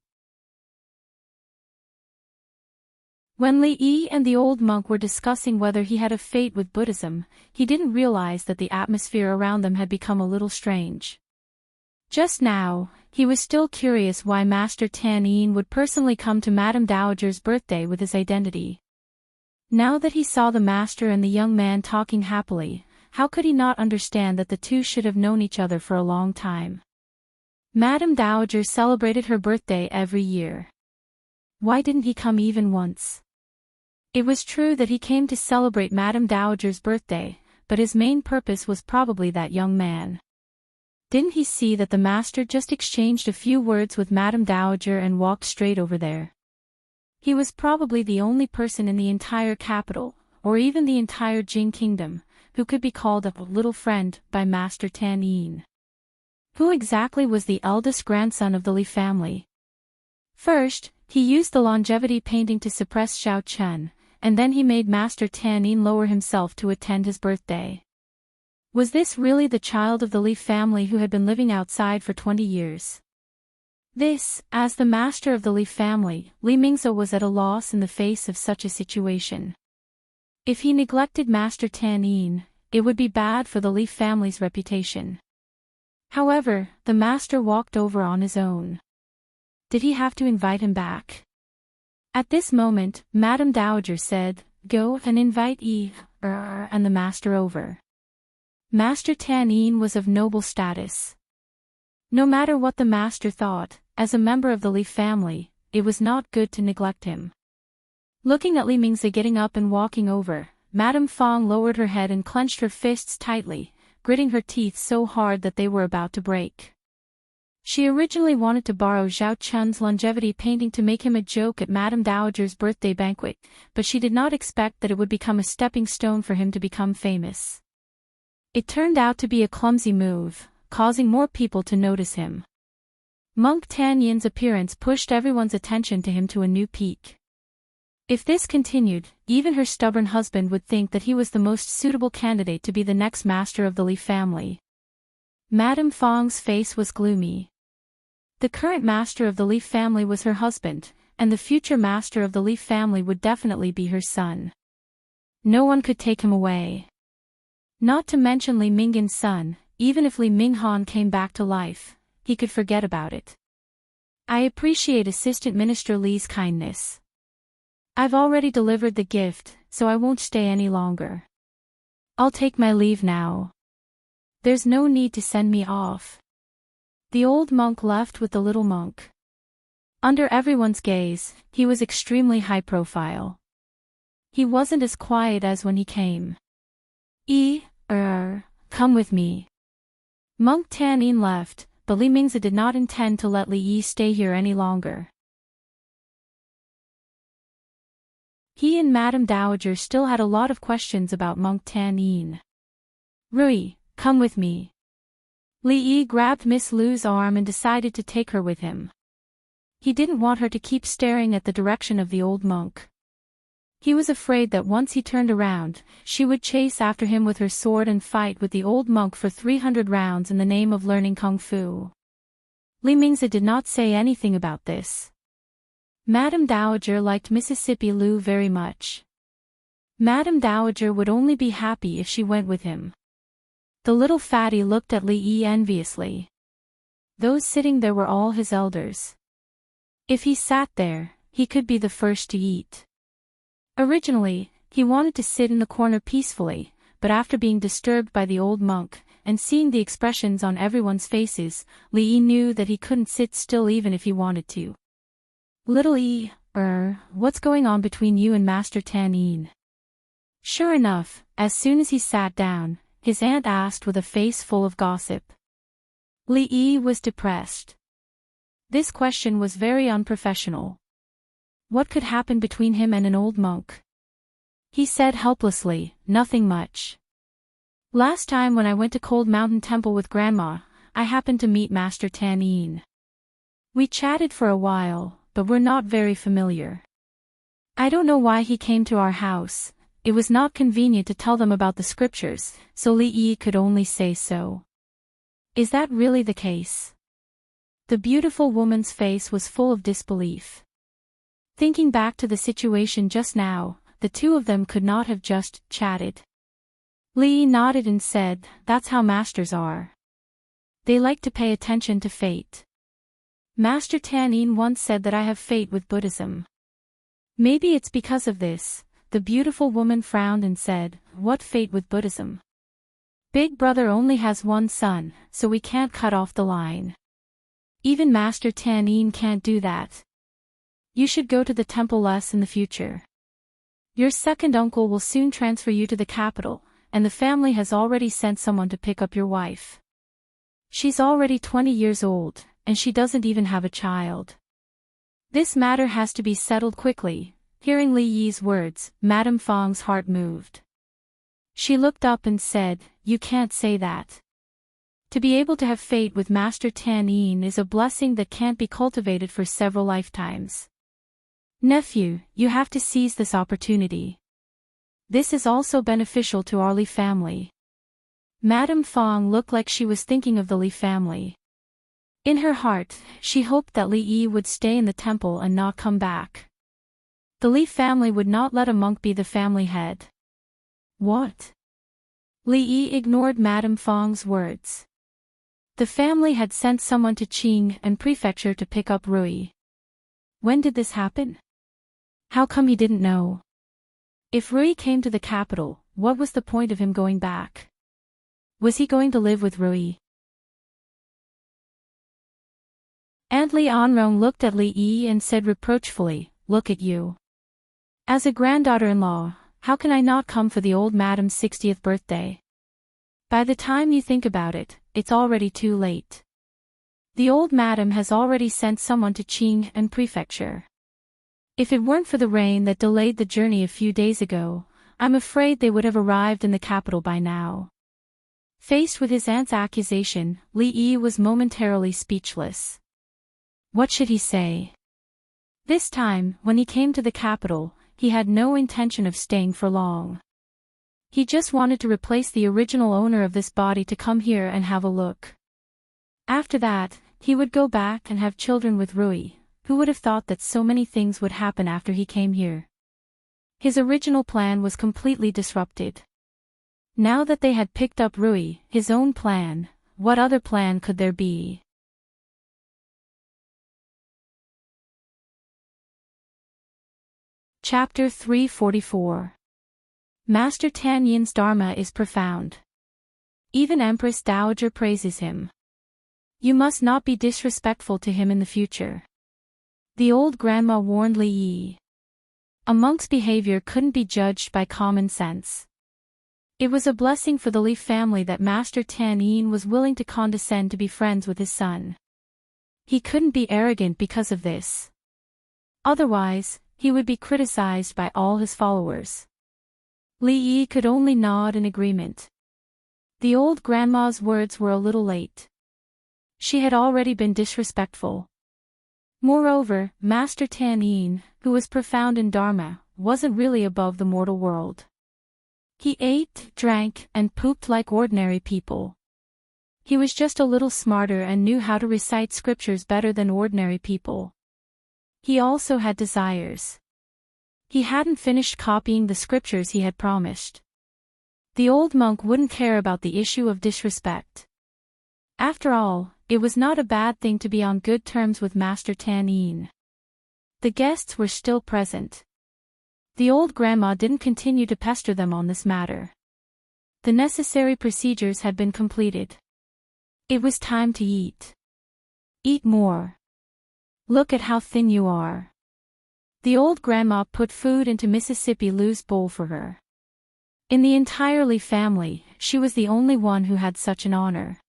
When Li Yi and the old monk were discussing whether he had a fate with Buddhism, he didn't realize that the atmosphere around them had become a little strange. Just now, he was still curious why Master Tan Yin would personally come to Madame Dowager's birthday with his identity. Now that he saw the master and the young man talking happily, how could he not understand that the two should have known each other for a long time? Madame Dowager celebrated her birthday every year. Why didn't he come even once? It was true that he came to celebrate Madame Dowager's birthday, but his main purpose was probably that young man. Didn't he see that the master just exchanged a few words with Madame Dowager and walked straight over there? He was probably the only person in the entire capital, or even the entire Jing kingdom, who could be called a little friend by Master Tan Yin. Who exactly was the eldest grandson of the Li family? First, he used the longevity painting to suppress Xiao Chen, and then he made Master Tan Yin lower himself to attend his birthday. Was this really the child of the Li family who had been living outside for 20 years? As the master of the Li family, Li Mingzhe was at a loss in the face of such a situation. If he neglected Master Tan Yin, it would be bad for the Li family's reputation. However, the master walked over on his own. Did he have to invite him back? At this moment, Madame Dowager said, "Go and invite and the master over." Master Tan Yin was of noble status. No matter what the master thought, as a member of the Li family, it was not good to neglect him. Looking at Li Mingzhe getting up and walking over, Madame Fong lowered her head and clenched her fists tightly, gritting her teeth so hard that they were about to break. She originally wanted to borrow Xiao Chen's longevity painting to make him a joke at Madame Dowager's birthday banquet, but she did not expect that it would become a stepping stone for him to become famous. It turned out to be a clumsy move, causing more people to notice him. Monk Tan Yin's appearance pushed everyone's attention to him to a new peak. If this continued, even her stubborn husband would think that he was the most suitable candidate to be the next master of the Li family. Madame Fong's face was gloomy. The current master of the Li family was her husband, and the future master of the Li family would definitely be her son. No one could take him away. Not to mention Li Mingyan's son, even if Li Minghan came back to life, he could forget about it. I appreciate Assistant Minister Li's kindness. I've already delivered the gift, so I won't stay any longer. I'll take my leave now. There's no need to send me off. The old monk left with the little monk. Under everyone's gaze, he was extremely high profile. He wasn't as quiet as when he came. Come with me. Monk Tan-yin left, but Li Mingzi did not intend to let Li Yi stay here any longer. He and Madame Dowager still had a lot of questions about Monk Tan-yin. Rui, come with me. Li Yi grabbed Miss Lu's arm and decided to take her with him. He didn't want her to keep staring at the direction of the old monk. He was afraid that once he turned around, she would chase after him with her sword and fight with the old monk for 300 rounds in the name of learning kung fu. Li Mingzi did not say anything about this. Madame Dowager liked Mississippi Lu very much. Madame Dowager would only be happy if she went with him. The little fatty looked at Li Yi enviously. Those sitting there were all his elders. If he sat there, he could be the first to eat. Originally, he wanted to sit in the corner peacefully, but after being disturbed by the old monk, and seeing the expressions on everyone's faces, Li Yi knew that he couldn't sit still even if he wanted to. Little Yi, what's going on between you and Master Tan-yin? Sure enough, as soon as he sat down, his aunt asked with a face full of gossip. Li Yi was depressed. This question was very unprofessional. What could happen between him and an old monk? He said helplessly, nothing much. Last time when I went to Cold Mountain Temple with Grandma, I happened to meet Master Tan-yin. We chatted for a while, but we're not very familiar. I don't know why he came to our house. It was not convenient to tell them about the scriptures, so Li Yi could only say so. Is that really the case? The beautiful woman's face was full of disbelief. Thinking back to the situation just now, the two of them could not have just chatted. Li Yi nodded and said, that's how masters are. They like to pay attention to fate. Master Tan-yin once said that I have fate with Buddhism. Maybe it's because of this. The beautiful woman frowned and said, what fate with Buddhism? Big brother only has one son, so we can't cut off the line. Even Master Tan-yin can't do that. You should go to the temple less in the future. Your second uncle will soon transfer you to the capital, and the family has already sent someone to pick up your wife. She's already 20 years old, and she doesn't even have a child. This matter has to be settled quickly. Hearing Li Yi's words, Madame Fong's heart moved. She looked up and said, you can't say that. To be able to have fate with Master Tan-yin is a blessing that can't be cultivated for several lifetimes. Nephew, you have to seize this opportunity. This is also beneficial to our Li family. Madame Fong looked like she was thinking of the Li family. In her heart, she hoped that Li Yi would stay in the temple and not come back. The Li family would not let a monk be the family head. What? Li Yi ignored Madame Fong's words. The family had sent someone to Qing and Prefecture to pick up Rui. When did this happen? How come he didn't know? If Rui came to the capital, what was the point of him going back? Was he going to live with Rui? Aunt Li Anrong looked at Li Yi and said reproachfully, look at you. As a granddaughter-in-law, how can I not come for the old madam's 60th birthday? By the time you think about it, it's already too late. The old madam has already sent someone to Qing and Prefecture. If it weren't for the rain that delayed the journey a few days ago, I'm afraid they would have arrived in the capital by now. Faced with his aunt's accusation, Li Yi was momentarily speechless. What should he say? This time, when he came to the capital, he had no intention of staying for long. He just wanted to replace the original owner of this body to come here and have a look. After that, he would go back and have children with Rui. Who would have thought that so many things would happen after he came here? His original plan was completely disrupted. Now that they had picked up Rui, his own plan, what other plan could there be? Chapter 344. Master Tan Yin's Dharma is profound. Even Empress Dowager praises him. You must not be disrespectful to him in the future. The old grandma warned Li Yi. A monk's behavior couldn't be judged by common sense. It was a blessing for the Li family that Master Tan Yin was willing to condescend to be friends with his son. He couldn't be arrogant because of this. Otherwise, he would be criticized by all his followers. Li Yi could only nod in agreement. The old grandma's words were a little late. She had already been disrespectful. Moreover, Master Tan Yin, who was profound in Dharma, wasn't really above the mortal world. He ate, drank, and pooped like ordinary people. He was just a little smarter and knew how to recite scriptures better than ordinary people. He also had desires. He hadn't finished copying the scriptures he had promised. The old monk wouldn't care about the issue of disrespect. After all, it was not a bad thing to be on good terms with Master Tan Yin. The guests were still present. The old grandma didn't continue to pester them on this matter. The necessary procedures had been completed. It was time to eat. Eat more. Look at how thin you are. The old grandma put food into Mississippi Lou's bowl for her. In the entire Li family, she was the only one who had such an honor.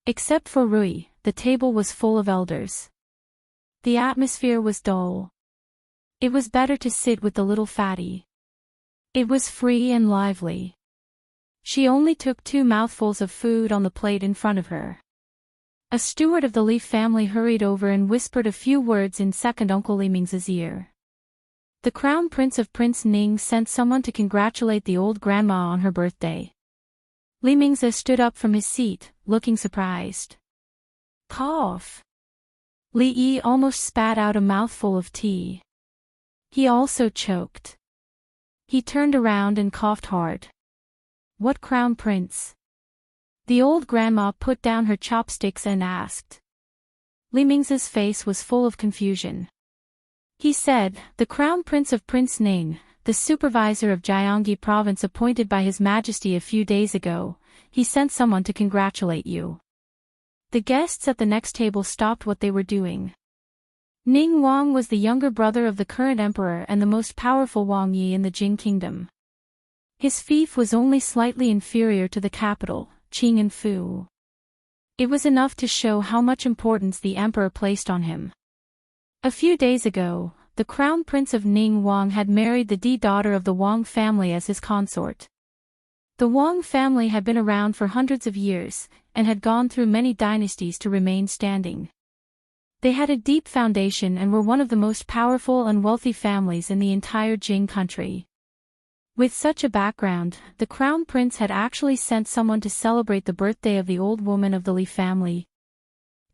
Except for Rui, the table was full of elders. The atmosphere was dull. It was better to sit with the little fatty. It was free and lively. She only took 2 mouthfuls of food on the plate in front of her. A steward of the Li family hurried over and whispered a few words in second Uncle Li Ming's ear. The Crown Prince of Prince Ning sent someone to congratulate the old grandma on her birthday. Li Mingze stood up from his seat, looking surprised. Cough. Li Yi almost spat out a mouthful of tea. He also choked. He turned around and coughed hard. What crown prince? The old grandma put down her chopsticks and asked. Li Mingze's face was full of confusion. He said, the Crown Prince of Prince Ning, the supervisor of Jiangyi province appointed by His Majesty a few days ago, he sent someone to congratulate you. The guests at the next table stopped what they were doing. Ning Wang was the younger brother of the current emperor and the most powerful Wang Yi in the Jing kingdom. His fief was only slightly inferior to the capital, Qing and Fu. It was enough to show how much importance the emperor placed on him. A few days ago, the Crown Prince of Ning Wang had married the daughter of the Wang family as his consort. The Wang family had been around for hundreds of years, and had gone through many dynasties to remain standing. They had a deep foundation and were one of the most powerful and wealthy families in the entire Jing country. With such a background, the Crown Prince had actually sent someone to celebrate the birthday of the old woman of the Li family.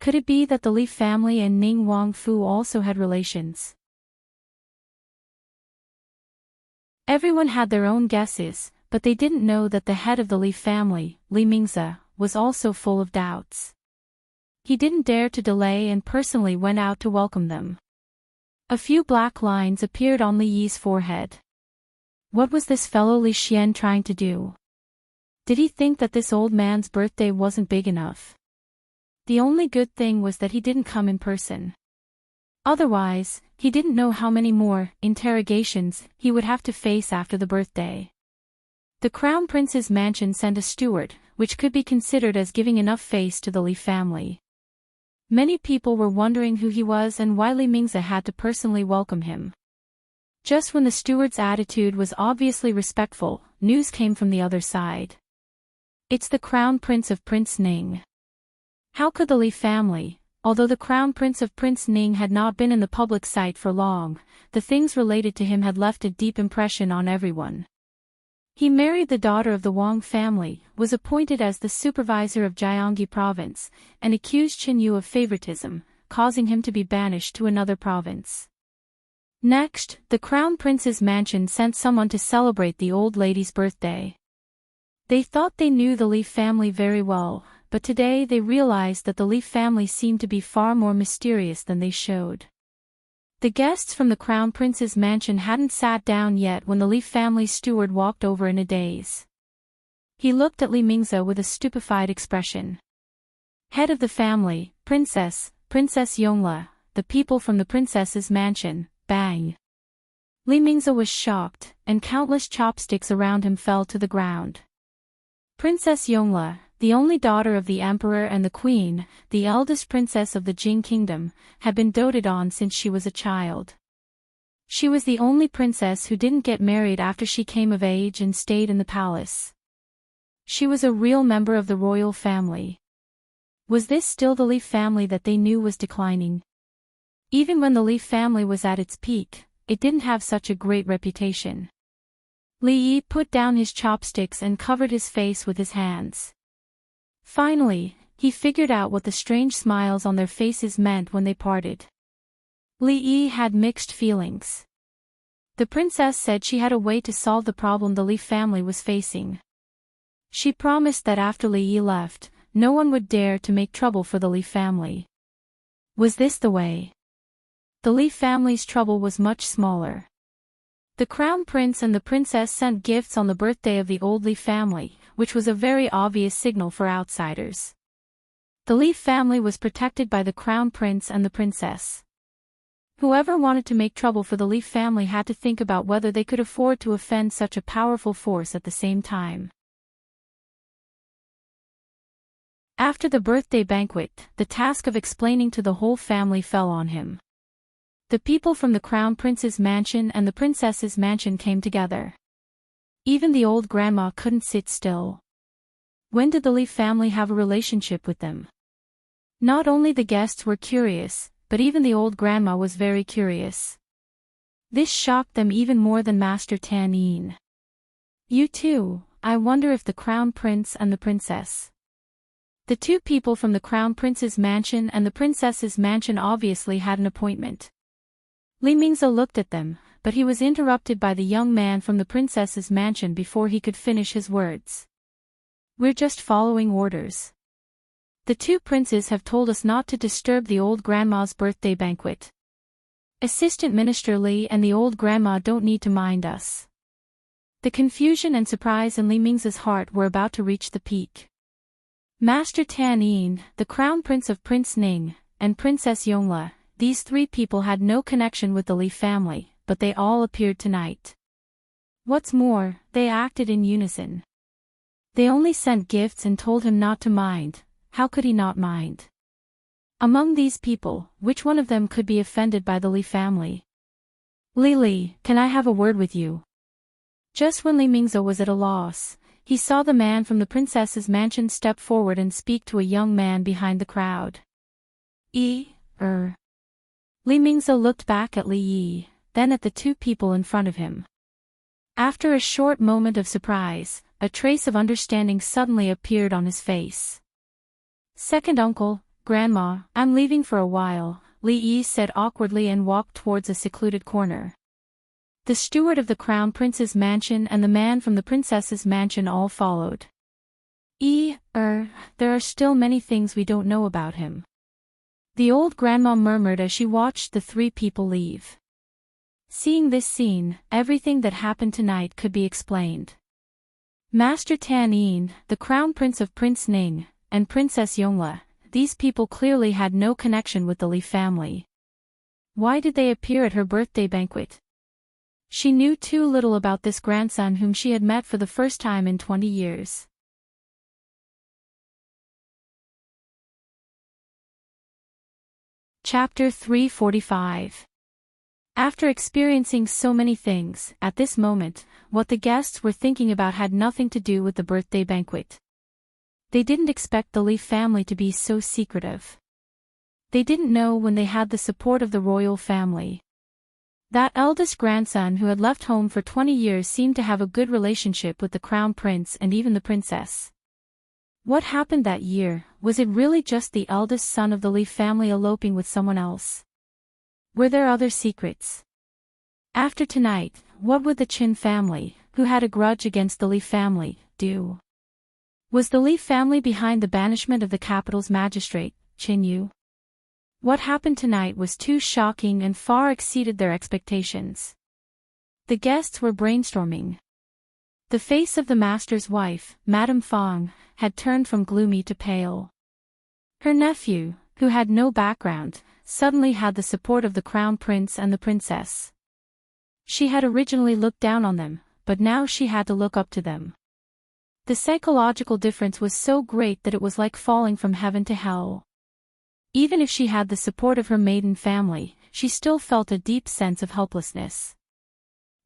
Could it be that the Li family and Ning Wang Fu also had relations? Everyone had their own guesses, but they didn't know that the head of the Li family, Li Mingze, was also full of doubts. He didn't dare to delay and personally went out to welcome them. A few black lines appeared on Li Yi's forehead. What was this fellow Li Xian trying to do? Did he think that this old man's birthday wasn't big enough? The only good thing was that he didn't come in person. Otherwise, he didn't know how many more interrogations he would have to face after the birthday. The Crown Prince's mansion sent a steward, which could be considered as giving enough face to the Li family. Many people were wondering who he was and why Li Mingze had to personally welcome him. Just when the steward's attitude was obviously respectful, news came from the other side. It's the Crown Prince of Prince Ning. How could the Li family, Although the crown prince of Prince Ning had not been in the public sight for long, the things related to him had left a deep impression on everyone. He married the daughter of the Wang family, was appointed as the supervisor of Gyeonggi province, and accused Qin Yu of favoritism, causing him to be banished to another province. Next, the crown prince's mansion sent someone to celebrate the old lady's birthday. They thought they knew the Li family very well, but today they realized that the Li family seemed to be far more mysterious than they showed. The guests from the crown prince's mansion hadn't sat down yet when the Li family's steward walked over in a daze. He looked at Li Mingze with a stupefied expression. Head of the family, Princess Yongle, the people from the princess's mansion, bang. Li Mingze was shocked, and countless chopsticks around him fell to the ground. Princess Yongle, the only daughter of the emperor and the queen, the eldest princess of the Jing kingdom, had been doted on since she was a child. She was the only princess who didn't get married after she came of age and stayed in the palace. She was a real member of the royal family. Was this still the Li family that they knew was declining? Even when the Li family was at its peak, it didn't have such a great reputation. Li Yi put down his chopsticks and covered his face with his hands. Finally, he figured out what the strange smiles on their faces meant when they parted. Li Yi had mixed feelings. The princess said she had a way to solve the problem the Li family was facing. She promised that after Li Yi left, no one would dare to make trouble for the Li family. Was this the way? The Li family's trouble was much smaller. The crown prince and the princess sent gifts on the birthday of the old Li family, which was a very obvious signal for outsiders. The Li family was protected by the crown prince and the princess. Whoever wanted to make trouble for the Li family had to think about whether they could afford to offend such a powerful force at the same time. After the birthday banquet, the task of explaining to the whole family fell on him. The people from the crown prince's mansion and the princess's mansion came together. Even the old grandma couldn't sit still. When did the Li family have a relationship with them? Not only the guests were curious, but even the old grandma was very curious. This shocked them even more than Master Tan Yin. You too, I wonder if the crown prince and the princess. The two people from the crown prince's mansion and the princess's mansion obviously had an appointment. Li Mingze looked at them, but he was interrupted by the young man from the princess's mansion before he could finish his words. We're just following orders. The two princes have told us not to disturb the old grandma's birthday banquet. Assistant Minister Li and the old grandma don't need to mind us. The confusion and surprise in Li Mingze's heart were about to reach the peak. Master Tan Yin, the crown prince of Prince Ning, and Princess Yongle, these three people had no connection with the Li family, but they all appeared tonight. What's more, they acted in unison. They only sent gifts and told him not to mind. How could he not mind? Among these people, which one of them could be offended by the Li family? Li, can I have a word with you? Just when Li Mingze was at a loss, he saw the man from the princess's mansion step forward and speak to a young man behind the crowd. Li Mingze looked back at Li Yi, then at the two people in front of him. After a short moment of surprise, a trace of understanding suddenly appeared on his face. Second uncle, grandma, I'm leaving for a while, Li Yi said awkwardly and walked towards a secluded corner. The steward of the crown prince's mansion and the man from the princess's mansion all followed. There are still many things we don't know about him. The old grandma murmured as she watched the three people leave. Seeing this scene, everything that happened tonight could be explained. Master Tan Yin, the crown prince of Prince Ning, and Princess Yongle, these people clearly had no connection with the Li family. Why did they appear at her birthday banquet? She knew too little about this grandson whom she had met for the first time in 20 years. Chapter 345. After experiencing so many things, at this moment, what the guests were thinking about had nothing to do with the birthday banquet. They didn't expect the Li family to be so secretive. they didn't know when they had the support of the royal family. That eldest grandson who had left home for 20 years seemed to have a good relationship with the crown prince and even the princess. What happened that year? Was it really just the eldest son of the Li family eloping with someone else? Were there other secrets? After tonight, what would the Qin family, who had a grudge against the Li family, do? Was the Li family behind the banishment of the capital's magistrate, Qin Yu? What happened tonight was too shocking and far exceeded their expectations. The guests were brainstorming. The face of the master's wife, Madame Fong, had turned from gloomy to pale. Her nephew, who had no background, suddenly had the support of the crown prince and the princess. She had originally looked down on them, but now she had to look up to them. The psychological difference was so great that it was like falling from heaven to hell. Even if she had the support of her maiden family, she still felt a deep sense of helplessness.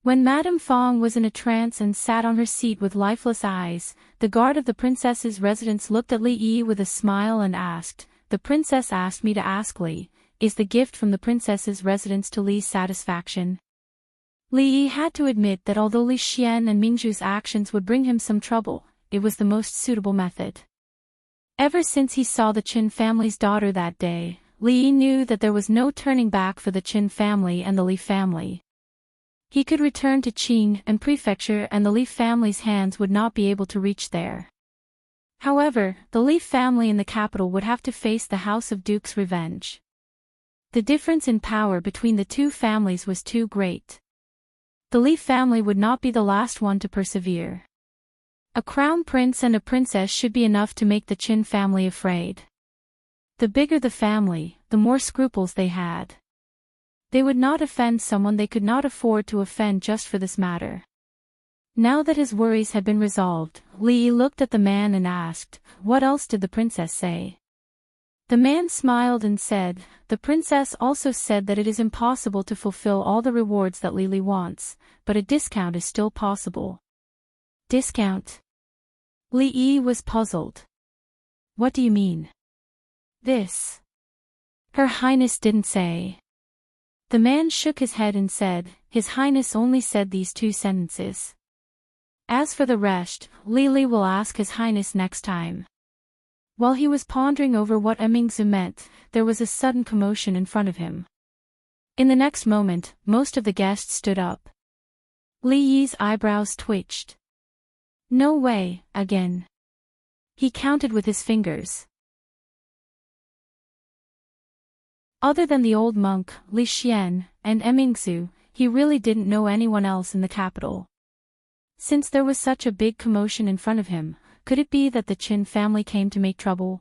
When Madame Fong was in a trance and sat on her seat with lifeless eyes, the guard of the princess's residence looked at Li Yi with a smile and asked, "The princess asked me to ask Li, is the gift from the princess's residence to Li's satisfaction?" Li Yi had to admit that although Li Xian and Mingzhu's actions would bring him some trouble, it was the most suitable method. Ever since he saw the Qin family's daughter that day, Li Yi knew that there was no turning back for the Qin family and the Li family. He could return to Qing and Prefecture and the Li family's hands would not be able to reach there. However, the Li family in the capital would have to face the House of Dukes' revenge. The difference in power between the two families was too great. The Li family would not be the last one to persevere. A crown prince and a princess should be enough to make the Qin family afraid. The bigger the family, the more scruples they had. They would not offend someone they could not afford to offend just for this matter. Now that his worries had been resolved, Li Yi looked at the man and asked, "What else did the princess say?" The man smiled and said, "The princess also said that it is impossible to fulfill all the rewards that Li wants, but a discount is still possible." Discount? Li Yi was puzzled. What do you mean? This. Her Highness didn't say. The man shook his head and said, "His Highness only said these two sentences. As for the rest, Li will ask His Highness next time." While he was pondering over what Mingzhu meant, there was a sudden commotion in front of him. In the next moment, most of the guests stood up. Li Yi's eyebrows twitched. "No way, again." He counted with his fingers. Other than the old monk, Li Xian, and Mingzhu, he really didn't know anyone else in the capital. Since there was such a big commotion in front of him, could it be that the Qin family came to make trouble?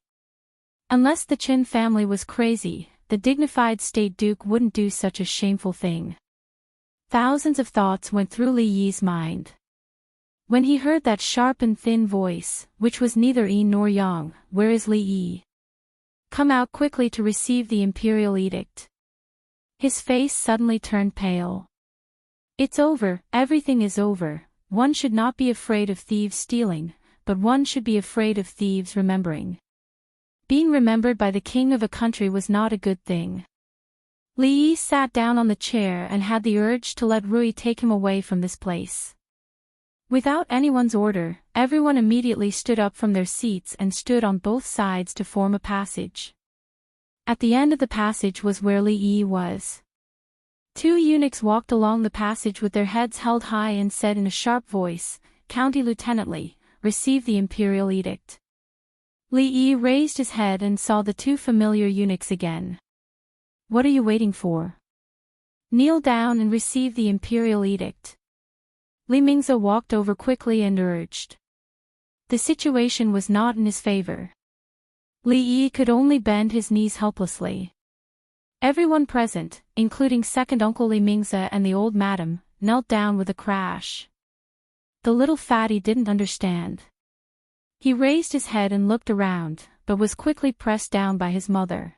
Unless the Qin family was crazy, the dignified state duke wouldn't do such a shameful thing. Thousands of thoughts went through Li Yi's mind. When he heard that sharp and thin voice, which was neither yin nor yang, "Where is Li Yi? Come out quickly to receive the imperial edict." His face suddenly turned pale. "It's over, everything is over. One should not be afraid of thieves stealing, but one should be afraid of thieves remembering." Being remembered by the king of a country was not a good thing. Li Yi sat down on the chair and had the urge to let Rui take him away from this place. Without anyone's order, everyone immediately stood up from their seats and stood on both sides to form a passage. At the end of the passage was where Li Yi was. Two eunuchs walked along the passage with their heads held high and said in a sharp voice, "County Lieutenant Li, receive the imperial edict." Li Yi raised his head and saw the two familiar eunuchs again. "What are you waiting for? Kneel down and receive the imperial edict." Li Mingzhu walked over quickly and urged. The situation was not in his favor. Li Yi could only bend his knees helplessly. Everyone present, including second uncle Li Mingzhu and the old madam, knelt down with a crash. The little fatty didn't understand. He raised his head and looked around, but was quickly pressed down by his mother.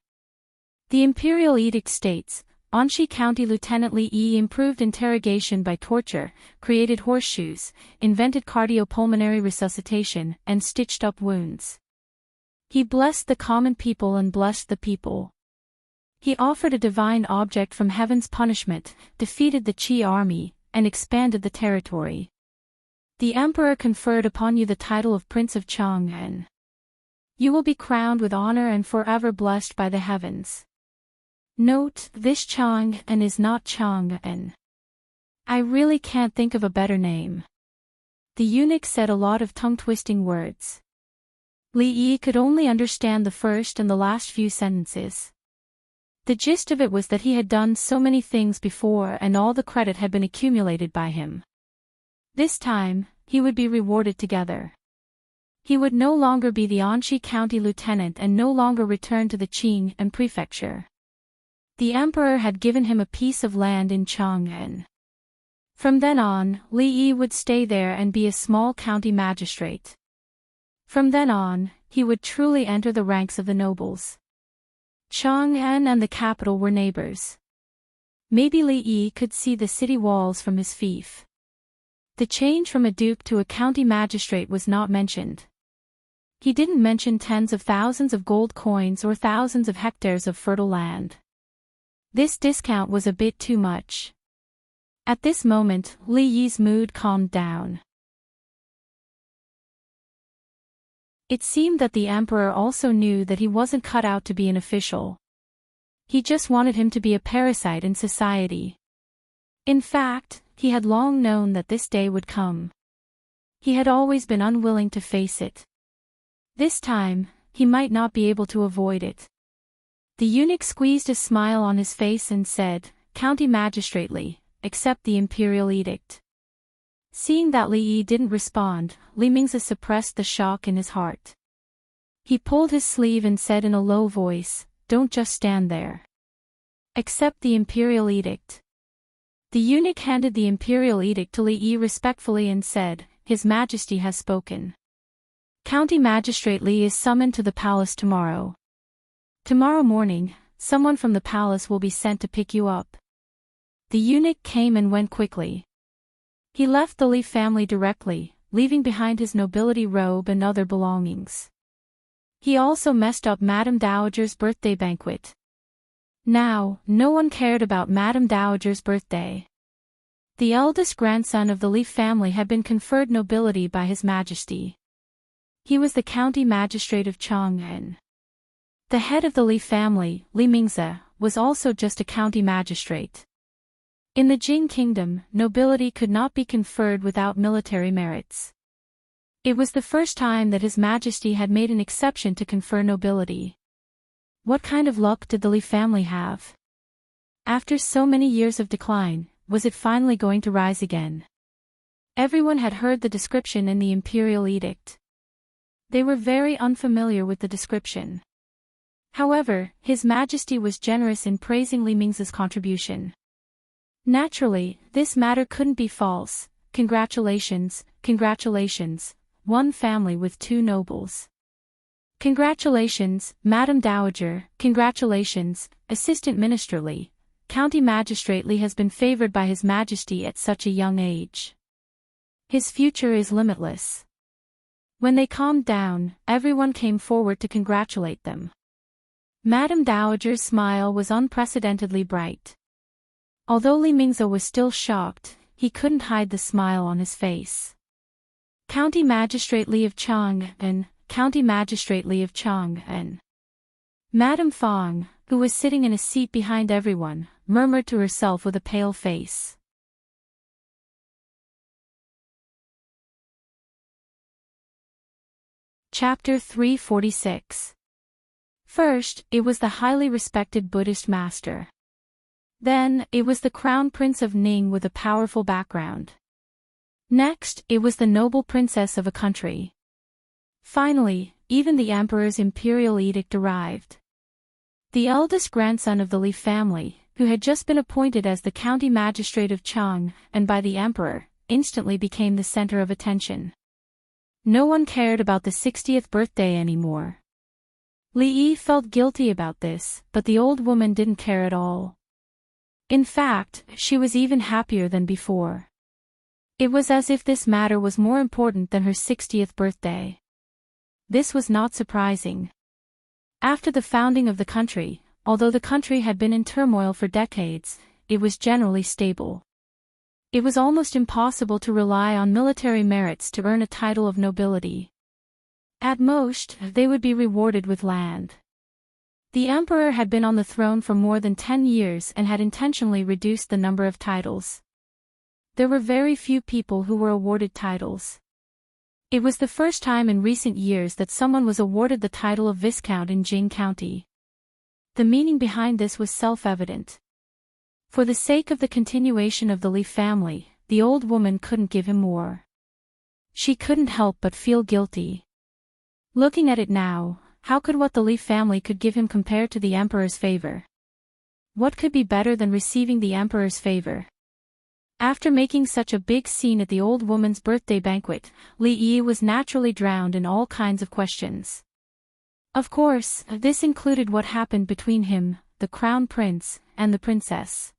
The imperial edict states, Anxi County Lieutenant Li Yi improved interrogation by torture, created horseshoes, invented cardiopulmonary resuscitation, and stitched up wounds. He blessed the common people and blessed the people. He offered a divine object from heaven's punishment, defeated the Qi army, and expanded the territory. The emperor conferred upon you the title of Prince of Chang'an. You will be crowned with honor and forever blessed by the heavens. Note, this Chang'an is not Chang'an. I really can't think of a better name. The eunuch said a lot of tongue-twisting words. Li Yi could only understand the first and the last few sentences. The gist of it was that he had done so many things before and all the credit had been accumulated by him. This time, he would be rewarded together. He would no longer be the Anxi County lieutenant and no longer return to the Qing and prefecture. The emperor had given him a piece of land in Chang'an. From then on, Li Yi would stay there and be a small county magistrate. From then on, he would truly enter the ranks of the nobles. Chang'an and the capital were neighbors. Maybe Li Yi could see the city walls from his fief. The change from a duke to a county magistrate was not mentioned. He didn't mention tens of thousands of gold coins or thousands of hectares of fertile land. This discount was a bit too much. At this moment, Li Yi's mood calmed down. It seemed that the emperor also knew that he wasn't cut out to be an official. He just wanted him to be a parasite in society. In fact, he had long known that this day would come. He had always been unwilling to face it. This time, he might not be able to avoid it. The eunuch squeezed a smile on his face and said, "County magistrate Li, accept the imperial edict." Seeing that Li Yi didn't respond, Li Mingzi suppressed the shock in his heart. He pulled his sleeve and said in a low voice, "Don't just stand there. Accept the imperial edict." The eunuch handed the imperial edict to Li Yi respectfully and said, "His Majesty has spoken. County Magistrate Li is summoned to the palace tomorrow. Tomorrow morning, someone from the palace will be sent to pick you up." The eunuch came and went quickly. He left the Li family directly, leaving behind his nobility robe and other belongings. He also messed up Madame Dowager's birthday banquet. Now, no one cared about Madame Dowager's birthday. The eldest grandson of the Li family had been conferred nobility by His Majesty. He was the county magistrate of Chang'an. The head of the Li family, Li Mingzi, was also just a county magistrate. In the Jing kingdom, nobility could not be conferred without military merits. It was the first time that His Majesty had made an exception to confer nobility. What kind of luck did the Li family have? After so many years of decline, was it finally going to rise again? Everyone had heard the description in the imperial edict. They were very unfamiliar with the description. However, His Majesty was generous in praising Li Mingzi's contribution. Naturally, this matter couldn't be false. Congratulations, congratulations, one family with two nobles. Congratulations, Madame Dowager, congratulations, Assistant Minister Li. County Magistrate Li has been favored by His Majesty at such a young age. His future is limitless. When they calmed down, everyone came forward to congratulate them. Madame Dowager's smile was unprecedentedly bright. Although Li Mingzi was still shocked, he couldn't hide the smile on his face. County Magistrate Li of Chang'an, County Magistrate Li of Chang'an. Madame Fang, who was sitting in a seat behind everyone, murmured to herself with a pale face. Chapter 346. First, it was the highly respected Buddhist master. Then, it was the Crown Prince of Ning with a powerful background. Next, it was the noble princess of a country. Finally, even the emperor's imperial edict arrived. The eldest grandson of the Li family, who had just been appointed as the county magistrate of Chang, and by the emperor, instantly became the center of attention. No one cared about the 60th birthday anymore. Li Yi felt guilty about this, but the old woman didn't care at all. In fact, she was even happier than before. It was as if this matter was more important than her 60th birthday. This was not surprising. After the founding of the country, although the country had been in turmoil for decades, it was generally stable. It was almost impossible to rely on military merits to earn a title of nobility. At most, they would be rewarded with land. The emperor had been on the throne for more than 10 years and had intentionally reduced the number of titles. There were very few people who were awarded titles. It was the first time in recent years that someone was awarded the title of Viscount in Jing County. The meaning behind this was self-evident. For the sake of the continuation of the Li family, the old woman couldn't give him more. She couldn't help but feel guilty. Looking at it now, how could what the Li family could give him compare to the emperor's favor? What could be better than receiving the emperor's favor? After making such a big scene at the old woman's birthday banquet, Li Yi was naturally drowned in all kinds of questions. Of course, this included what happened between him, the crown prince, and the princess.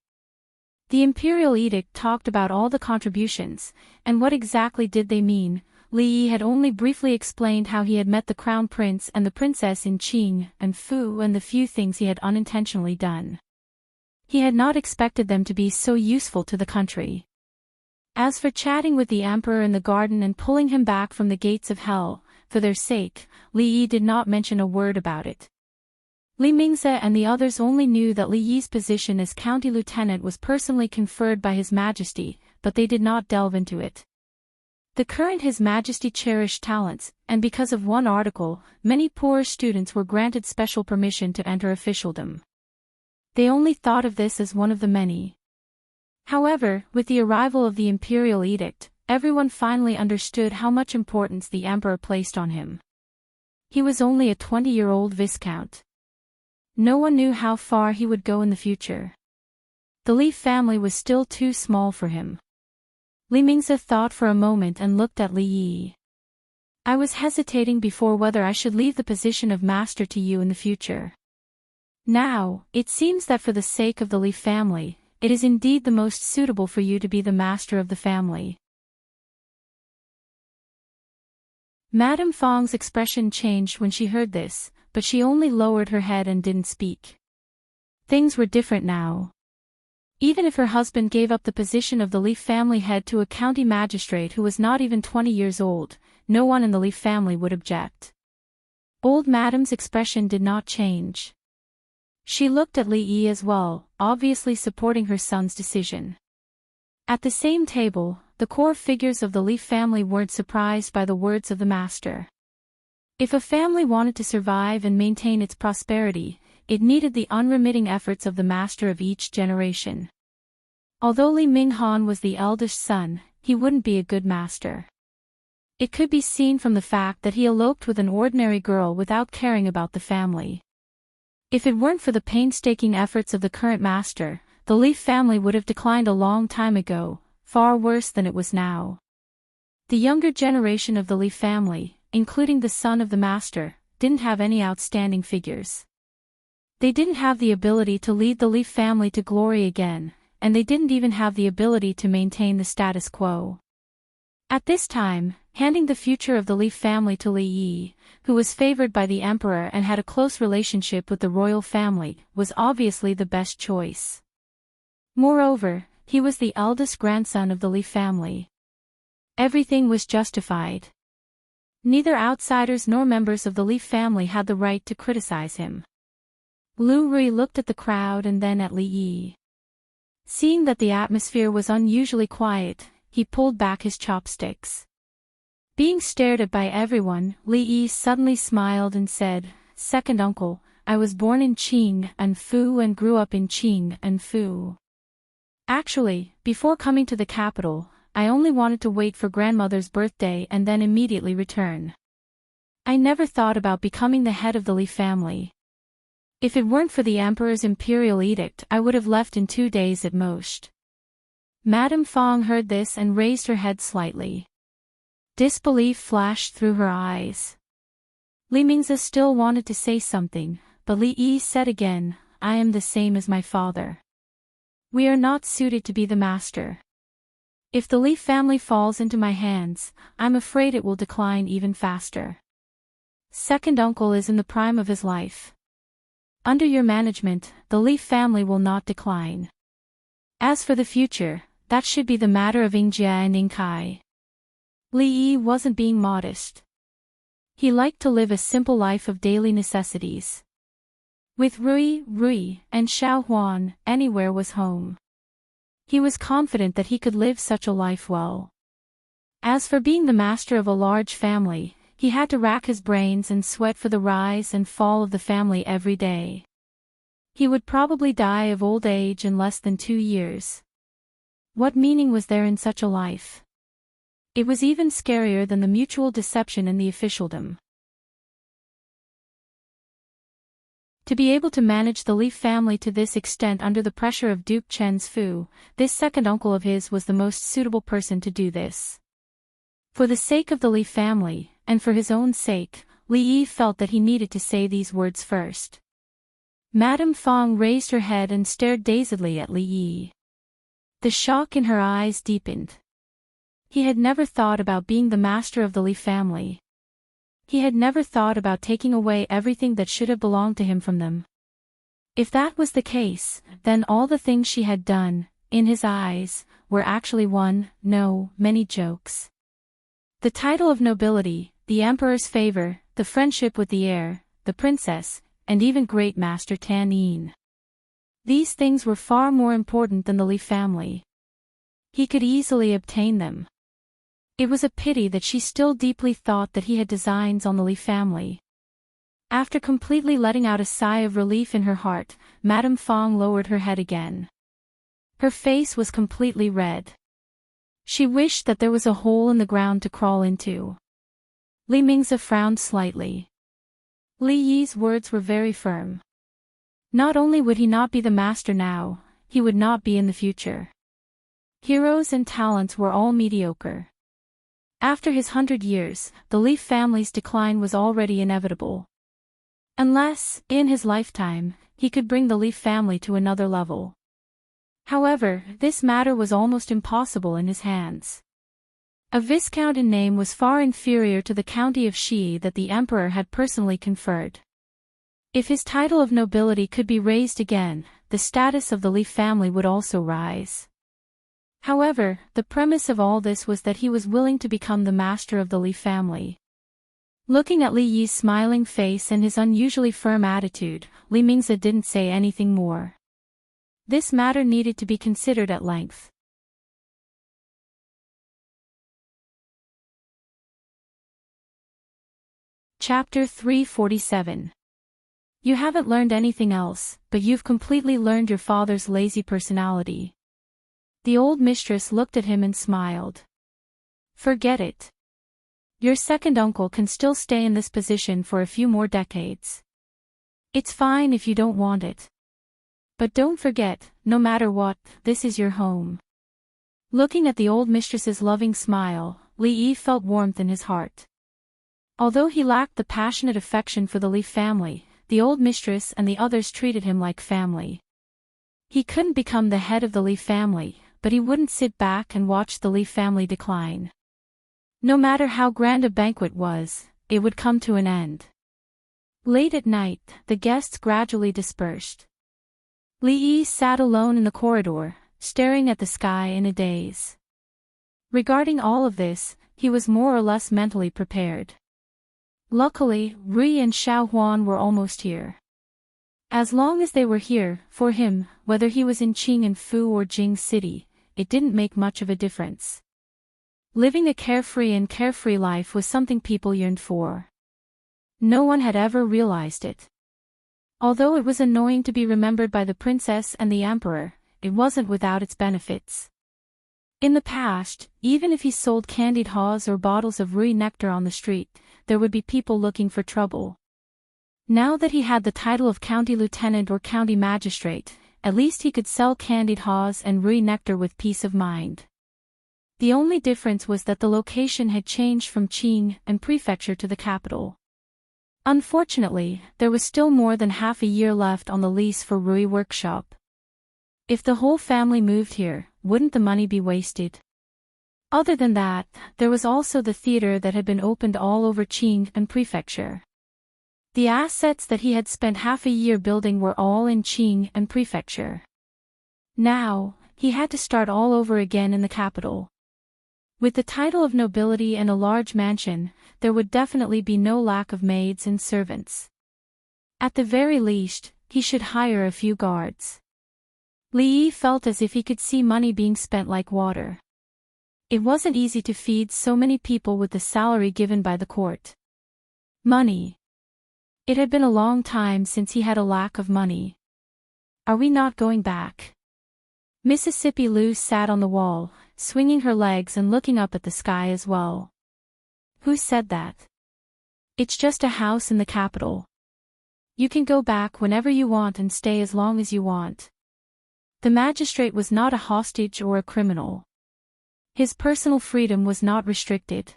The imperial edict talked about all the contributions, and what exactly did they mean? Li Yi had only briefly explained how he had met the crown prince and the princess in Qing and Fu and the few things he had unintentionally done. He had not expected them to be so useful to the country. As for chatting with the emperor in the garden and pulling him back from the gates of hell, for their sake, Li Yi did not mention a word about it. Li Mingze and the others only knew that Li Yi's position as county lieutenant was personally conferred by His Majesty, but they did not delve into it. The current His Majesty cherished talents, and because of one article, many poorer students were granted special permission to enter officialdom. They only thought of this as one of the many. However, with the arrival of the imperial edict, everyone finally understood how much importance the emperor placed on him. He was only a 20-year-old viscount. No one knew how far he would go in the future. The Li family was still too small for him. Li Mingze thought for a moment and looked at Li Yi. I was hesitating before whether I should leave the position of master to you in the future. Now, it seems that for the sake of the Li family, it is indeed the most suitable for you to be the master of the family. Madame Fang's expression changed when she heard this, but she only lowered her head and didn't speak. Things were different now. Even if her husband gave up the position of the Li family head to a county magistrate who was not even 20 years old, no one in the Li family would object. Old Madame's expression did not change. She looked at Li Yi as well, obviously supporting her son's decision. At the same table, the core figures of the Li family weren't surprised by the words of the master. If a family wanted to survive and maintain its prosperity, it needed the unremitting efforts of the master of each generation. Although Li Minghan was the eldest son, he wouldn't be a good master. It could be seen from the fact that he eloped with an ordinary girl without caring about the family. If it weren't for the painstaking efforts of the current master, the Li family would have declined a long time ago, far worse than it was now. The younger generation of the Li family, including the son of the master, didn't have any outstanding figures. They didn't have the ability to lead the Li family to glory again, and they didn't even have the ability to maintain the status quo. At this time, handing the future of the Li family to Li Yi, who was favored by the emperor and had a close relationship with the royal family, was obviously the best choice. Moreover, he was the eldest grandson of the Li family. Everything was justified. Neither outsiders nor members of the Li family had the right to criticize him. Lu Rui looked at the crowd and then at Li Yi. Seeing that the atmosphere was unusually quiet, he pulled back his chopsticks. Being stared at by everyone, Li Yi suddenly smiled and said, "Second uncle, I was born in Qing and Fu and grew up in Qing and Fu. Actually, before coming to the capital, I only wanted to wait for grandmother's birthday and then immediately return. I never thought about becoming the head of the Li family. If it weren't for the emperor's imperial edict, I would have left in 2 days at most." Madame Fang heard this and raised her head slightly. Disbelief flashed through her eyes. Li Mingze still wanted to say something, but Li Yi said again, "I am the same as my father. We are not suited to be the master. If the Li family falls into my hands, I'm afraid it will decline even faster. Second uncle is in the prime of his life. Under your management, the Li family will not decline. As for the future, that should be the matter of Ingjia and Ingkai. Li Yi wasn't being modest. He liked to live a simple life of daily necessities. With Rui, and Xiao Huan, anywhere was home. He was confident that he could live such a life well. As for being the master of a large family, he had to rack his brains and sweat for the rise and fall of the family every day. He would probably die of old age in less than 2 years. What meaning was there in such a life? It was even scarier than the mutual deception in the officialdom. To be able to manage the Li family to this extent under the pressure of Duke Chen's Fu, this second uncle of his was the most suitable person to do this. For the sake of the Li family, and for his own sake, Li Yi felt that he needed to say these words first. Madame Fong raised her head and stared dazedly at Li Yi. The shock in her eyes deepened. He had never thought about being the master of the Li family. He had never thought about taking away everything that should have belonged to him from them. If that was the case, then all the things she had done, in his eyes, were actually many jokes. The title of nobility, the emperor's favor, the friendship with the heir, the princess, and even great master Tan Yin. These things were far more important than the Li family. He could easily obtain them. It was a pity that she still deeply thought that he had designs on the Li family. After completely letting out a sigh of relief in her heart, Madame Fong lowered her head again. Her face was completely red. She wished that there was a hole in the ground to crawl into. Li Mingze frowned slightly. Li Yi's words were very firm. Not only would he not be the master now, he would not be in the future. Heroes and talents were all mediocre. After his 100 years, the Li family's decline was already inevitable. Unless, in his lifetime, he could bring the Li family to another level. However, this matter was almost impossible in his hands. A viscount in name was far inferior to the county of Shi that the emperor had personally conferred. If his title of nobility could be raised again, the status of the Li family would also rise. However, the premise of all this was that he was willing to become the master of the Li family. Looking at Li Yi's smiling face and his unusually firm attitude, Li Mingze didn't say anything more. This matter needed to be considered at length. Chapter 347. You haven't learned anything else, but you've completely learned your father's lazy personality. The old mistress looked at him and smiled. Forget it. Your second uncle can still stay in this position for a few more decades. It's fine if you don't want it. But don't forget, no matter what, this is your home. Looking at the old mistress's loving smile, Li Yi felt warmth in his heart. Although he lacked the passionate affection for the Li family, the old mistress and the others treated him like family. He couldn't become the head of the Li family, but he wouldn't sit back and watch the Li family decline. No matter how grand a banquet was, it would come to an end. Late at night, the guests gradually dispersed. Li Yi sat alone in the corridor, staring at the sky in a daze. Regarding all of this, he was more or less mentally prepared. Luckily, Rui and Xiao Huan were almost here. As long as they were here, for him, whether he was in Qing and Fu or Jing City, it didn't make much of a difference. Living a carefree life was something people yearned for. No one had ever realized it. Although it was annoying to be remembered by the princess and the emperor, it wasn't without its benefits. In the past, even if he sold candied haws or bottles of Rui nectar on the street, there would be people looking for trouble. Now that he had the title of county lieutenant or county magistrate, at least he could sell candied haws and Rui nectar with peace of mind. The only difference was that the location had changed from Qing and prefecture to the capital. Unfortunately, there was still more than half a year left on the lease for Rui workshop. If the whole family moved here, wouldn't the money be wasted? Other than that, there was also the theater that had been opened all over Qing and prefecture. The assets that he had spent half a year building were all in Qing and prefecture. Now, he had to start all over again in the capital. With the title of nobility and a large mansion, there would definitely be no lack of maids and servants. At the very least, he should hire a few guards. Li Yi felt as if he could see money being spent like water. It wasn't easy to feed so many people with the salary given by the court. Money. It had been a long time since he had a lack of money. Are we not going back? Mississippi Lu sat on the wall, swinging her legs and looking up at the sky as well. Who said that? It's just a house in the capital. You can go back whenever you want and stay as long as you want. The magistrate was not a hostage or a criminal. His personal freedom was not restricted.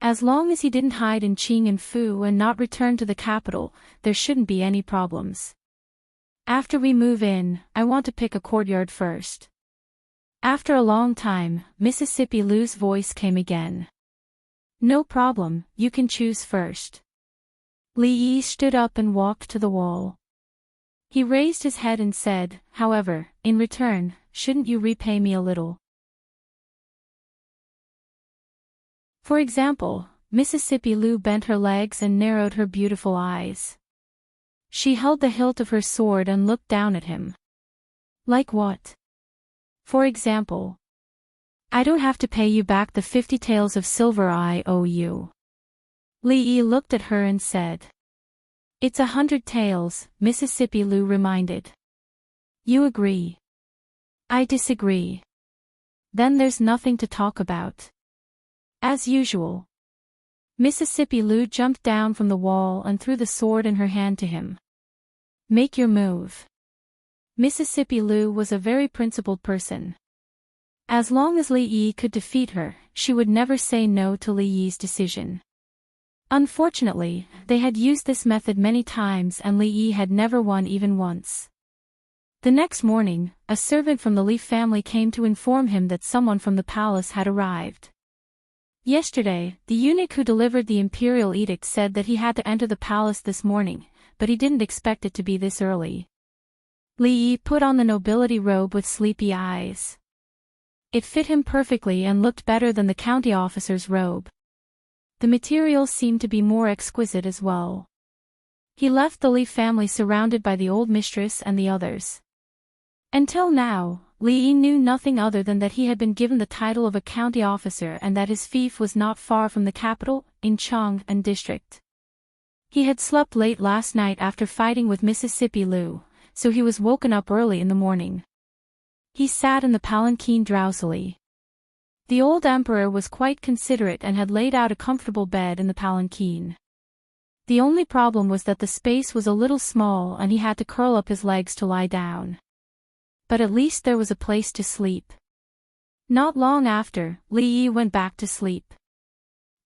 As long as he didn't hide in Qing and Fu and not return to the capital, there shouldn't be any problems. After we move in, I want to pick a courtyard first. After a long time, Mississippi Lu's voice came again. No problem, you can choose first. Li Yi stood up and walked to the wall. He raised his head and said, however, in return, shouldn't you repay me a little? For example, Mississippi Lu bent her legs and narrowed her beautiful eyes. She held the hilt of her sword and looked down at him. Like what? For example, I don't have to pay you back the 50 taels of silver I owe you. Li Yi looked at her and said. It's 100 taels, Mississippi Lu reminded. You agree? I disagree. Then there's nothing to talk about. As usual. Mississippi Lu jumped down from the wall and threw the sword in her hand to him. Make your move. Mississippi Lu was a very principled person. As long as Li Yi could defeat her, she would never say no to Li Yi's decision. Unfortunately, they had used this method many times and Li Yi had never won even once. The next morning, a servant from the Li family came to inform him that someone from the palace had arrived. Yesterday, the eunuch who delivered the imperial edict said that he had to enter the palace this morning, but he didn't expect it to be this early. Li Yi put on the nobility robe with sleepy eyes. It fit him perfectly and looked better than the county officer's robe. The material seemed to be more exquisite as well. He left the Li family surrounded by the old mistress and the others. Until now, Li Yi knew nothing other than that he had been given the title of a county officer and that his fief was not far from the capital, in Chang and district. He had slept late last night after fighting with Mississippi Lu, so he was woken up early in the morning. He sat in the palanquin drowsily. The old emperor was quite considerate and had laid out a comfortable bed in the palanquin. The only problem was that the space was a little small and he had to curl up his legs to lie down. But at least there was a place to sleep. Not long after, Li Yi went back to sleep.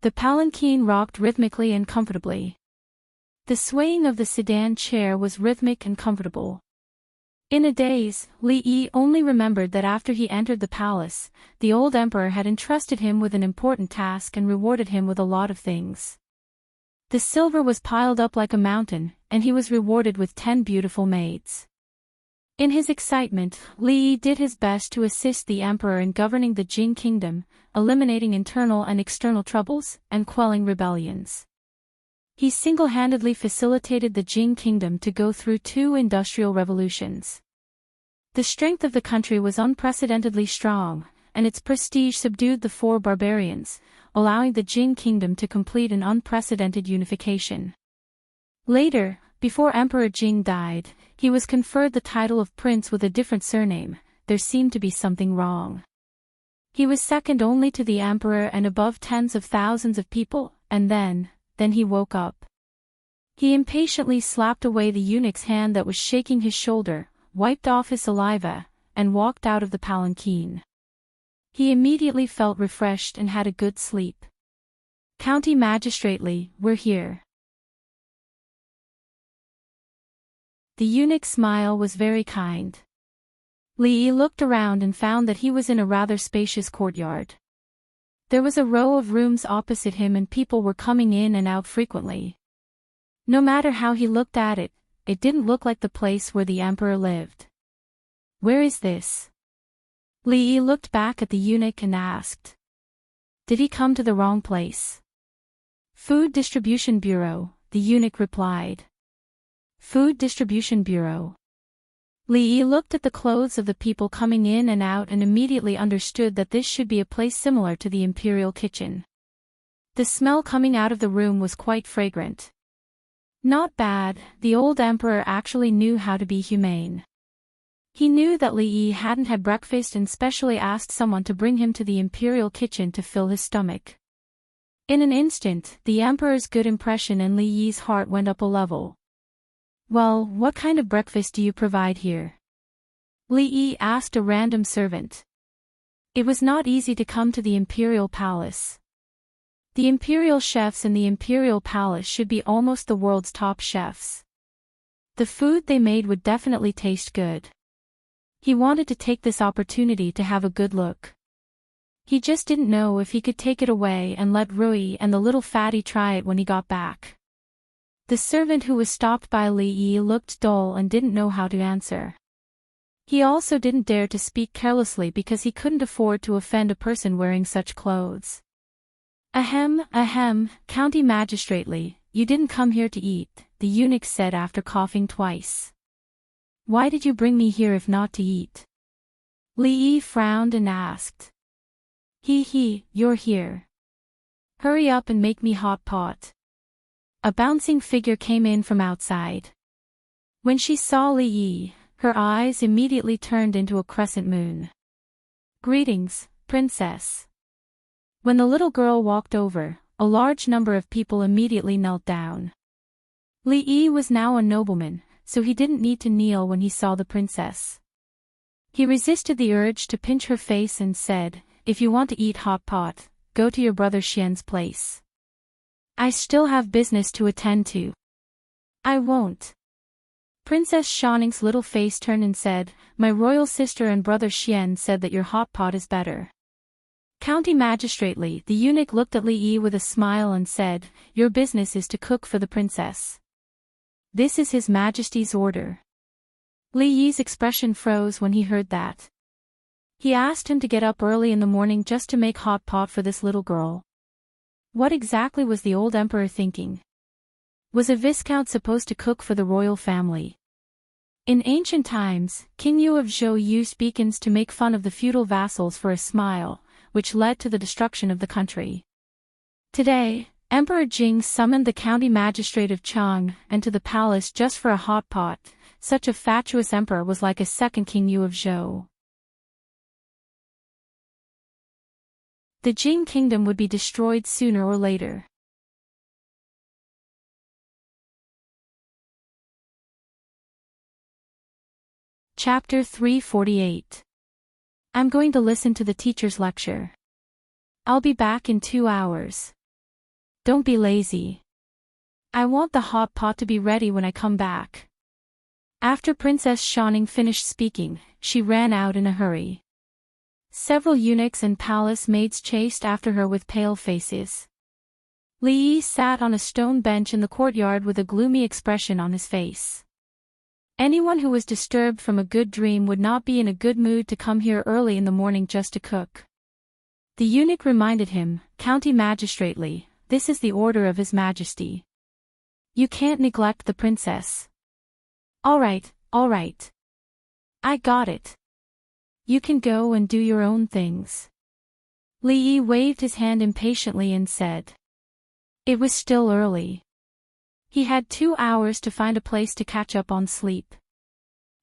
The palanquin rocked rhythmically and comfortably. The swaying of the sedan chair was rhythmic and comfortable. In a daze, Li Yi only remembered that after he entered the palace, the old emperor had entrusted him with an important task and rewarded him with a lot of things. The silver was piled up like a mountain, and he was rewarded with 10 beautiful maids. In his excitement, Li Yi did his best to assist the emperor in governing the Jing kingdom, eliminating internal and external troubles, and quelling rebellions. He single-handedly facilitated the Jing kingdom to go through 2 industrial revolutions. The strength of the country was unprecedentedly strong, and its prestige subdued the 4 barbarians, allowing the Jing kingdom to complete an unprecedented unification. Later, before Emperor Jing died, he was conferred the title of prince with a different surname. There seemed to be something wrong. He was second only to the emperor and above tens of thousands of people, and then he woke up. He impatiently slapped away the eunuch's hand that was shaking his shoulder, wiped off his saliva, and walked out of the palanquin. He immediately felt refreshed and had a good sleep. County Magistrate Li, we're here. The eunuch's smile was very kind. Li Yi looked around and found that he was in a rather spacious courtyard. There was a row of rooms opposite him and people were coming in and out frequently. No matter how he looked at it, it didn't look like the place where the emperor lived. Where is this? Li Yi looked back at the eunuch and asked. Did he come to the wrong place? Food Distribution Bureau, the eunuch replied. Food Distribution Bureau. Li Yi looked at the clothes of the people coming in and out and immediately understood that this should be a place similar to the imperial kitchen. The smell coming out of the room was quite fragrant. Not bad, the old emperor actually knew how to be humane. He knew that Li Yi hadn't had breakfast and specially asked someone to bring him to the imperial kitchen to fill his stomach. In an instant, the emperor's good impression in Li Yi's heart went up a level. Well, what kind of breakfast do you provide here? Li Yi asked a random servant. It was not easy to come to the imperial palace. The imperial chefs in the imperial palace should be almost the world's top chefs. The food they made would definitely taste good. He wanted to take this opportunity to have a good look. He just didn't know if he could take it away and let Rui and the little fatty try it when he got back. The servant who was stopped by Li Yi looked dull and didn't know how to answer. He also didn't dare to speak carelessly because he couldn't afford to offend a person wearing such clothes. Ahem, County Magistrately, you didn't come here to eat, the eunuch said after coughing twice. Why did you bring me here if not to eat? Li Yi frowned and asked. You're here. Hurry up and make me hot pot. A bouncing figure came in from outside. When she saw Li Yi, her eyes immediately turned into a crescent moon. Greetings, princess. When the little girl walked over, a large number of people immediately knelt down. Li Yi was now a nobleman, so he didn't need to kneel when he saw the princess. He resisted the urge to pinch her face and said, If you want to eat hot pot, go to your brother Xian's place. I still have business to attend to. I won't. Princess Shanning's little face turned and said, My royal sister and brother Xian said that your hot pot is better. County Magistrately, the eunuch looked at Li Yi with a smile and said, Your business is to cook for the princess. This is His Majesty's order. Li Yi's expression froze when he heard that. He asked him to get up early in the morning just to make hot pot for this little girl. What exactly was the old emperor thinking? Was a viscount supposed to cook for the royal family? In ancient times, King Yu of Zhou used beacons to make fun of the feudal vassals for a smile, which led to the destruction of the country. Today, Emperor Jing summoned the county magistrate of Chang and to the palace just for a hot pot. Such a fatuous emperor was like a second King Yu of Zhou. The Jing kingdom would be destroyed sooner or later. Chapter 348. I'm going to listen to the teacher's lecture. I'll be back in 2 hours. Don't be lazy. I want the hot pot to be ready when I come back. After Princess Shanning finished speaking, she ran out in a hurry. Several eunuchs and palace maids chased after her with pale faces. Li Yi sat on a stone bench in the courtyard with a gloomy expression on his face. Anyone who was disturbed from a good dream would not be in a good mood to come here early in the morning just to cook. The eunuch reminded him, County Magistrately, this is the order of His Majesty. You can't neglect the princess. All right. I got it. You can go and do your own things. Li Yi waved his hand impatiently and said. It was still early. He had 2 hours to find a place to catch up on sleep.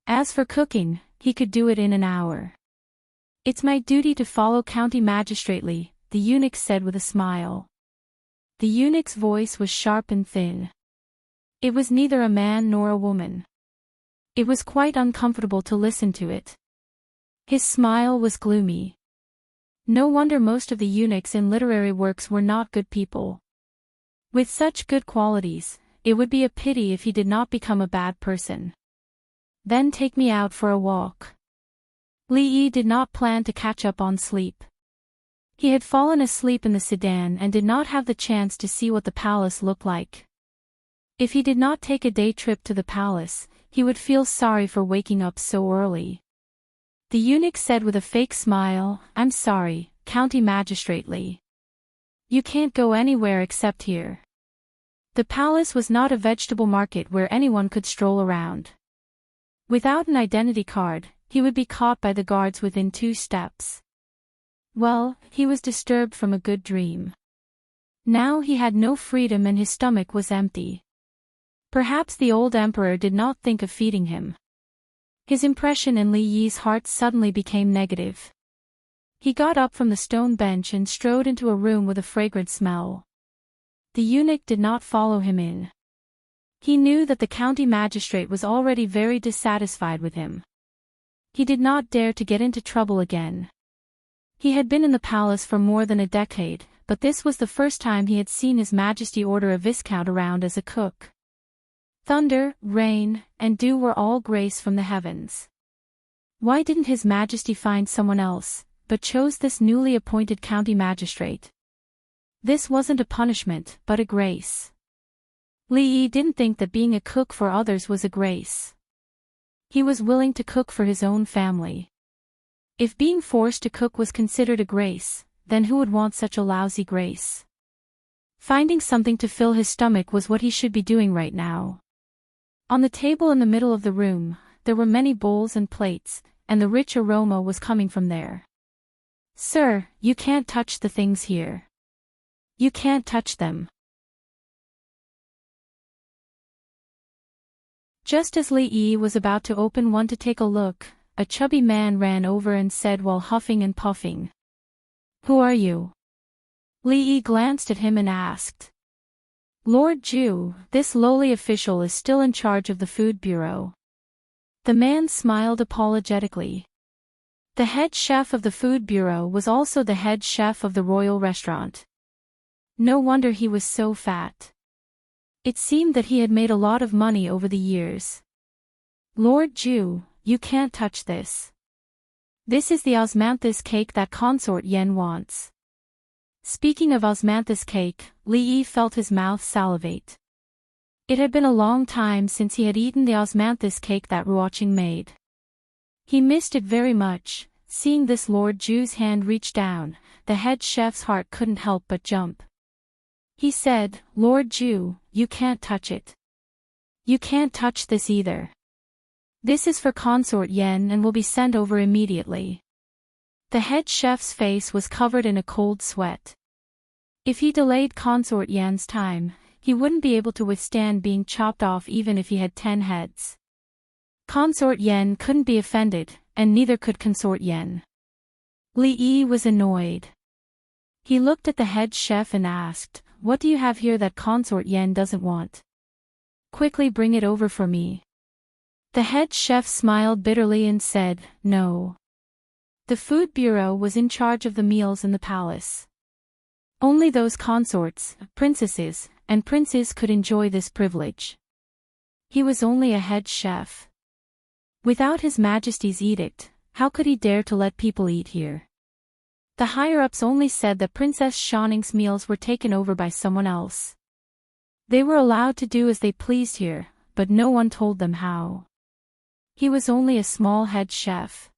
As for cooking, he could do it in an hour. It's my duty to follow County Magistrately, the eunuch said with a smile. The eunuch's voice was sharp and thin. It was neither a man nor a woman. It was quite uncomfortable to listen to it. His smile was gloomy. No wonder most of the eunuchs in literary works were not good people. With such good qualities, it would be a pity if he did not become a bad person. Then take me out for a walk. Li Yi did not plan to catch up on sleep. He had fallen asleep in the sedan and did not have the chance to see what the palace looked like. If he did not take a day trip to the palace, he would feel sorry for waking up so early. The eunuch said with a fake smile, "I'm sorry, County Magistrate Lee. You can't go anywhere except here." The palace was not a vegetable market where anyone could stroll around. Without an identity card, he would be caught by the guards within 2 steps. Well, he was disturbed from a good dream. Now he had no freedom and his stomach was empty. Perhaps the old emperor did not think of feeding him. His impression in Li Yi's heart suddenly became negative. He got up from the stone bench and strode into a room with a fragrant smell. The eunuch did not follow him in. He knew that the county magistrate was already very dissatisfied with him. He did not dare to get into trouble again. He had been in the palace for more than a decade, but this was the first time he had seen His Majesty order a viscount around as a cook. Thunder, rain, and dew were all grace from the heavens. Why didn't His Majesty find someone else, but chose this newly appointed county magistrate? This wasn't a punishment, but a grace. Li Yi didn't think that being a cook for others was a grace. He was willing to cook for his own family. If being forced to cook was considered a grace, then who would want such a lousy grace? Finding something to fill his stomach was what he should be doing right now. On the table in the middle of the room, there were many bowls and plates, and the rich aroma was coming from there. "Sir, you can't touch the things here. You can't touch them." Just as Li Yi was about to open one to take a look, a chubby man ran over and said while huffing and puffing, "Who are you?" Li Yi glanced at him and asked. "Lord Ju, this lowly official is still in charge of the food bureau." The man smiled apologetically. The head chef of the food bureau was also the head chef of the royal restaurant. No wonder he was so fat. It seemed that he had made a lot of money over the years. "Lord Ju, you can't touch this. This is the osmanthus cake that Consort Yen wants." Speaking of osmanthus cake, Li Yi felt his mouth salivate. It had been a long time since he had eaten the osmanthus cake that Ruoqing made. He missed it very much. Seeing this Lord Ju's hand reach down, the head chef's heart couldn't help but jump. He said, "Lord Ju, you can't touch it. You can't touch this either. This is for Consort Yen and will be sent over immediately." The head chef's face was covered in a cold sweat. If he delayed Consort Yen's time, he wouldn't be able to withstand being chopped off even if he had 10 heads. Consort Yen couldn't be offended, and neither could Consort Yen. Li Yi was annoyed. He looked at the head chef and asked, "What do you have here that Consort Yen doesn't want? Quickly bring it over for me." The head chef smiled bitterly and said, "No." The food bureau was in charge of the meals in the palace. Only those consorts, princesses, and princes could enjoy this privilege. He was only a head chef. Without His Majesty's edict, how could he dare to let people eat here? The higher-ups only said that Princess Shanning's meals were taken over by someone else. They were allowed to do as they pleased here, but no one told them how. He was only a small head chef.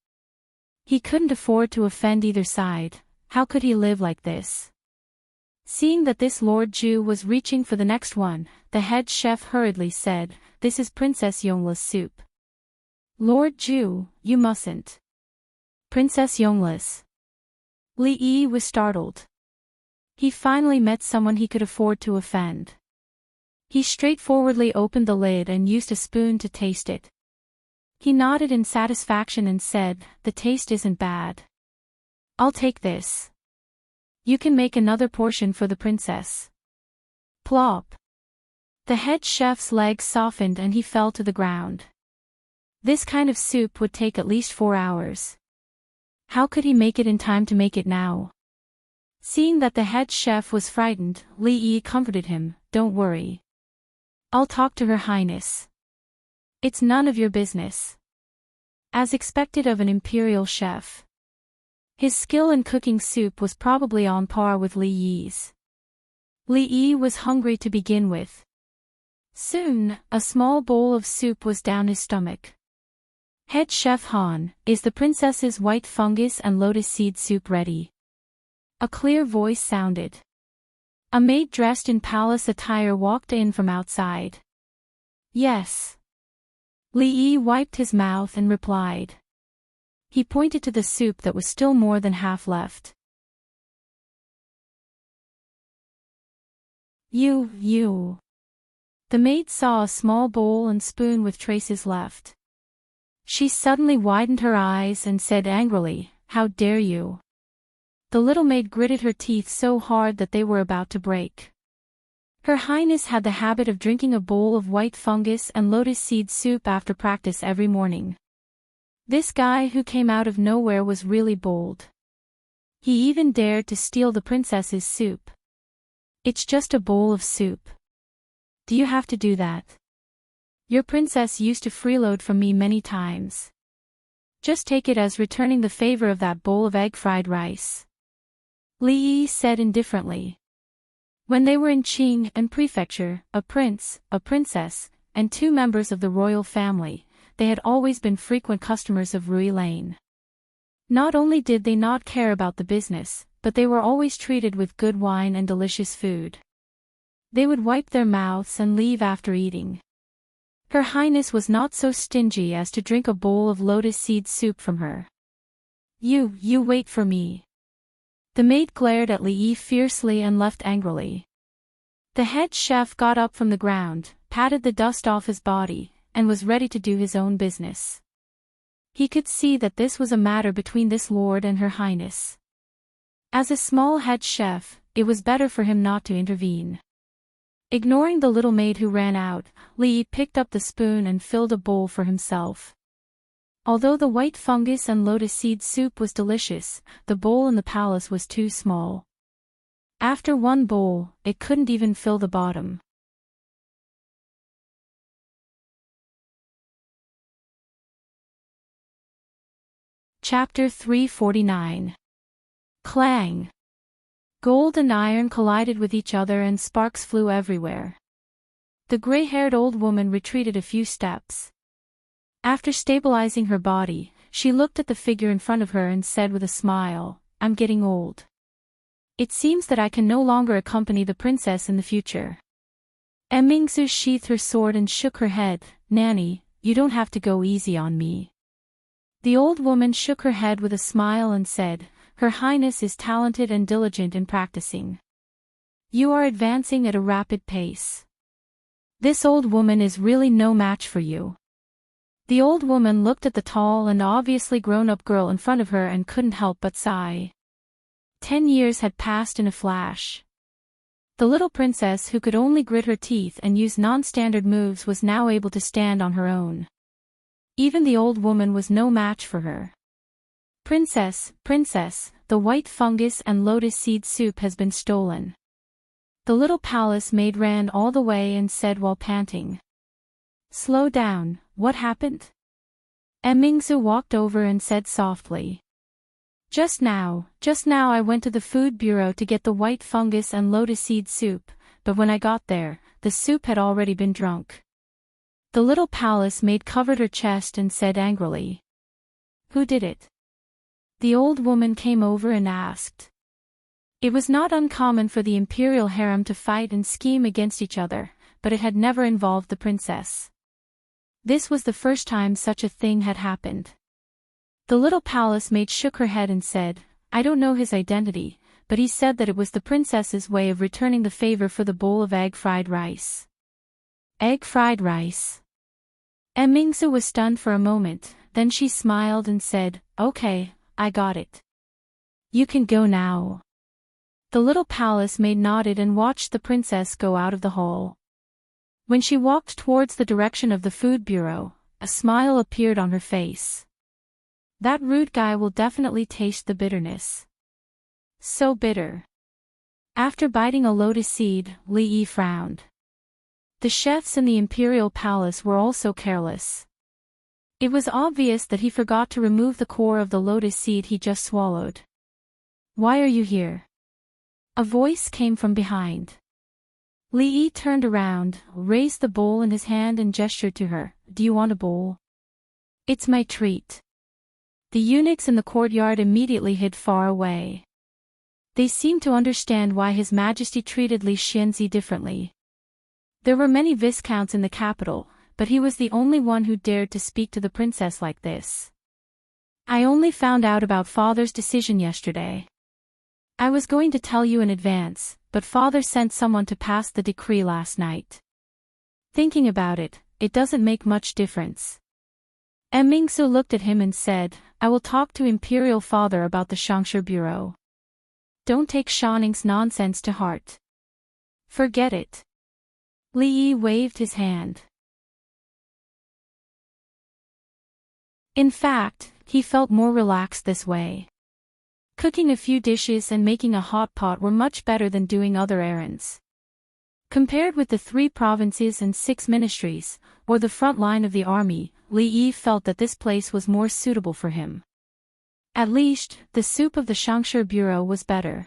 He couldn't afford to offend either side. How could he live like this? Seeing that this Lord Ju was reaching for the next one, the head chef hurriedly said, "This is Princess Yongla's soup." "Lord Ju, you mustn't." "Princess Yongla's." Li Yi was startled. He finally met someone he could afford to offend. He straightforwardly opened the lid and used a spoon to taste it. He nodded in satisfaction and said, "The taste isn't bad. I'll take this. You can make another portion for the princess." Plop. The head chef's legs softened and he fell to the ground. This kind of soup would take at least 4 hours. How could he make it in time to make it now? Seeing that the head chef was frightened, Li Yi comforted him, "Don't worry. I'll talk to Her Highness. It's none of your business." As expected of an imperial chef. His skill in cooking soup was probably on par with Li Yi's. Li Yi was hungry to begin with. Soon, a small bowl of soup was down his stomach. Head Chef Han, is the princess's white fungus and lotus seed soup ready? A clear voice sounded. A maid dressed in palace attire walked in from outside. Yes. Li Yi wiped his mouth and replied. He pointed to the soup that was still more than half left. You. The maid saw a small bowl and spoon with traces left. She suddenly widened her eyes and said angrily, "How dare you?" The little maid gritted her teeth so hard that they were about to break. Her Highness had the habit of drinking a bowl of white fungus and lotus seed soup after practice every morning. This guy who came out of nowhere was really bold. He even dared to steal the princess's soup. It's just a bowl of soup. Do you have to do that? Your princess used to freeload from me many times. Just take it as returning the favor of that bowl of egg fried rice. Li Yi said indifferently. When they were in Qing and Prefecture, a prince, a princess, and 2 members of the royal family, they had always been frequent customers of Rui Lane. Not only did they not care about the business, but they were always treated with good wine and delicious food. They would wipe their mouths and leave after eating. Her Highness was not so stingy as to drink a bowl of lotus seed soup from her. You wait for me. The maid glared at Li Yi fiercely and left angrily. The head chef got up from the ground, patted the dust off his body, and was ready to do his own business. He could see that this was a matter between this lord and Her Highness. As a small head chef, it was better for him not to intervene. Ignoring the little maid who ran out, Li Yi picked up the spoon and filled a bowl for himself. Although the white fungus and lotus seed soup was delicious, the bowl in the palace was too small. After one bowl, it couldn't even fill the bottom. Chapter 349. Clang! Gold and iron collided with each other and sparks flew everywhere. The gray-haired old woman retreated a few steps. After stabilizing her body, she looked at the figure in front of her and said with a smile, "I'm getting old. It seems that I can no longer accompany the princess in the future." Mingzu sheathed her sword and shook her head. "Nanny, you don't have to go easy on me." The old woman shook her head with a smile and said, "Her Highness is talented and diligent in practicing. You are advancing at a rapid pace. This old woman is really no match for you." The old woman looked at the tall and obviously grown-up girl in front of her and couldn't help but sigh. 10 years had passed in a flash. The little princess who could only grit her teeth and use non-standard moves was now able to stand on her own. Even the old woman was no match for her. Princess, the white fungus and lotus seed soup has been stolen." The little palace maid ran all the way and said while panting. "Slow down, what happened?" Mingzu walked over and said softly. Just now I went to the food bureau to get the white fungus and lotus seed soup, but when I got there, the soup had already been drunk." The little palace maid covered her chest and said angrily. "Who did it?" The old woman came over and asked. It was not uncommon for the imperial harem to fight and scheme against each other, but it had never involved the princess. This was the first time such a thing had happened. The little palace maid shook her head and said, "I don't know his identity, but he said that it was the princess's way of returning the favor for the bowl of egg fried rice." Egg fried rice? Mingzu was stunned for a moment, then she smiled and said, "Okay, I got it. You can go now." The little palace maid nodded and watched the princess go out of the hall. When she walked towards the direction of the food bureau, a smile appeared on her face. That rude guy will definitely taste the bitterness. So bitter. After biting a lotus seed, Li Yi frowned. The chefs in the imperial palace were also careless. It was obvious that he forgot to remove the core of the lotus seed he just swallowed. "Why are you here?" A voice came from behind. Li Yi turned around, raised the bowl in his hand and gestured to her. Do you want a bowl? It's my treat. The eunuchs in the courtyard immediately hid far away. They seemed to understand why His Majesty treated Li Xianzi differently. There were many viscounts in the capital, but he was the only one who dared to speak to the princess like this. I only found out about father's decision yesterday. I was going to tell you in advance, but father sent someone to pass the decree last night. Thinking about it, it doesn't make much difference. Mingsu looked at him and said, I will talk to Imperial Father about the Shangshi Bureau. Don't take Shanning's nonsense to heart. Forget it. Li Yi waved his hand. In fact, he felt more relaxed this way. Cooking a few dishes and making a hot pot were much better than doing other errands. Compared with the 3 provinces and 6 ministries, or the front line of the army, Li Yi felt that this place was more suitable for him. At least, the soup of the Shangshi Bureau was better.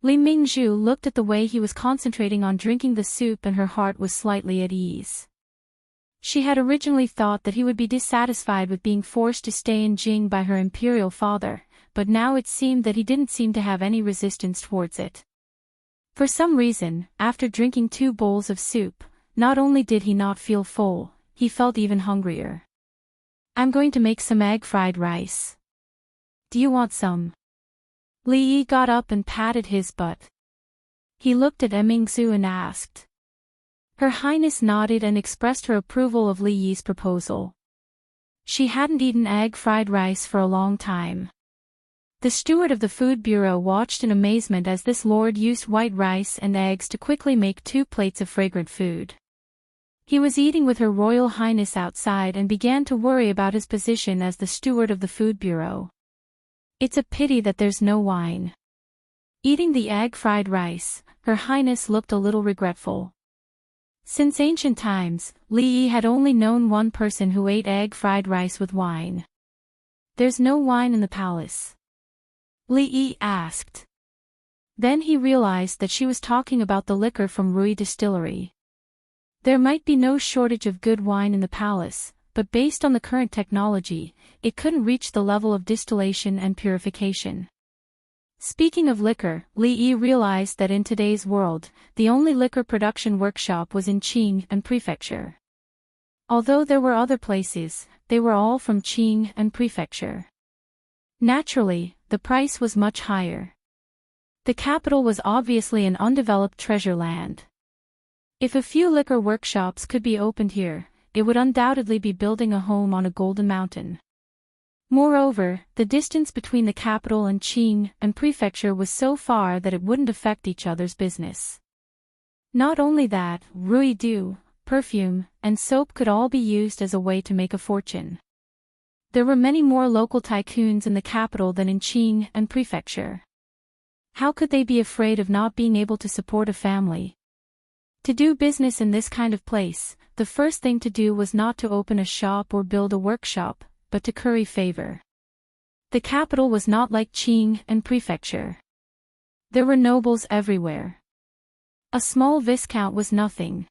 Li Mingzhu looked at the way he was concentrating on drinking the soup and her heart was slightly at ease. She had originally thought that he would be dissatisfied with being forced to stay in Jing by her imperial father, but now it seemed that he didn't seem to have any resistance towards it. For some reason, after drinking 2 bowls of soup, not only did he not feel full, he felt even hungrier. I'm going to make some egg fried rice. Do you want some? Li Yi got up and patted his butt. He looked at Mingzhu and asked. Her Highness nodded and expressed her approval of Li Yi's proposal. She hadn't eaten egg fried rice for a long time. The steward of the food bureau watched in amazement as this lord used white rice and eggs to quickly make 2 plates of fragrant food. He was eating with Her Royal Highness outside and began to worry about his position as the steward of the food bureau. It's a pity that there's no wine. Eating the egg fried rice, Her Highness looked a little regretful. Since ancient times, Li Yi had only known one person who ate egg fried rice with wine. There's no wine in the palace? Li Yi asked. Then he realized that she was talking about the liquor from Rui Distillery. There might be no shortage of good wine in the palace, but based on the current technology, it couldn't reach the level of distillation and purification. Speaking of liquor, Li Yi realized that in today's world, the only liquor production workshop was in Qing and Prefecture. Although there were other places, they were all from Qing and Prefecture. Naturally, the price was much higher. The capital was obviously an undeveloped treasure land. If a few liquor workshops could be opened here, it would undoubtedly be building a home on a golden mountain. Moreover, the distance between the capital and Qing and Prefecture was so far that it wouldn't affect each other's business. Not only that, Ruidu, perfume, and soap could all be used as a way to make a fortune. There were many more local tycoons in the capital than in Qing and Prefecture. How could they be afraid of not being able to support a family? To do business in this kind of place, the first thing to do was not to open a shop or build a workshop, but to curry favor. The capital was not like Qing and Prefecture. There were nobles everywhere. A small viscount was nothing.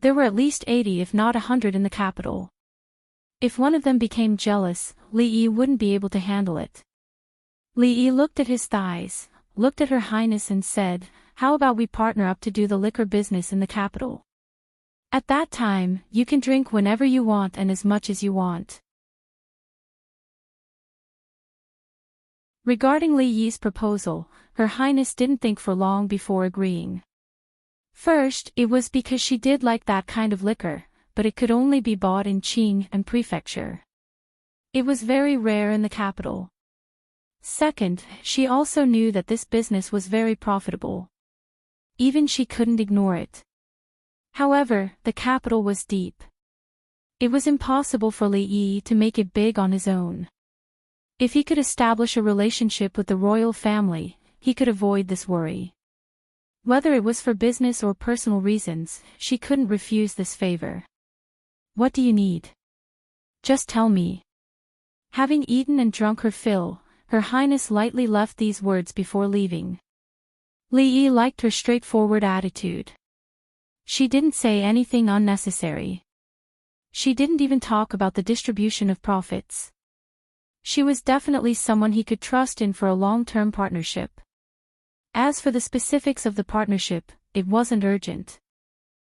There were at least 80 if not 100 in the capital. If one of them became jealous, Li Yi wouldn't be able to handle it. Li Yi looked at his thighs, looked at Her Highness and said, how about we partner up to do the liquor business in the capital? At that time, you can drink whenever you want and as much as you want. Regarding Li Yi's proposal, Her Highness didn't think for long before agreeing. First, it was because she did like that kind of liquor, but it could only be bought in Qing and Prefecture. It was very rare in the capital. Second, she also knew that this business was very profitable. Even she couldn't ignore it. However, the capital was deep. It was impossible for Li Yi to make it big on his own. If he could establish a relationship with the royal family, he could avoid this worry. Whether it was for business or personal reasons, she couldn't refuse this favor. What do you need? Just tell me. Having eaten and drunk her fill, Her Highness lightly left these words before leaving. Li Yi liked her straightforward attitude. She didn't say anything unnecessary. She didn't even talk about the distribution of profits. She was definitely someone he could trust in for a long-term partnership. As for the specifics of the partnership, it wasn't urgent.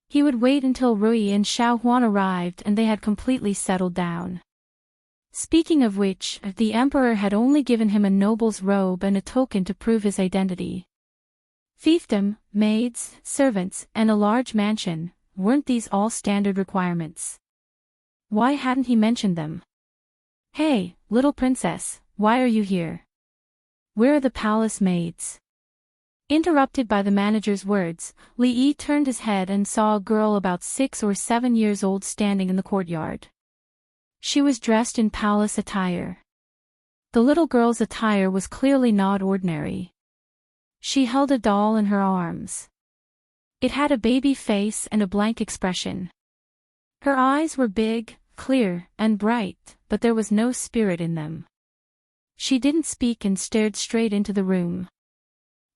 He would wait until Rui and Xiao Huan arrived and they had completely settled down. Speaking of which, the emperor had only given him a noble's robe and a token to prove his identity. Fiefdom, maids, servants, and a large mansion, weren't these all standard requirements? Why hadn't he mentioned them? Hey, little princess, why are you here? Where are the palace maids? Interrupted by the manager's words, Li Yi turned his head and saw a girl about 6 or 7 years old standing in the courtyard. She was dressed in palace attire. The little girl's attire was clearly not ordinary. She held a doll in her arms. It had a baby face and a blank expression. Her eyes were big, clear, and bright, but there was no spirit in them. She didn't speak and stared straight into the room.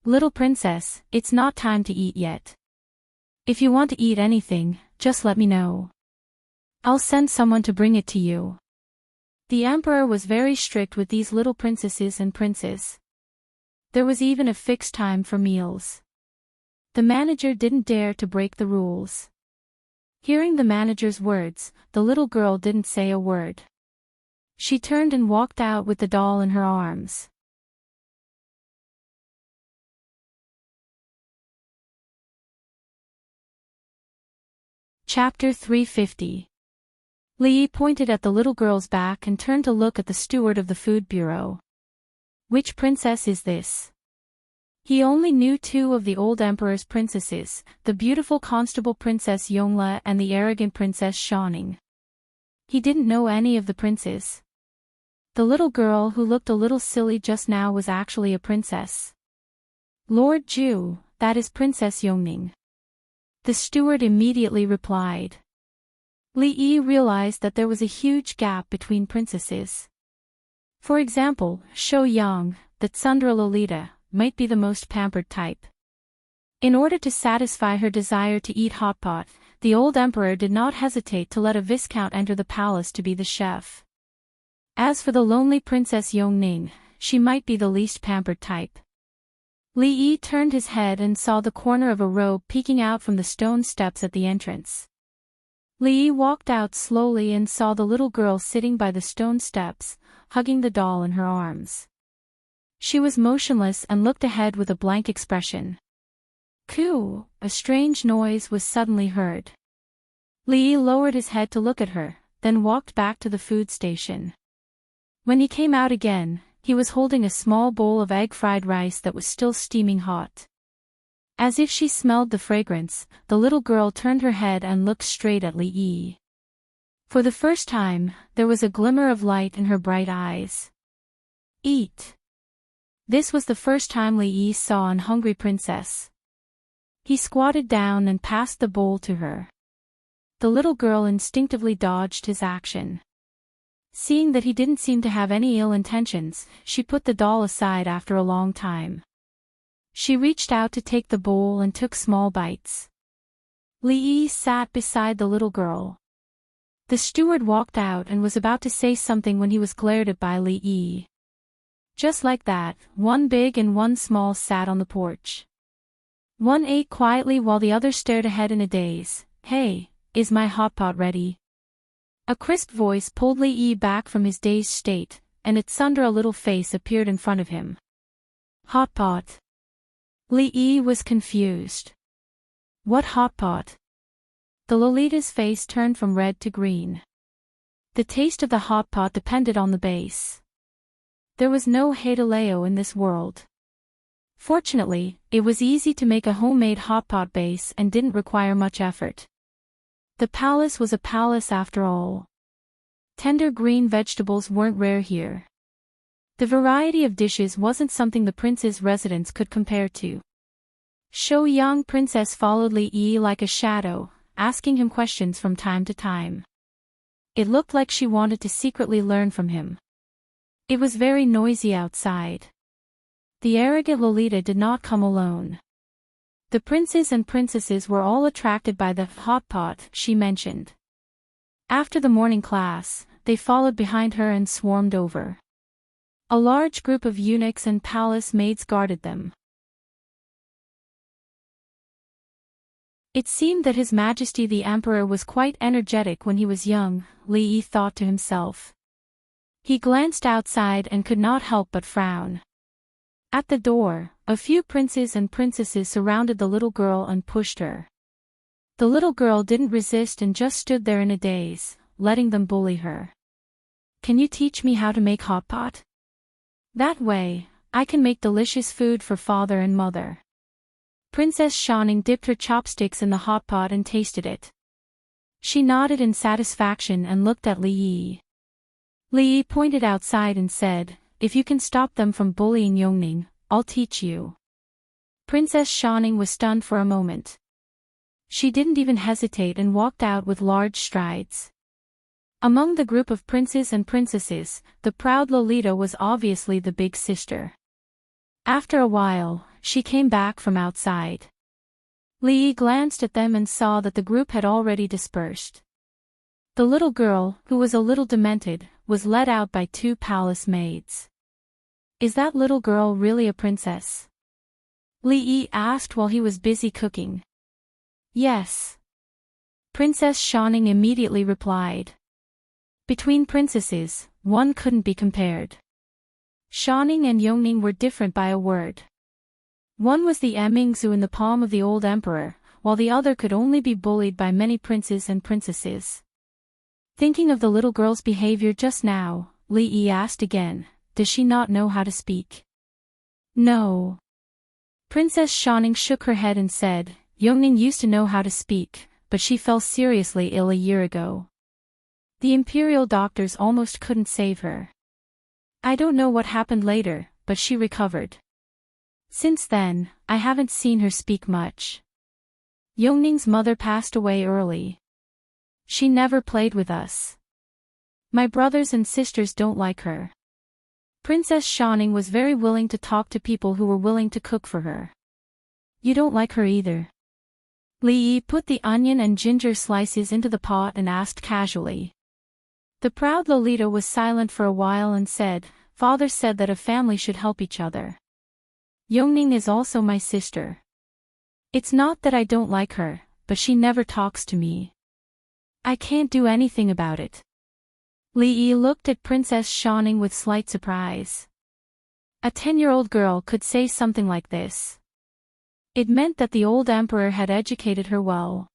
Little princess, it's not time to eat yet. If you want to eat anything, just let me know. I'll send someone to bring it to you. The emperor was very strict with these little princesses and princes. There was even a fixed time for meals. The manager didn't dare to break the rules. Hearing the manager's words, the little girl didn't say a word. She turned and walked out with the doll in her arms. Chapter 350. Li Yi pointed at the little girl's back and turned to look at the steward of the food bureau. Which princess is this? He only knew 2 of the old emperor's princesses, the beautiful constable princess Yongle and the arrogant princess Shaning. He didn't know any of the princes. The little girl who looked a little silly just now was actually a princess. Lord Ju, that is Princess Yongning. The steward immediately replied. Li Yi realized that there was a huge gap between princesses. For example, Shou Yang, the Tsundra Lolita, might be the most pampered type. In order to satisfy her desire to eat hot pot, the old emperor did not hesitate to let a viscount enter the palace to be the chef. As for the lonely Princess Yongning, she might be the least pampered type. Li Yi turned his head and saw the corner of a robe peeking out from the stone steps at the entrance. Li Yi walked out slowly and saw the little girl sitting by the stone steps, hugging the doll in her arms. She was motionless and looked ahead with a blank expression. Coo! A strange noise was suddenly heard. Li Yi lowered his head to look at her, then walked back to the food station. When he came out again, he was holding a small bowl of egg-fried rice that was still steaming hot. As if she smelled the fragrance, the little girl turned her head and looked straight at Li Yi. For the first time, there was a glimmer of light in her bright eyes. Eat. This was the first time Li Yi saw an hungry princess. He squatted down and passed the bowl to her. The little girl instinctively dodged his action. Seeing that he didn't seem to have any ill intentions, she put the doll aside after a long time. She reached out to take the bowl and took small bites. Li Yi sat beside the little girl. The steward walked out and was about to say something when he was glared at by Li Yi. Just like that, one big and one small sat on the porch. One ate quietly while the other stared ahead in a daze. Hey, is my hot pot ready? A crisp voice pulled Li Yi back from his dazed state, and its Tsundra little face appeared in front of him. Hot pot. Li Yi was confused. What hot pot? The Lolita's face turned from red to green. The taste of the hot pot depended on the base. There was no Haidaleo in this world. Fortunately, it was easy to make a homemade hot pot base and didn't require much effort. The palace was a palace after all. Tender green vegetables weren't rare here. The variety of dishes wasn't something the prince's residence could compare to. Shou Yang Princess followed Li Yi like a shadow, asking him questions from time to time. It looked like she wanted to secretly learn from him. It was very noisy outside. The arrogant Lolita did not come alone. The princes and princesses were all attracted by the hot pot she mentioned. After the morning class, they followed behind her and swarmed over. A large group of eunuchs and palace maids guarded them. It seemed that His Majesty the Emperor was quite energetic when he was young, Li Yi thought to himself. He glanced outside and could not help but frown. At the door, a few princes and princesses surrounded the little girl and pushed her. The little girl didn't resist and just stood there in a daze, letting them bully her. "Can you teach me how to make hot pot? That way, I can make delicious food for father and mother." Princess Shining dipped her chopsticks in the hot pot and tasted it. She nodded in satisfaction and looked at Li Yi. Li Yi pointed outside and said, "If you can stop them from bullying Yongning, I'll teach you." Princess Shining was stunned for a moment. She didn't even hesitate and walked out with large strides. Among the group of princes and princesses, the proud Lolita was obviously the big sister. After a while, she came back from outside. Li Yi glanced at them and saw that the group had already dispersed. The little girl, who was a little demented, was led out by two palace maids. "Is that little girl really a princess?" Li Yi asked while he was busy cooking. "Yes." Princess Shining immediately replied. Between princesses, one couldn't be compared. Shining and Yongning were different by a word. One was the Emingzu in the palm of the old emperor, while the other could only be bullied by many princes and princesses. Thinking of the little girl's behavior just now, Li Yi asked again, "Does she not know how to speak?" "No." Princess Shining shook her head and said, "Yongning used to know how to speak, but she fell seriously ill a year ago. The imperial doctors almost couldn't save her. I don't know what happened later, but she recovered. Since then, I haven't seen her speak much. Yongning's mother passed away early. She never played with us. My brothers and sisters don't like her." Princess Shining was very willing to talk to people who were willing to cook for her. "You don't like her either?" Li Yi put the onion and ginger slices into the pot and asked casually. The proud Lolita was silent for a while and said, "Father said that a family should help each other. Yongning is also my sister. It's not that I don't like her, but she never talks to me. I can't do anything about it." Li Yi looked at Princess Shining with slight surprise. A 10-year-old girl could say something like this. It meant that the old emperor had educated her well.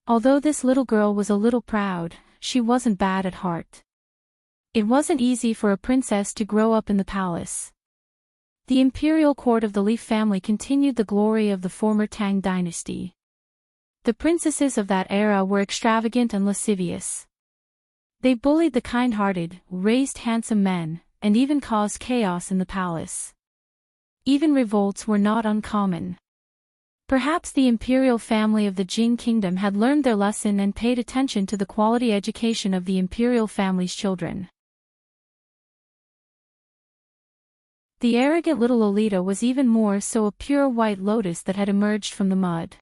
Although this little girl was a little proud, she wasn't bad at heart. It wasn't easy for a princess to grow up in the palace. The imperial court of the Li family continued the glory of the former Tang dynasty. The princesses of that era were extravagant and lascivious. They bullied the kind-hearted, raised handsome men, and even caused chaos in the palace. Even revolts were not uncommon. Perhaps the imperial family of the Jin kingdom had learned their lesson and paid attention to the quality education of the imperial family's children. The arrogant little Lolita was even more so a pure white lotus that had emerged from the mud.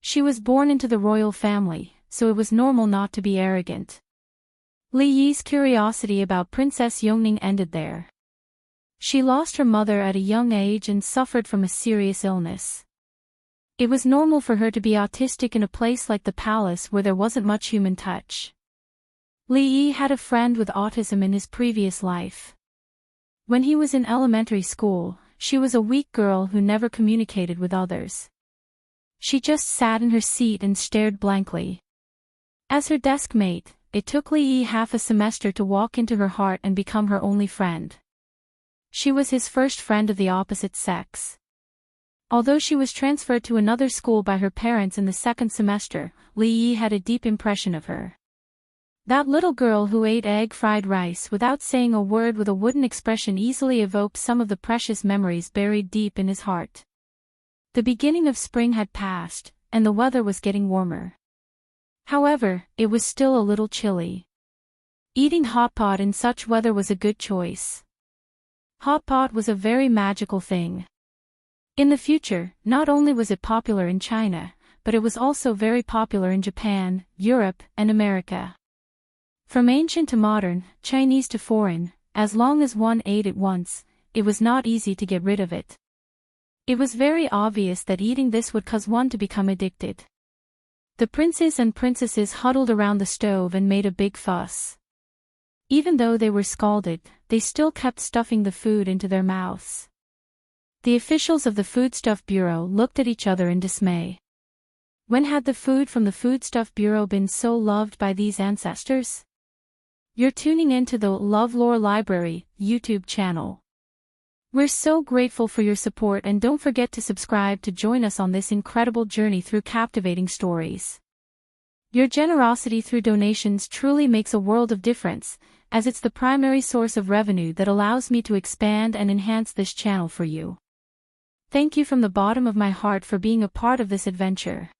She was born into the royal family, so it was normal not to be arrogant. Li Yi's curiosity about Princess Yongning ended there. She lost her mother at a young age and suffered from a serious illness. It was normal for her to be autistic in a place like the palace where there wasn't much human touch. Li Yi had a friend with autism in his previous life. When he was in elementary school, she was a weak girl who never communicated with others. She just sat in her seat and stared blankly. As her desk mate, it took Li Yi half a semester to walk into her heart and become her only friend. She was his first friend of the opposite sex. Although she was transferred to another school by her parents in the second semester, Li Yi had a deep impression of her. That little girl who ate egg-fried rice without saying a word with a wooden expression easily evoked some of the precious memories buried deep in his heart. The beginning of spring had passed, and the weather was getting warmer. However, it was still a little chilly. Eating hot pot in such weather was a good choice. Hot pot was a very magical thing. In the future, not only was it popular in China, but it was also very popular in Japan, Europe, and America. From ancient to modern, Chinese to foreign, as long as one ate it once, it was not easy to get rid of it. It was very obvious that eating this would cause one to become addicted. The princes and princesses huddled around the stove and made a big fuss. Even though they were scalded, they still kept stuffing the food into their mouths. The officials of the Foodstuff Bureau looked at each other in dismay. When had the food from the Foodstuff Bureau been so loved by these ancestors? You're tuning into the LoveLore Library YouTube channel. We're so grateful for your support, and don't forget to subscribe to join us on this incredible journey through captivating stories. Your generosity through donations truly makes a world of difference, as it's the primary source of revenue that allows me to expand and enhance this channel for you. Thank you from the bottom of my heart for being a part of this adventure.